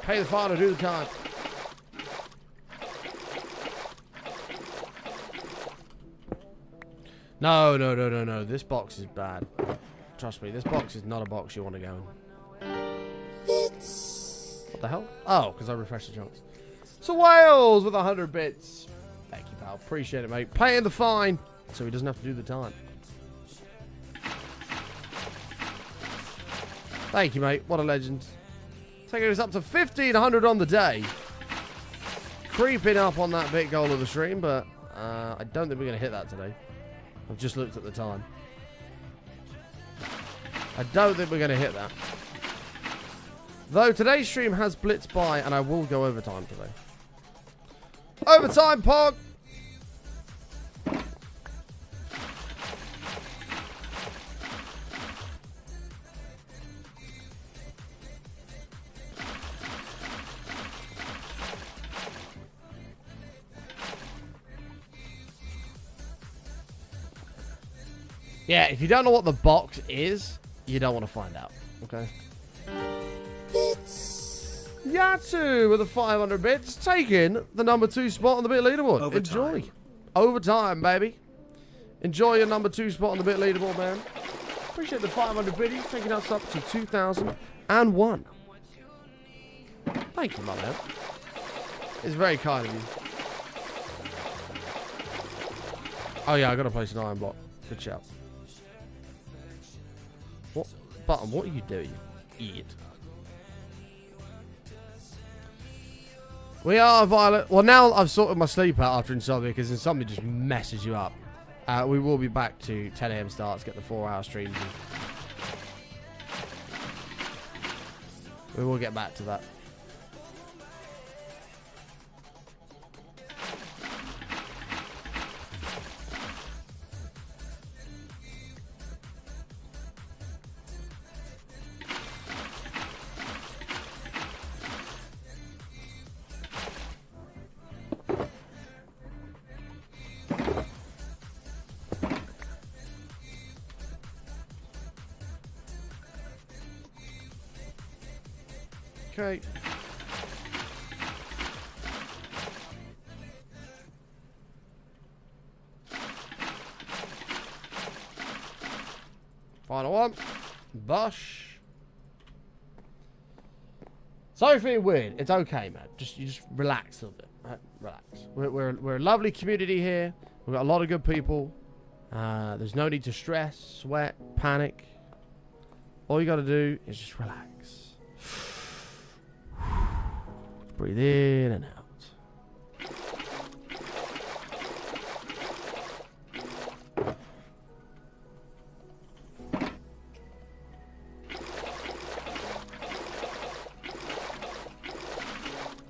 Pay the fine or do the time. No. This box is bad. Trust me, this box is not a box you want to go in. What the hell? Oh, because I refreshed the chunks. So Wales with 100 bits. Thank you, pal. Appreciate it, mate. Paying the fine so he doesn't have to do the time. Thank you, mate. What a legend. Taking us up to 1,500 on the day. Creeping up on that big goal of the stream, but I don't think we're going to hit that today. I've just looked at the time. I don't think we're going to hit that. Though today's stream has blitzed by, and I will go overtime today. Overtime, Pog! Yeah, if you don't know what the box is, you don't want to find out. Okay? Yatsu with the 500 bits, taking the number 2 spot on the bit leaderboard. Overtime. Enjoy. Overtime, baby. Enjoy your number 2 spot on the bit leaderboard, man. Appreciate the 500 biddies, taking us up to 2001. Thank you, my man. It's very kind of you. Oh, yeah, I got to place an iron block. Good shout. What? Button, what are you doing, you idiot? We are Violet. Well, now I've sorted my sleep out after Insomnia, because Insomnia just messes you up. We will be back to 10 AM starts, get the 4-hour streams. We will get back to that. Okay. Final one. Bush. Sorry for being weird. It's okay, man. You just relax a little bit. Right? Relax. We're a lovely community here. We've got a lot of good people. There's no need to stress, sweat, panic. All you got to do is just relax. Breathe in and out.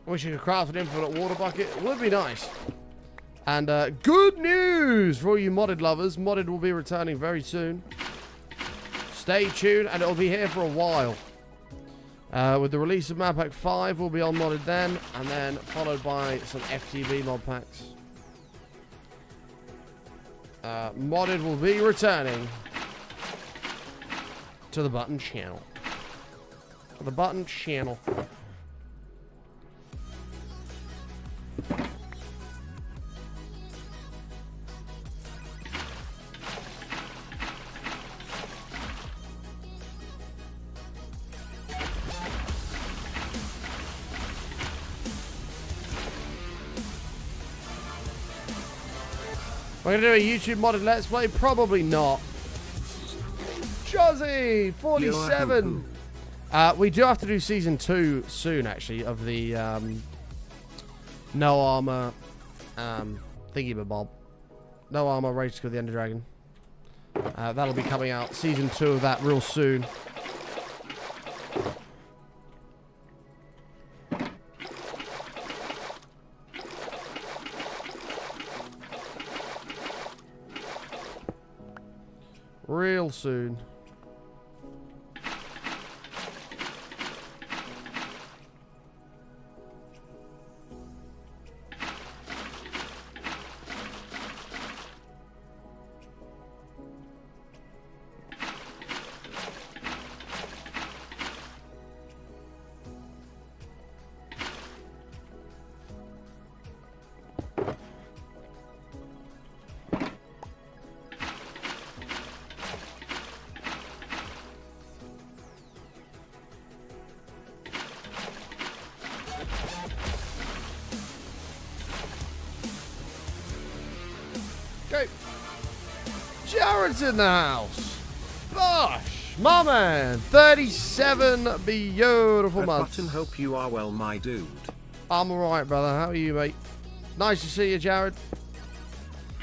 Wish you could craft an infinite water bucket. It would be nice. And good news for all you modded lovers. Modded will be returning very soon. Stay tuned, and it'll be here for a while. With the release of Map Pack 5, we'll be on modded then, and then followed by some FTB mod packs. Modded will be returning to the button channel. The button channel. We're going to do a YouTube modded Let's Play? Probably not. Jozzy, 47. We do have to do Season 2 soon, actually, of the No Armor thingy-bob. No Armor Rage to Kill the Ender Dragon. That'll be coming out. Season 2 of that real soon. Real soon. Okay. Jared's in the house. Bosh, my man. 37 beautiful months. Button, hope you are well, my dude. I'm alright, brother. How are you, mate? Nice to see you, Jared.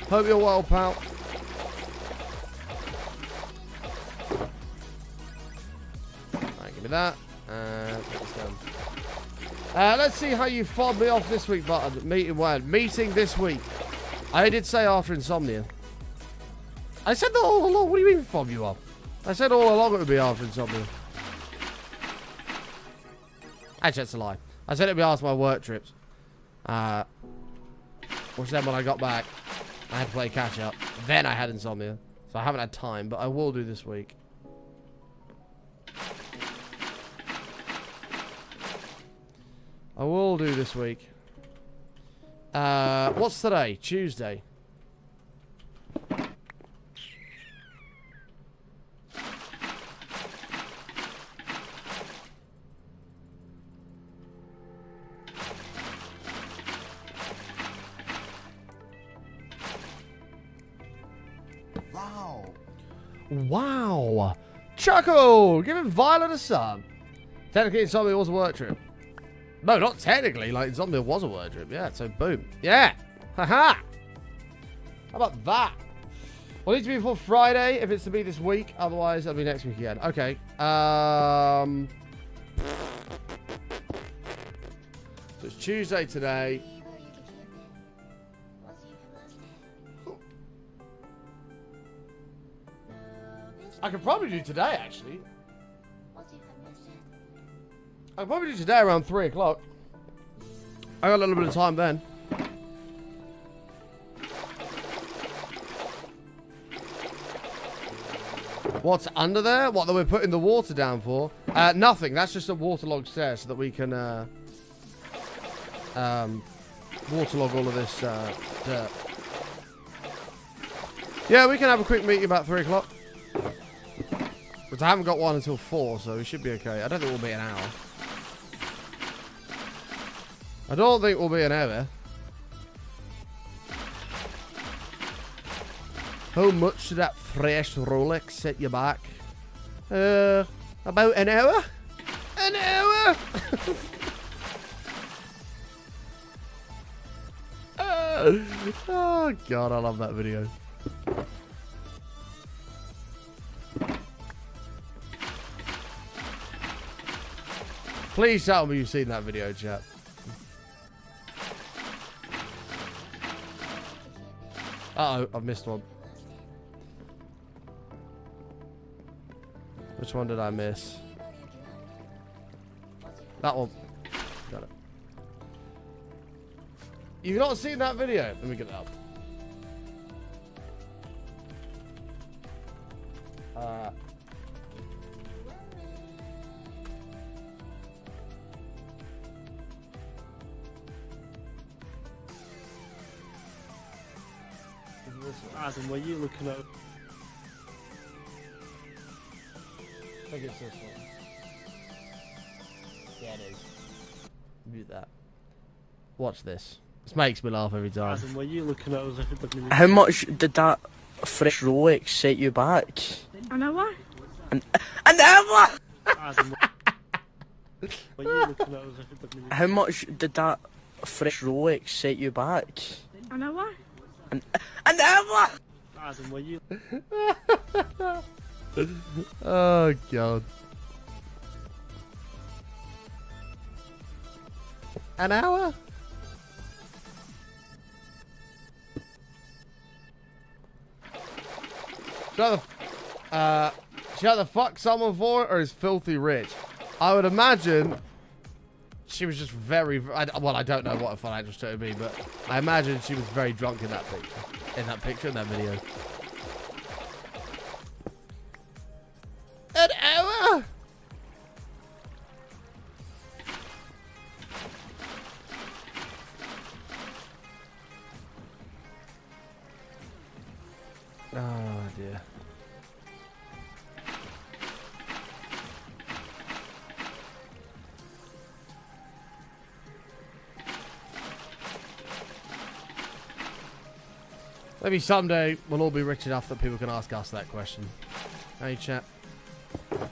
Hope you're well, pal. Right, give me that. Let's see how you fobbed me off this week, Button. Meeting this week. I did say after Insomnia. I said that all along. What do you mean fob you off? I said all along it would be after Insomnia. Actually, that's a lie. I said it would be after my work trips. Which then when I got back, I had to play catch up. Then I had Insomnia. So I haven't had time, but I will do this week. I will do this week. What's today? Tuesday. Wow. Wow. Chuckle! Giving Violet a sub. Technically, Insomnia was a work trip. No, not technically. Like, zombie was a word drip. Yeah, so boom. Yeah. Haha. How about that? Well, it needs to be before Friday if it's to be this week. Otherwise, it'll be next week again. Okay. So it's Tuesday today. I could probably do today, actually. I could probably do today around 3 o'clock. I got a little bit of time then. What's under there? What, that we're putting the water down for? Nothing. That's just a waterlogged stair so that we can waterlog all of this dirt. Yeah, we can have a quick meeting about 3 o'clock. Because I haven't got one until 4, so we should be okay. I don't think we'll be an hour. I don't think we'll be an hour. How much did that fresh Rolex set you back? About an hour? An hour? Oh, God, I love that video. Please tell me you've seen that video, chat. Uh-oh, I've missed one. Which one did I miss? That one. Got it. You've not seen that video? Let me get it up. Adam, were you looking at? I think it's this one. Yeah, it is. Mute that. Watch this. This makes me laugh every time. Adam, were you looking at us? How much did that fresh Rolex set you back? An hour? An hour! Adam, were you looking at us? How much did that fresh Rolex set you back? An hour? An hour! Adam, were you? Oh, God. An hour? Shut the fuck someone for it, or is filthy rich? I would imagine she was just very... well, I don't know what a financial state would be, but I imagine she was very drunk in that picture. In that video. An hour? Oh, dear. Maybe someday we'll all be rich enough that people can ask us that question. Hey, chat.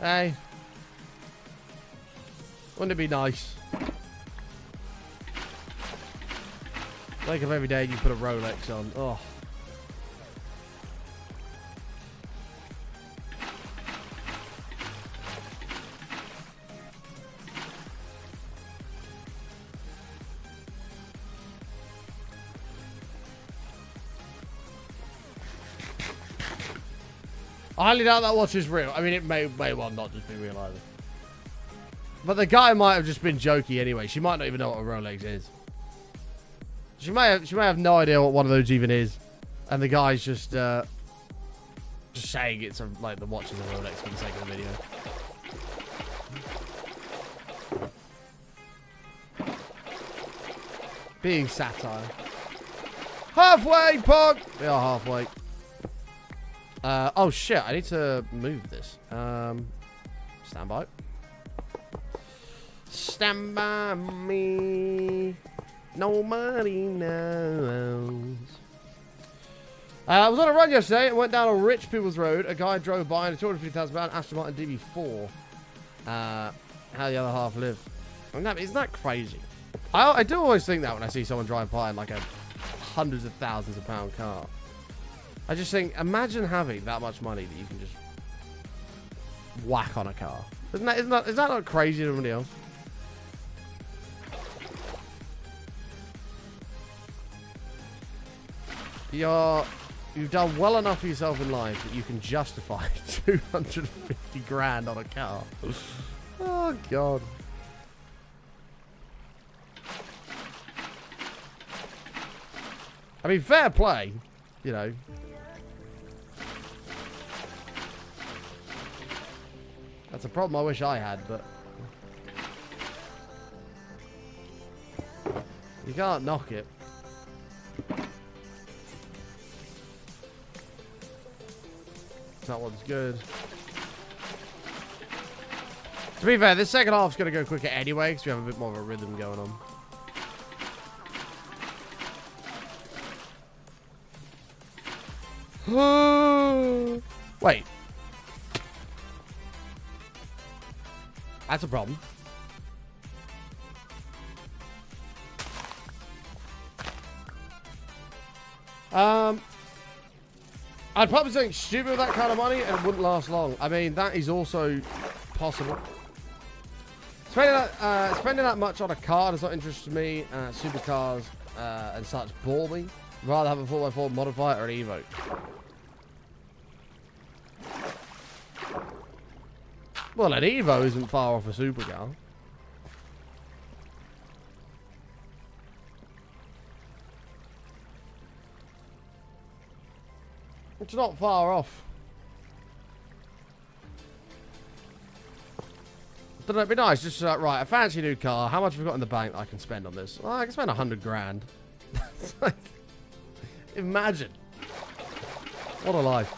Hey. Wouldn't it be nice? Wake up every day and you put a Rolex on. Oh. I highly doubt that watch is real. I mean, it may well not just be real either. But the guy might have just been jokey anyway. She might not even know what a Rolex is. She may have no idea what one of those even is, and the guy's just saying it's like the watch is a Rolex for the sake of the video. Being satire. Halfway, Pog! We are halfway. Oh shit, I need to move this. Stand by. Stand by me. Nobody knows. I was on a run yesterday and went down a rich people's road. A guy drove by in a £250,000 Aston Martin DB4. How the other half live. Isn't that crazy? I do always think that when I see someone drive by in like a hundreds of thousands of pound car. I just think, imagine having that much money that you can just whack on a car. Is that not crazy to everybody else? You've done well enough for yourself in life that you can justify 250 grand on a car. Oh, God. I mean, fair play, you know. That's a problem I wish I had, but you can't knock it. That one's good. To be fair, this second half's going to go quicker anyway, because we have a bit more of a rhythm going on. Wait. That's a problem. I'd probably do something stupid with that kind of money and it wouldn't last long. I mean, that is also possible. Spending that much on a car does not interest me. Supercars and such bore me. I'd rather have a 4x4 modifier or an Evo. Well, an Evo isn't far off a supercar. It's not far off. I don't know, it'd be nice just right, a fancy new car. How much have we got in the bank that I can spend on this? Well, I can spend 100 grand. It's like, imagine. What a life.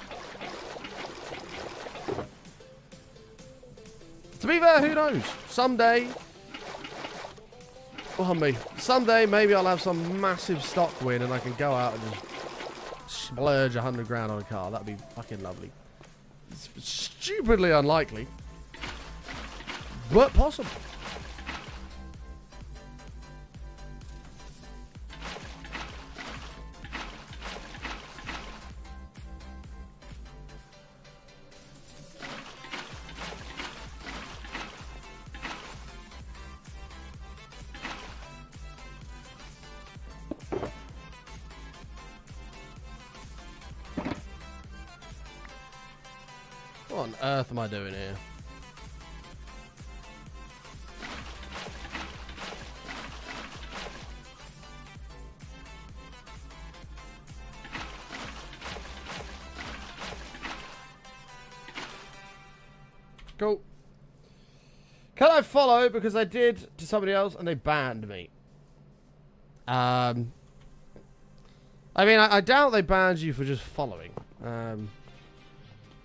To be fair, who knows? Someday, well, someday maybe I'll have some massive stock win and I can go out and just splurge 100 grand on a car. That'd be fucking lovely. It's stupidly unlikely, but possible. What on earth am I doing here? Cool. Can I follow? Because I did to somebody else and they banned me. I mean, I doubt they banned you for just following.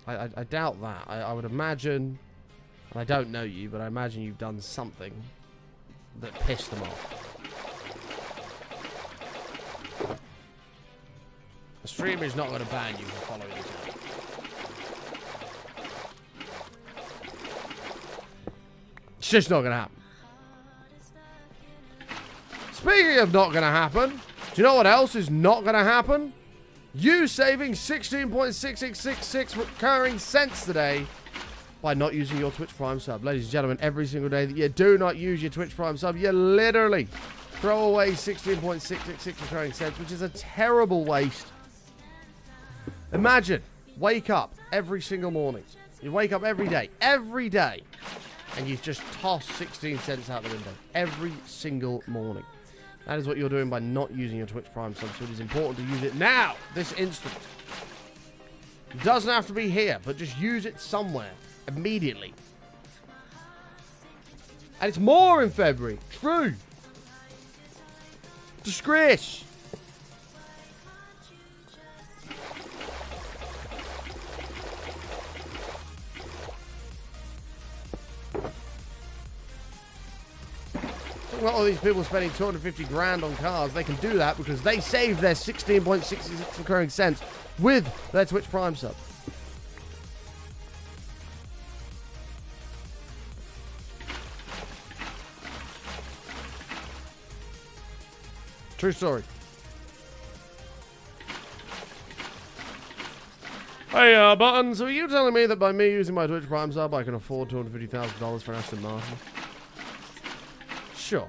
I doubt that. I would imagine, and I don't know you, but I imagine you've done something that pissed them off. A streamer is not going to ban you for following you. It's just not going to happen. Speaking of not going to happen, do you know what else is not going to happen? You saving 16.6666 recurring cents today by not using your Twitch Prime sub. Ladies and gentlemen, every single day that you do not use your Twitch Prime sub, you literally throw away 16.666 recurring cents, which is a terrible waste. Imagine, wake up every single morning. You wake up every day, and you just toss 16 cents out the window every single morning. That is what you're doing by not using your Twitch Prime sub, so it is important to use it now, this instant. It doesn't have to be here, but just use it somewhere, immediately. And it's more in February. True. Disgrace. Not all these people spending 250 grand on cars. They can do that because they save their 16.66 recurring cents with their Twitch Prime sub. True story. Hey, Button, so are you telling me that by me using my Twitch Prime sub, I can afford $250,000 for an Aston Martin? Sure.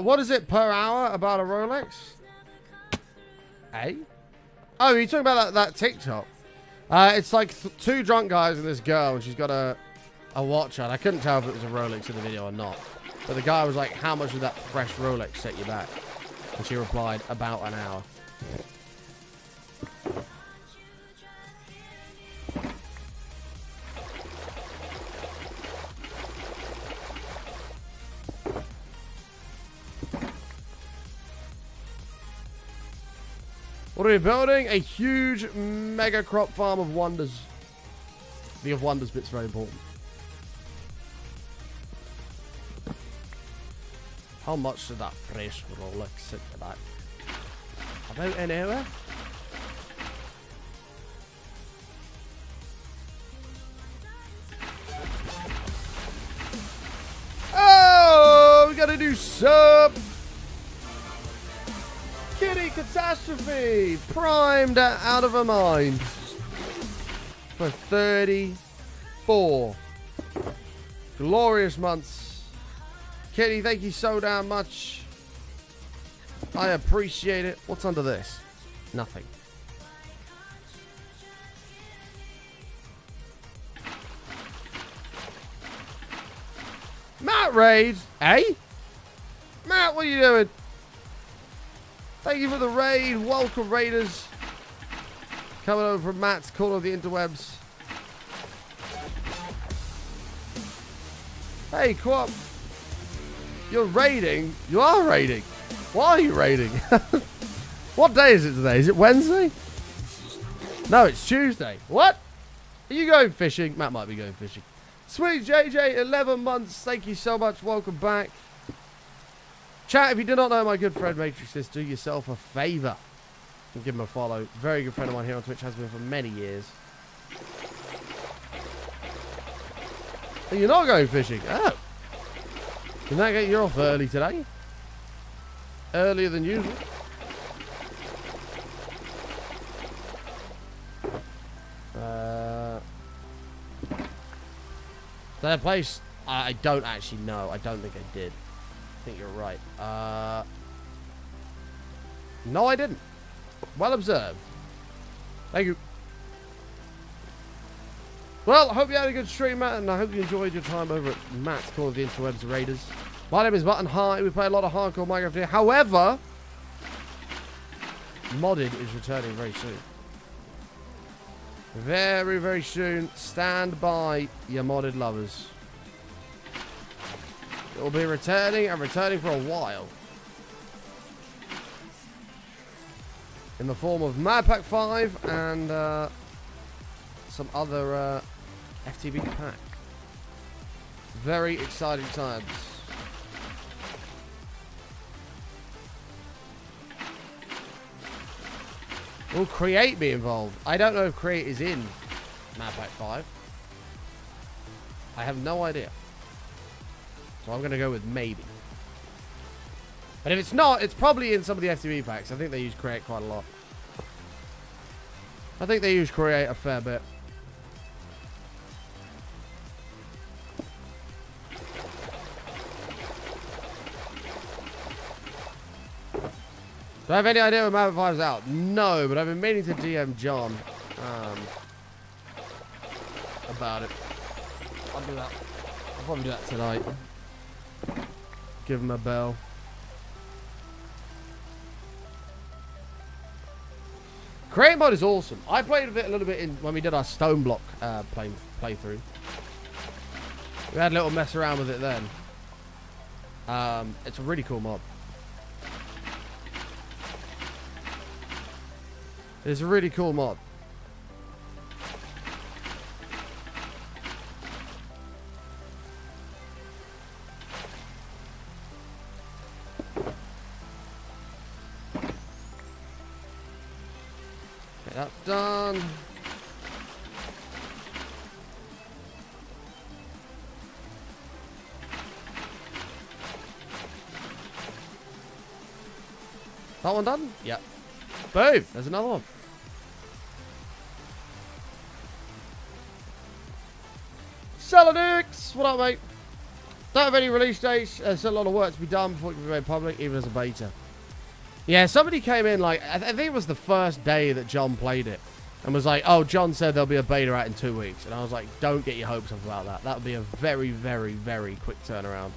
What is it per hour about a Rolex? Eh? Oh, you're talking about that TikTok? It's like two drunk guys and this girl, and she's got a watch on. I couldn't tell if it was a Rolex in the video or not. But the guy was like, how much would that fresh Rolex set you back? And she replied, about an hour. What are we building? A huge mega crop farm of wonders. The of wonders bit's very important. How much did that fresh Rolex set you back? About an hour? Oh, we got a new sub. Kitty Catastrophe, primed out of her mind for 34 glorious months. Kitty, thank you so damn much. I appreciate it. What's under this? Nothing. Matt Raid, eh? Matt, what are you doing? Thank you for the raid. Welcome, Raiders. Coming over from Matt's corner of the interwebs. Hey, Quap. You're raiding? You are raiding. Why are you raiding? What day is it today? Is it Wednesday? No, it's Tuesday. What? Are you going fishing? Matt might be going fishing. Sweet JJ, 11 months. Thank you so much. Welcome back. Chat, if you do not know my good friend Matrix, do yourself a favour and give him a follow. Very good friend of mine here on Twitch, has been for many years. And you're not going fishing? Oh. Can that get you off early today? Earlier than usual. That place, I don't actually know. I don't think I did. I think you're right. No, I didn't. Well observed. Thank you. Well, I hope you had a good stream, Matt, and I hope you enjoyed your time over at Matt's Call of the Interwebs Raiders. My name is Button High. We play a lot of hardcore Minecraft here. However, Modded is returning very soon. Very, very soon. Stand by, your Modded lovers. It will be returning and returning for a while. In the form of Mad Pack 5 and some other FTB pack. Very exciting times. Will Create be involved? I don't know if Create is in Mad Pack 5. I have no idea. So I'm going to go with maybe. But if it's not, it's probably in some of the FTB packs. I think they use Create quite a lot. I think they use Create a fair bit. Do I have any idea when Mad Pack 5 is out? No, but I've been meaning to DM John about it. I'll do that. I'll probably do that tonight. Give him a bell. Create mode is awesome. I played with it a little bit when we did our Stone Block playthrough. We had a little mess around with it then. It's a really cool mod. It's a really cool mod. Okay, that's done. That one done? Yep. Boom! There's another one. Saladix! What up, mate? Don't have any release dates. There's still a lot of work to be done before it can be made public, even as a beta. Yeah, somebody came in, like, I think it was the first day that John played it. And was like, oh, John said there'll be a beta out in 2 weeks. And I was like, don't get your hopes up about that. That would be a very, very, very quick turnaround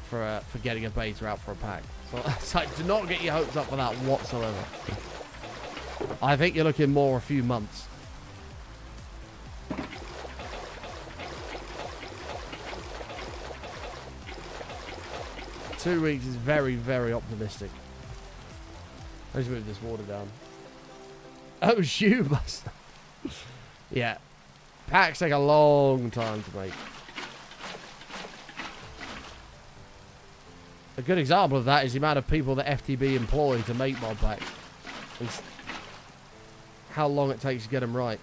for getting a beta out for a pack. So it's like, do not get your hopes up for that whatsoever. I think you're looking more a few months. Two weeks is very, very optimistic. Let's move this water down. Oh, you must. Yeah. Packs take a long time to make. A good example of that is the amount of people that FTB employ to make mod packs. And how long it takes to get them right.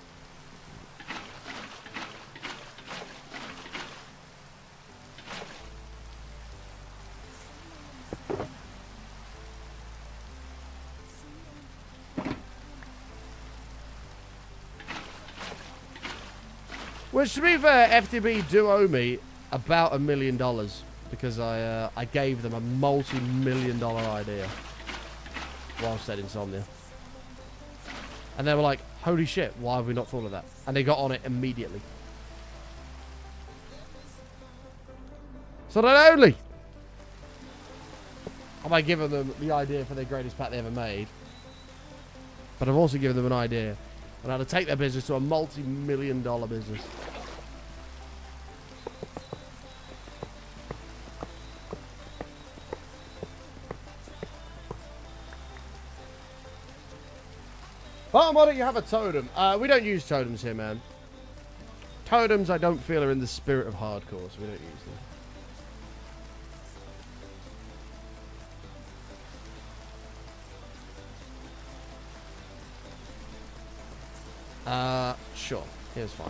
Which, to be fair, FTB do owe me about $1 million because I gave them a multi-million-dollar idea whilst at Insomnia. And they were like, holy shit, why have we not thought of that? And they got on it immediately. So not only have I given them the idea for their greatest pack they ever made, but I've also given them an idea on how to take their business to a multi-million-dollar business. Oh, why don't you have a totem? We don't use totems here, man. Totems, I don't feel, are in the spirit of hardcore, so we don't use them. Sure. Here's fine.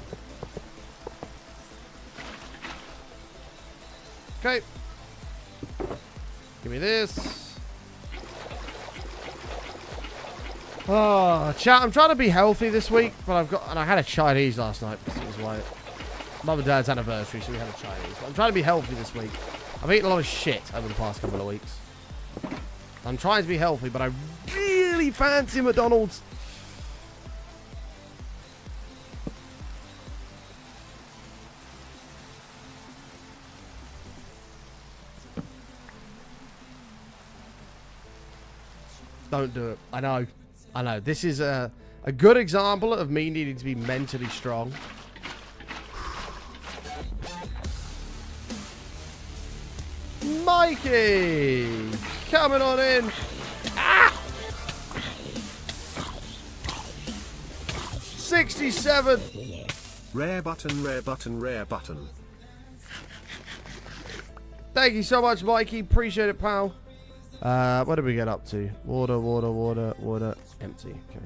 Okay. Give me this. Oh, chat, I'm trying to be healthy this week, but I had a Chinese last night because it was like Mum and Dad's anniversary, so we had a Chinese. But I'm trying to be healthy this week. I've eaten a lot of shit over the past couple of weeks. I'm trying to be healthy, but I really fancy McDonald's. Don't do it. I know. I know. This is a good example of me needing to be mentally strong. Mikey! Coming on in. Ah! 67. Rare button, rare button, rare button. Thank you so much, Mikey. Appreciate it, pal. What did we get up to? Water, water, water, water. Empty. Okay.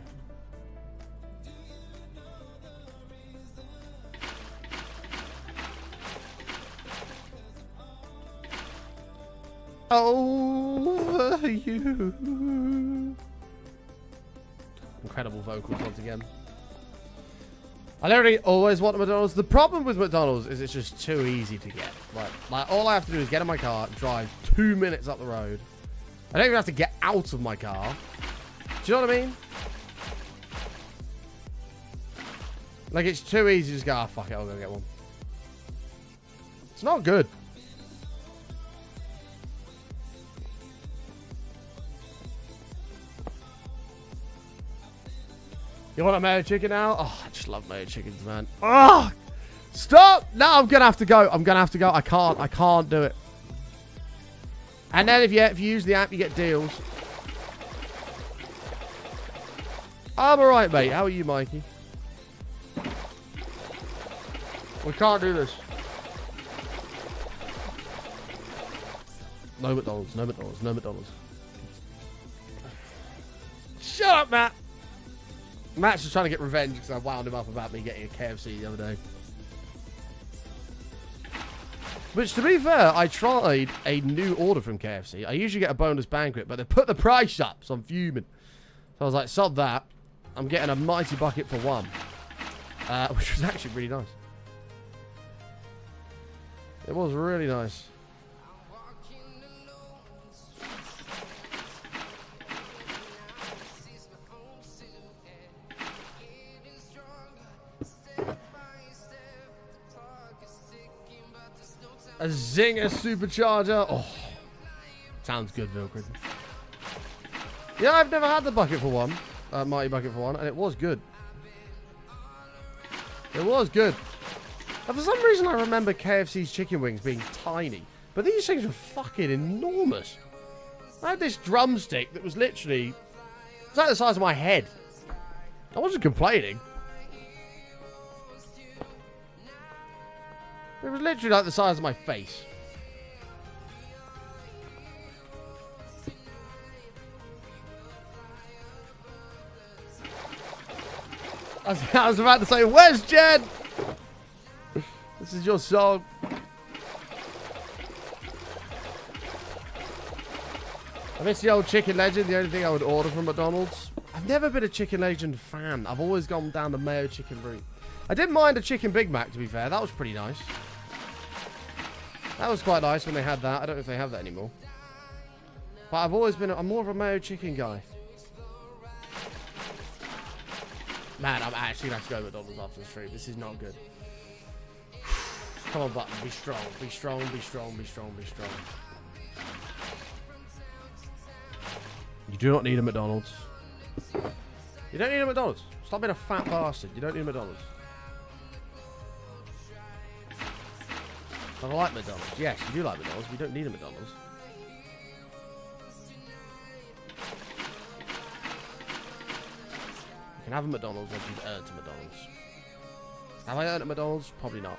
Over you. Incredible vocals once again. I literally always want McDonald's. The problem with McDonald's is it's just too easy to get. Like all I have to do is get in my car, drive 2 minutes up the road. I don't even have to get out of my car. Do you know what I mean? Like, it's too easy to just go, oh, fuck it, I'll go get one. It's not good. You want a mayo chicken now? Oh, I just love mayo chickens, man. Oh, stop! No, I'm gonna have to go. I'm gonna have to go. I can't do it. And then if you use the app, you get deals. I'm alright, mate. How are you, Mikey? We can't do this. No McDonald's, no McDonald's, no McDonald's. Shut up, Matt! Matt's just trying to get revenge because I wound him up about me getting a KFC the other day. Which, to be fair, I tried a new order from KFC. I usually get a bonus banquet, but they put the price up, so I'm fuming. So I was like, sod that. I'm getting a mighty bucket for one. Which was actually really nice. It was really nice. A Zinger supercharger. Oh, sounds good, Vilkrid. Yeah, I've never had the bucket for one. Mighty bucket for one, and it was good. It was good. And for some reason, I remember KFC's chicken wings being tiny. But these things were fucking enormous. I had this drumstick that was literally... It was like the size of my head. I wasn't complaining. It was literally like the size of my face. I was about to say, where's Jed? This is your song. I miss the old Chicken Legend, the only thing I would order from McDonald's. I've never been a Chicken Legend fan. I've always gone down the mayo chicken route. I didn't mind a Chicken Big Mac, to be fair. That was pretty nice. That was quite nice when they had that. I don't know if they have that anymore. But I've always been... I'm more of a mayo chicken guy. Man, I'm actually going to have to go to McDonald's after the stream. This is not good. Come on, Button. Be strong. Be strong. Be strong. Be strong. Be strong. You do not need a McDonald's. You don't need a McDonald's. Stop being a fat bastard. You don't need a McDonald's. I like McDonald's. Yes, you do like McDonald's, but you don't need a McDonald's. You can have a McDonald's once you've earned a McDonald's. Have I earned a McDonald's? Probably not.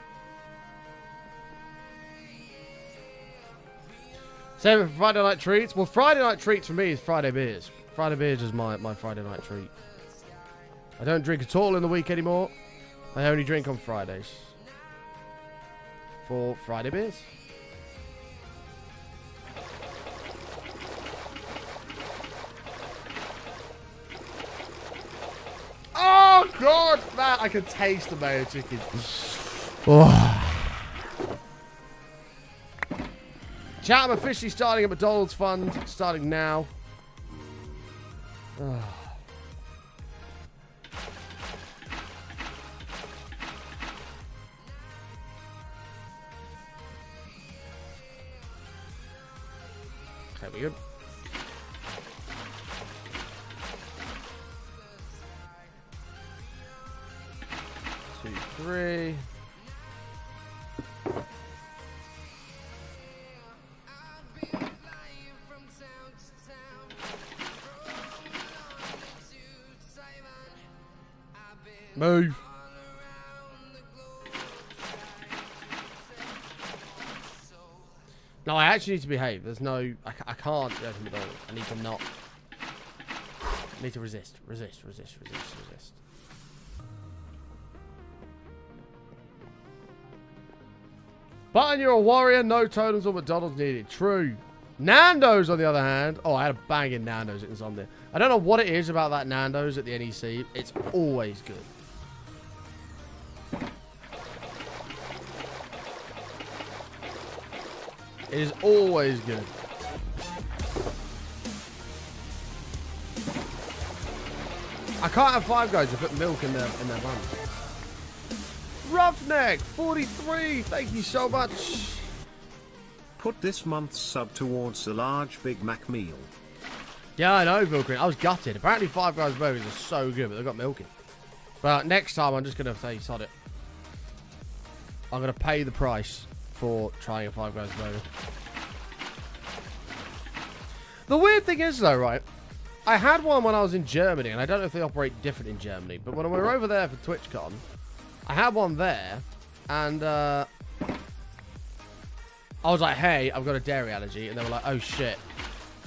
Same for Friday night treats. Well, Friday night treats for me is Friday beers. Friday beers is my Friday night treat. I don't drink at all in the week anymore. I only drink on Fridays. For Friday beers. Oh god, man, I can taste the mayo chicken. Oh. Chat, I'm officially starting a McDonald's fund, starting now. Oh. Okay, we good. Two, three. Move. No, I actually need to behave. There's no... I can't go to McDonald's. I need to not... I need to resist. Resist. Button, you're a warrior. No totems or McDonald's needed. True. Nando's, on the other hand... Oh, I had a banging Nando's. It was on there. I don't know what it is about that Nando's at the NEC. It's always good. It is always good. I can't have Five Guys to put milk in their buns. Roughneck 43, thank you so much. Put this month's sub towards a large Big Mac meal. Yeah, I know, Vilkrin. I was gutted. Apparently Five Guys burgers are so good, but they've got milk in. But next time, I'm just going to say, sod it. I'm going to pay the price for trying a Five Guys burger. The weird thing is, though, right? I had one when I was in Germany, and I don't know if they operate different in Germany, but when we were over there for TwitchCon, I had one there, and I was like, hey, I've got a dairy allergy, and they were like, oh shit.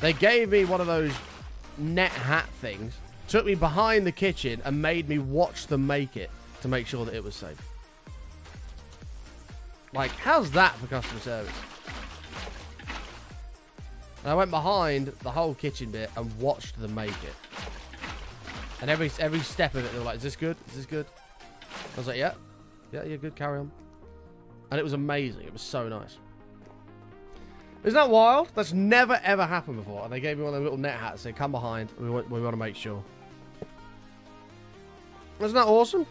They gave me one of those net hat things, took me behind the kitchen, and made me watch them make it to make sure that it was safe. Like, how's that for customer service? And I went behind the whole kitchen bit and watched them make it. And every step of it, they were like, is this good? Is this good? I was like, yeah. Yeah, you're good. Carry on. And it was amazing. It was so nice. Isn't that wild? That's never, ever happened before. And they gave me one of the little net hats. They come behind. We want to make sure. Isn't that awesome?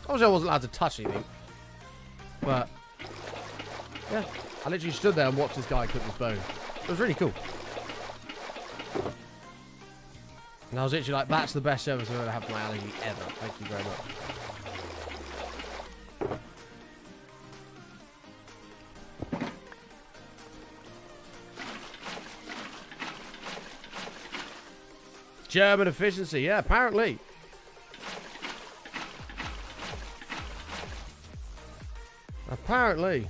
Obviously, I wasn't allowed to touch anything. But, yeah. I literally stood there and watched this guy cook his bone. It was really cool. And I was literally like, that's the best service I've ever had for my allergy ever. Thank you very much. German efficiency. Yeah, apparently. Apparently.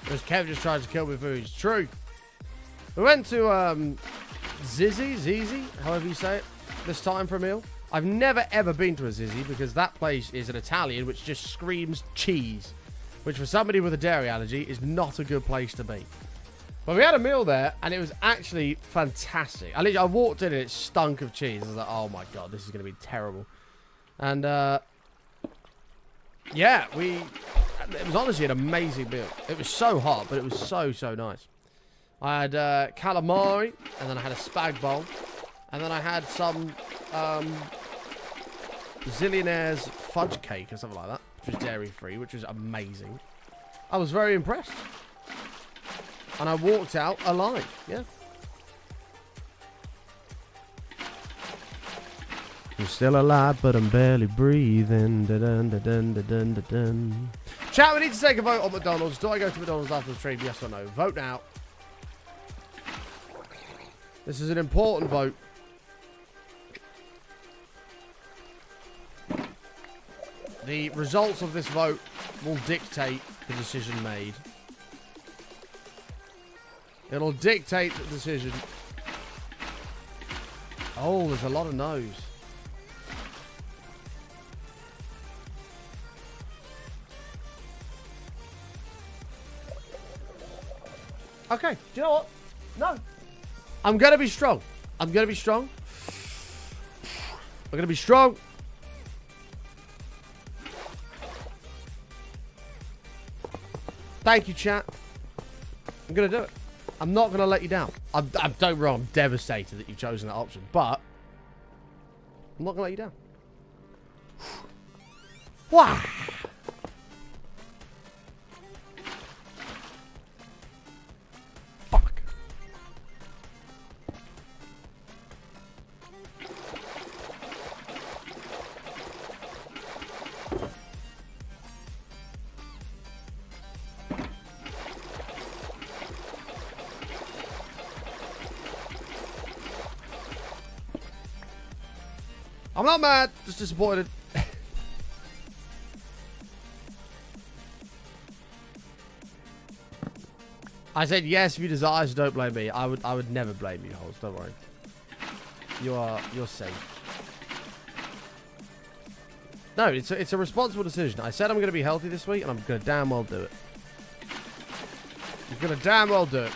Because Kev just tries to kill me for his true. We went to Zizi, however you say it, this time for a meal. I've never ever been to a Zizi because that place is an Italian which just screams cheese, which for somebody with a dairy allergy is not a good place to be. But we had a meal there and it was actually fantastic. I walked in and it stunk of cheese. I was like, oh my god, this is going to be terrible. And yeah, it was honestly an amazing meal. It was so hot, but it was so, so nice. I had calamari, and then I had a spag bowl, and then I had some Zillionaire's fudge cake or something like that, which was dairy-free, which was amazing. I was very impressed. And I walked out alive, yeah. I'm still alive, but I'm barely breathing. Dun, dun, dun, dun, dun, dun, dun. Chat, we need to take a vote on McDonald's. Do I go to McDonald's after the stream? Yes or no? Vote now. This is an important vote. The results of this vote will dictate the decision made. It'll dictate the decision. Oh, there's a lot of no's. Okay, do you know what? No. I'm going to be strong. I'm going to be strong. I'm going to be strong. Thank you, chat. I'm going to do it. I'm not going to let you down. Don't get me wrong, I'm devastated that you've chosen that option, but I'm not going to let you down. Wow. Fuck. I'm not mad, just disappointed. I said yes if you desire, so don't blame me. I would never blame you, Holes, don't worry. You're safe. No, it's a responsible decision. I said I'm gonna be healthy this week and I'm gonna damn well do it. I'm gonna damn well do it.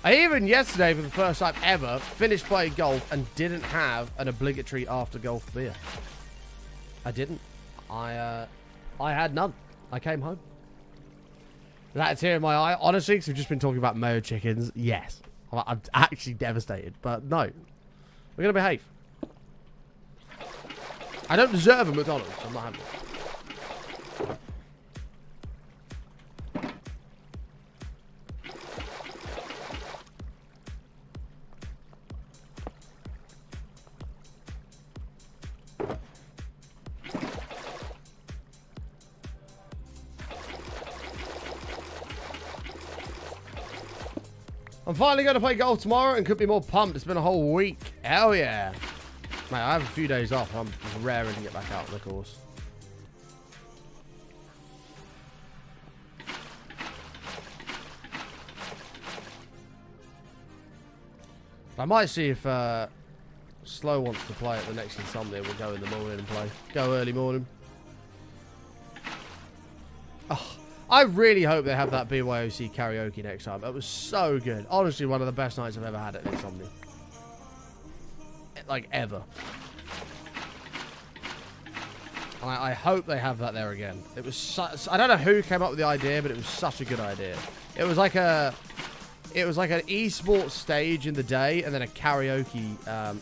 I even yesterday, for the first time ever, finished playing golf and didn't have an obligatory after golf beer. I didn't. I had none. I came home. That's here in my eye. Honestly, because we've just been talking about mayo chickens. Yes. I'm actually devastated. But no. We're going to behave. I don't deserve a McDonald's. I'm not having it. I'm finally going to play golf tomorrow and could be more pumped. It's been a whole week. Hell yeah. Mate, I have a few days off. I'm raring to get back out on the course. I might see if Slow wants to play at the next Insomnia. We'll go in the morning and play. Go early morning. Oh. I really hope they have that BYOC karaoke next time. That was so good. Honestly, one of the best nights I've ever had at Insomnia. Like, ever. And I hope they have that there again. It was I don't know who came up with the idea, but it was such a good idea. It was like an esports stage in the day, and then a karaoke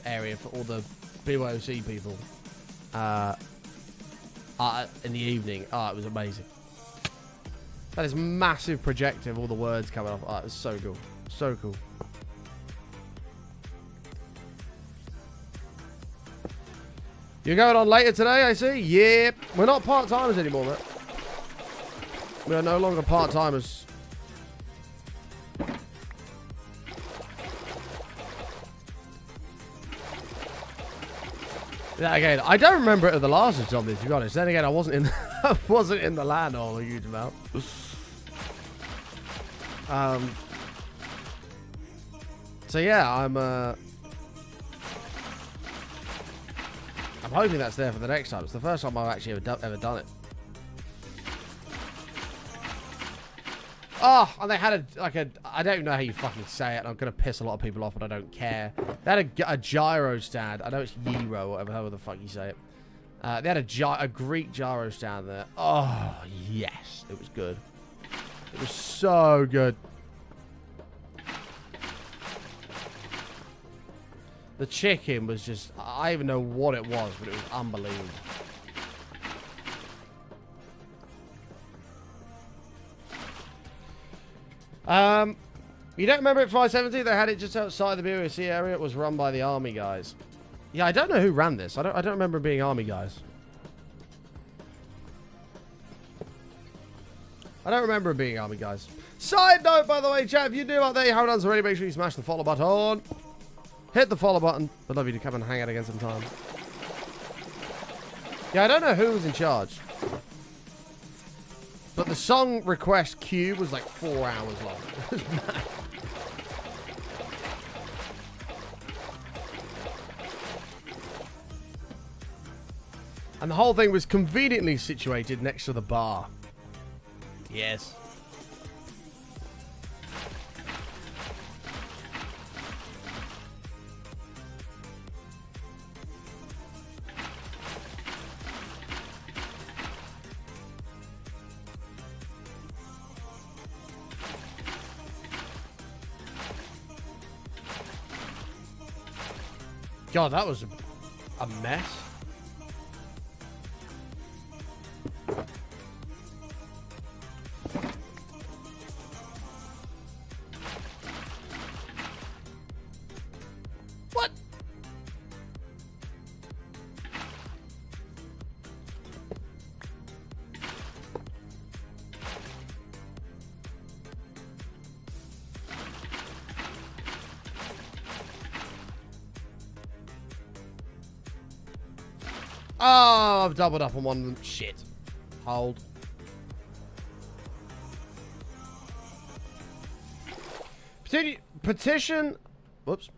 area for all the BYOC people in the evening. Oh, it was amazing. That is massive projector of all the words coming off. Oh, it's so cool. So cool. You're going on later today, I see? Yep. We're not part-timers anymore, mate. We are no longer part-timers. Yeah, again, I don't remember it at the last Insomnia, to be honest. Then again, I wasn't in I wasn't in the land all a huge amount. So yeah, I'm hoping that's there for the next time. It's the first time I've actually ever done it. Oh, and they had I don't even know how you fucking say it. And I'm gonna piss a lot of people off, but I don't care. They had a gyro stand. I know it's gyro, whatever the fuck you say it. They had a Greek gyro stand there. Oh, yes. It was good. It was so good. The chicken was just... I don't even know what it was, but it was unbelievable. You don't remember at 570? They had it just outside the BOC area. It was run by the army guys. Yeah, I don't know who ran this. I don't remember being army guys. I don't remember being army guys. Side note, by the way, chat, if you do out there, you haven't done so already, make sure you smash the follow button. Hit the follow button. I'd love you to come and hang out again sometime. Yeah, I don't know who was in charge. But the song request queue was like 4 hours long. It was mad. And the whole thing was conveniently situated next to the bar. Yes. God, that was a mess. What? Oh, I've doubled up on one of them. Shit. Hold. Petition. Whoops.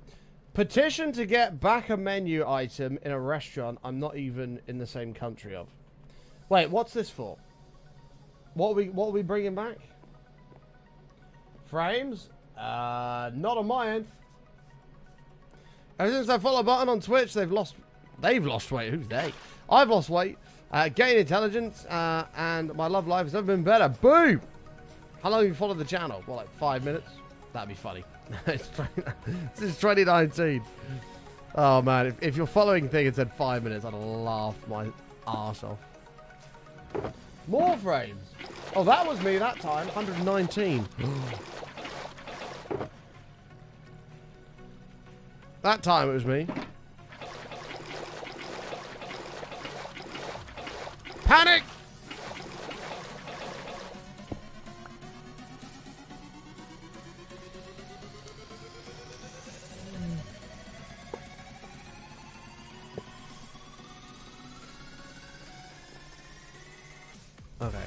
Petition to get back a menu item in a restaurant I'm not even in the same country of. Wait, what's this for? What are we bringing back? Frames? Not on my end. Ever since I follow button on Twitch, they've lost weight. Who's they? I've lost weight, gained intelligence, and my love life has never been better. Boom! How long have you followed the channel? Well, like 5 minutes? That'd be funny. This is 2019. Oh man, if your following thing had said 5 minutes, I'd have laughed my arse off. More frames. Oh, that was me that time. 119. That time it was me. Panic! Okay.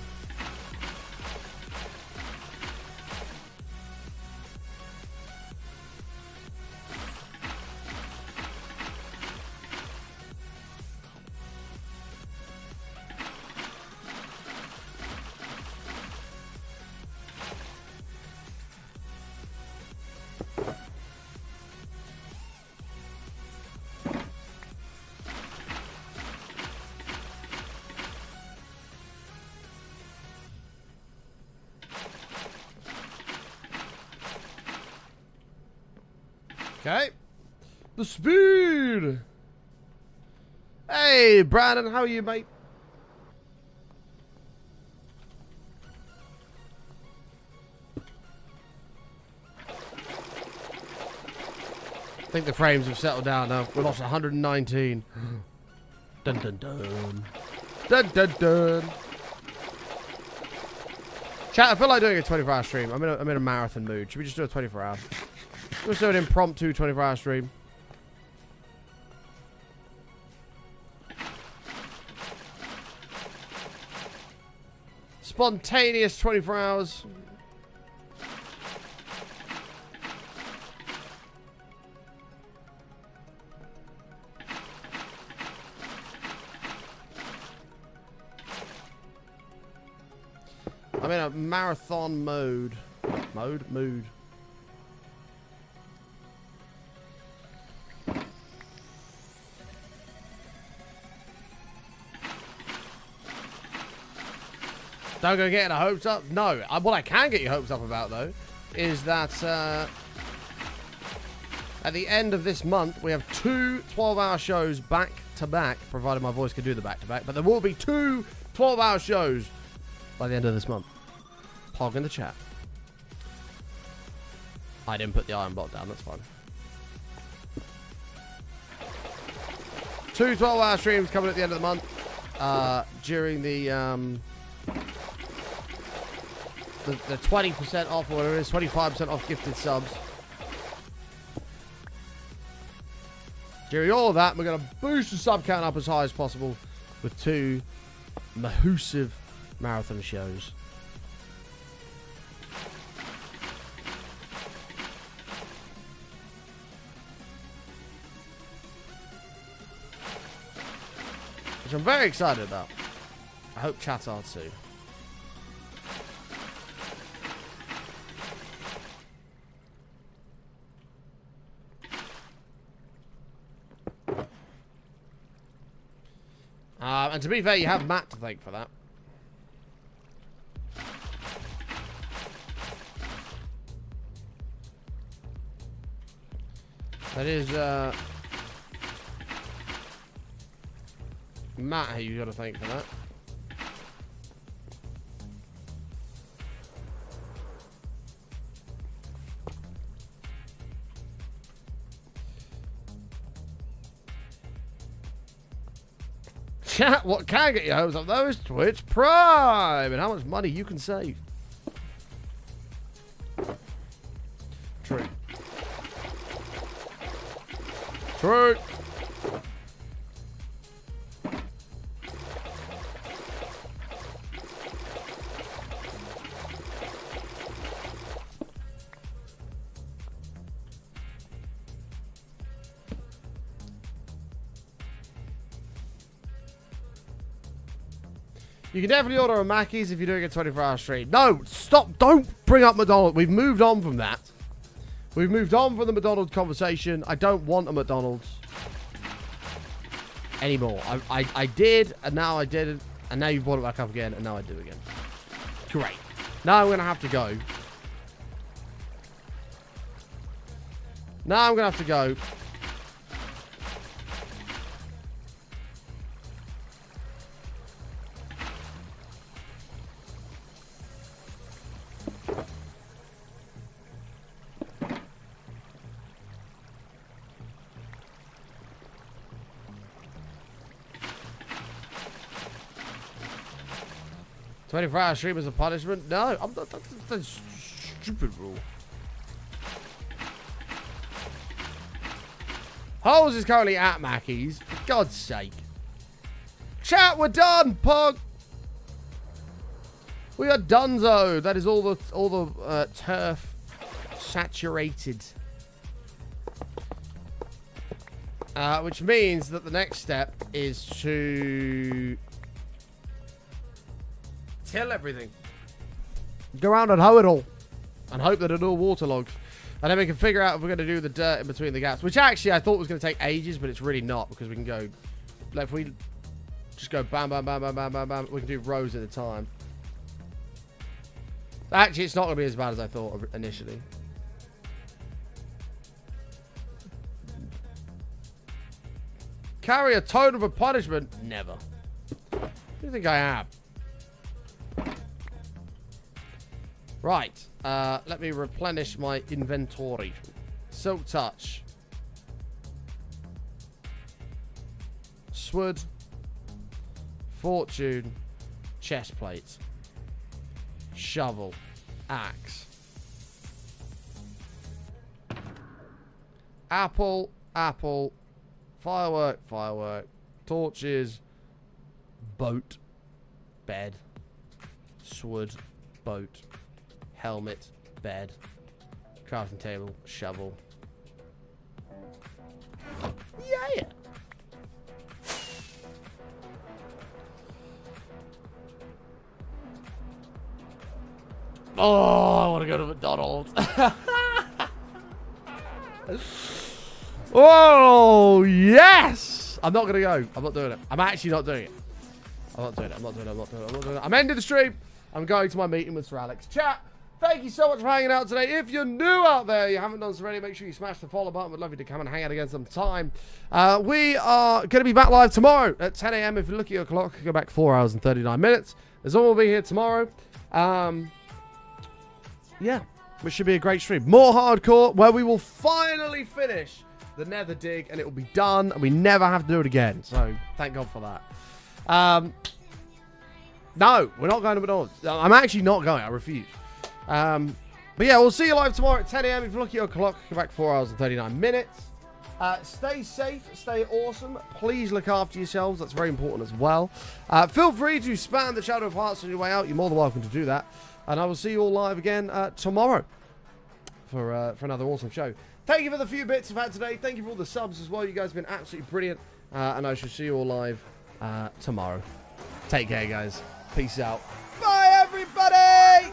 Okay. The speed. Hey, Brandon, how are you, mate? I think the frames have settled down now. We lost 119. Dun dun dun. Dun dun dun. Chat, I feel like doing a 24-hour stream. I'm in a marathon mood. Should we just do a 24-hour? Let's do an impromptu 24-hour stream. Spontaneous 24 hours. I'm in a marathon mode. Mood. Don't go getting our hopes up. No, what I can get your hopes up about, though, is that at the end of this month, we have 2 12-hour shows back-to-back, provided my voice can do the back-to-back. But there will be 2 12-hour shows by the end of this month. Pog in the chat. I didn't put the iron block down, that's fine. 2 12-hour streams coming at the end of the month. During the 20% off, or whatever it is, 25% off gifted subs. During all of that, we're going to boost the sub count up as high as possible with 2 massive marathon shows. Which I'm very excited about. I hope chat are too. And to be fair, you have Matt to thank for that. That is, Matt who you got to thank for that. Chat, what can get your hopes up though is Twitch Prime and how much money you can save. True. True. You can definitely order a Mackey's if you're doing a 24-hour stream. No, stop. Don't bring up McDonald's. We've moved on from that. We've moved on from the McDonald's conversation. I don't want a McDonald's anymore. I did, and now I didn't. And now you've brought it back up again, and now I do again. Great. Now I'm going to have to go. Now I'm going to have to go. $24-hour stream as a punishment? No, I'm not. That's a stupid rule. Holes is currently at Mackey's. For God's sake. Chat, we're done, Pog. We are donezo. That is all the turf saturated. Which means that the next step is to till everything. Go around and hoe it all. And hope that it all waterlogs. And then we can figure out if we're going to do the dirt in between the gaps. Which actually I thought was going to take ages, but it's really not. Because we can go... Like if we just go bam, bam, bam, bam, bam, bam, bam. We can do rows at a time. Actually, it's not going to be as bad as I thought initially. Carry a tone of a punishment? Never. Who do you think I am? Right, let me replenish my inventory. Silk Touch. Sword. Fortune. Chest plate. Shovel. Axe. Apple. Apple. Firework. Firework. Torches. Boat. Bed. Sword. Boat. Helmet, bed, crafting table, shovel. Yeah. Oh, I want to go to McDonald's. Oh, yes. I'm not going to go. I'm not doing it. I'm actually not doing it. I'm not doing it. I'm not doing it. I'm not doing it. I'm not doing it. I'm ending the stream. I'm going to my meeting with Sir Alex. Chat. Thank you so much for hanging out today. If you're new out there, you haven't done so already, make sure you smash the follow button. We'd love you to come and hang out again sometime. We are going to be back live tomorrow at 10 a.m. If you look at your clock, go back 4 hours and 39 minutes. As all will be here tomorrow. Yeah, which should be a great stream. More hardcore, where we will finally finish the nether dig, and it will be done, and we never have to do it again. So, thank God for that. No, we're not going to McDonald's. I'm actually not going. I refuse. But yeah, we'll see you live tomorrow at 10 a.m. If you look at your clock, go back 4 hours and 39 minutes. Stay safe, stay awesome. Please look after yourselves. That's very important as well. Feel free to spam the Shadow of Hearts on your way out. You're more than welcome to do that. And I will see you all live again tomorrow for another awesome show. Thank you for the few bits I've had today. Thank you for all the subs as well. You guys have been absolutely brilliant. And I shall see you all live tomorrow. Take care, guys. Peace out. Bye, everybody!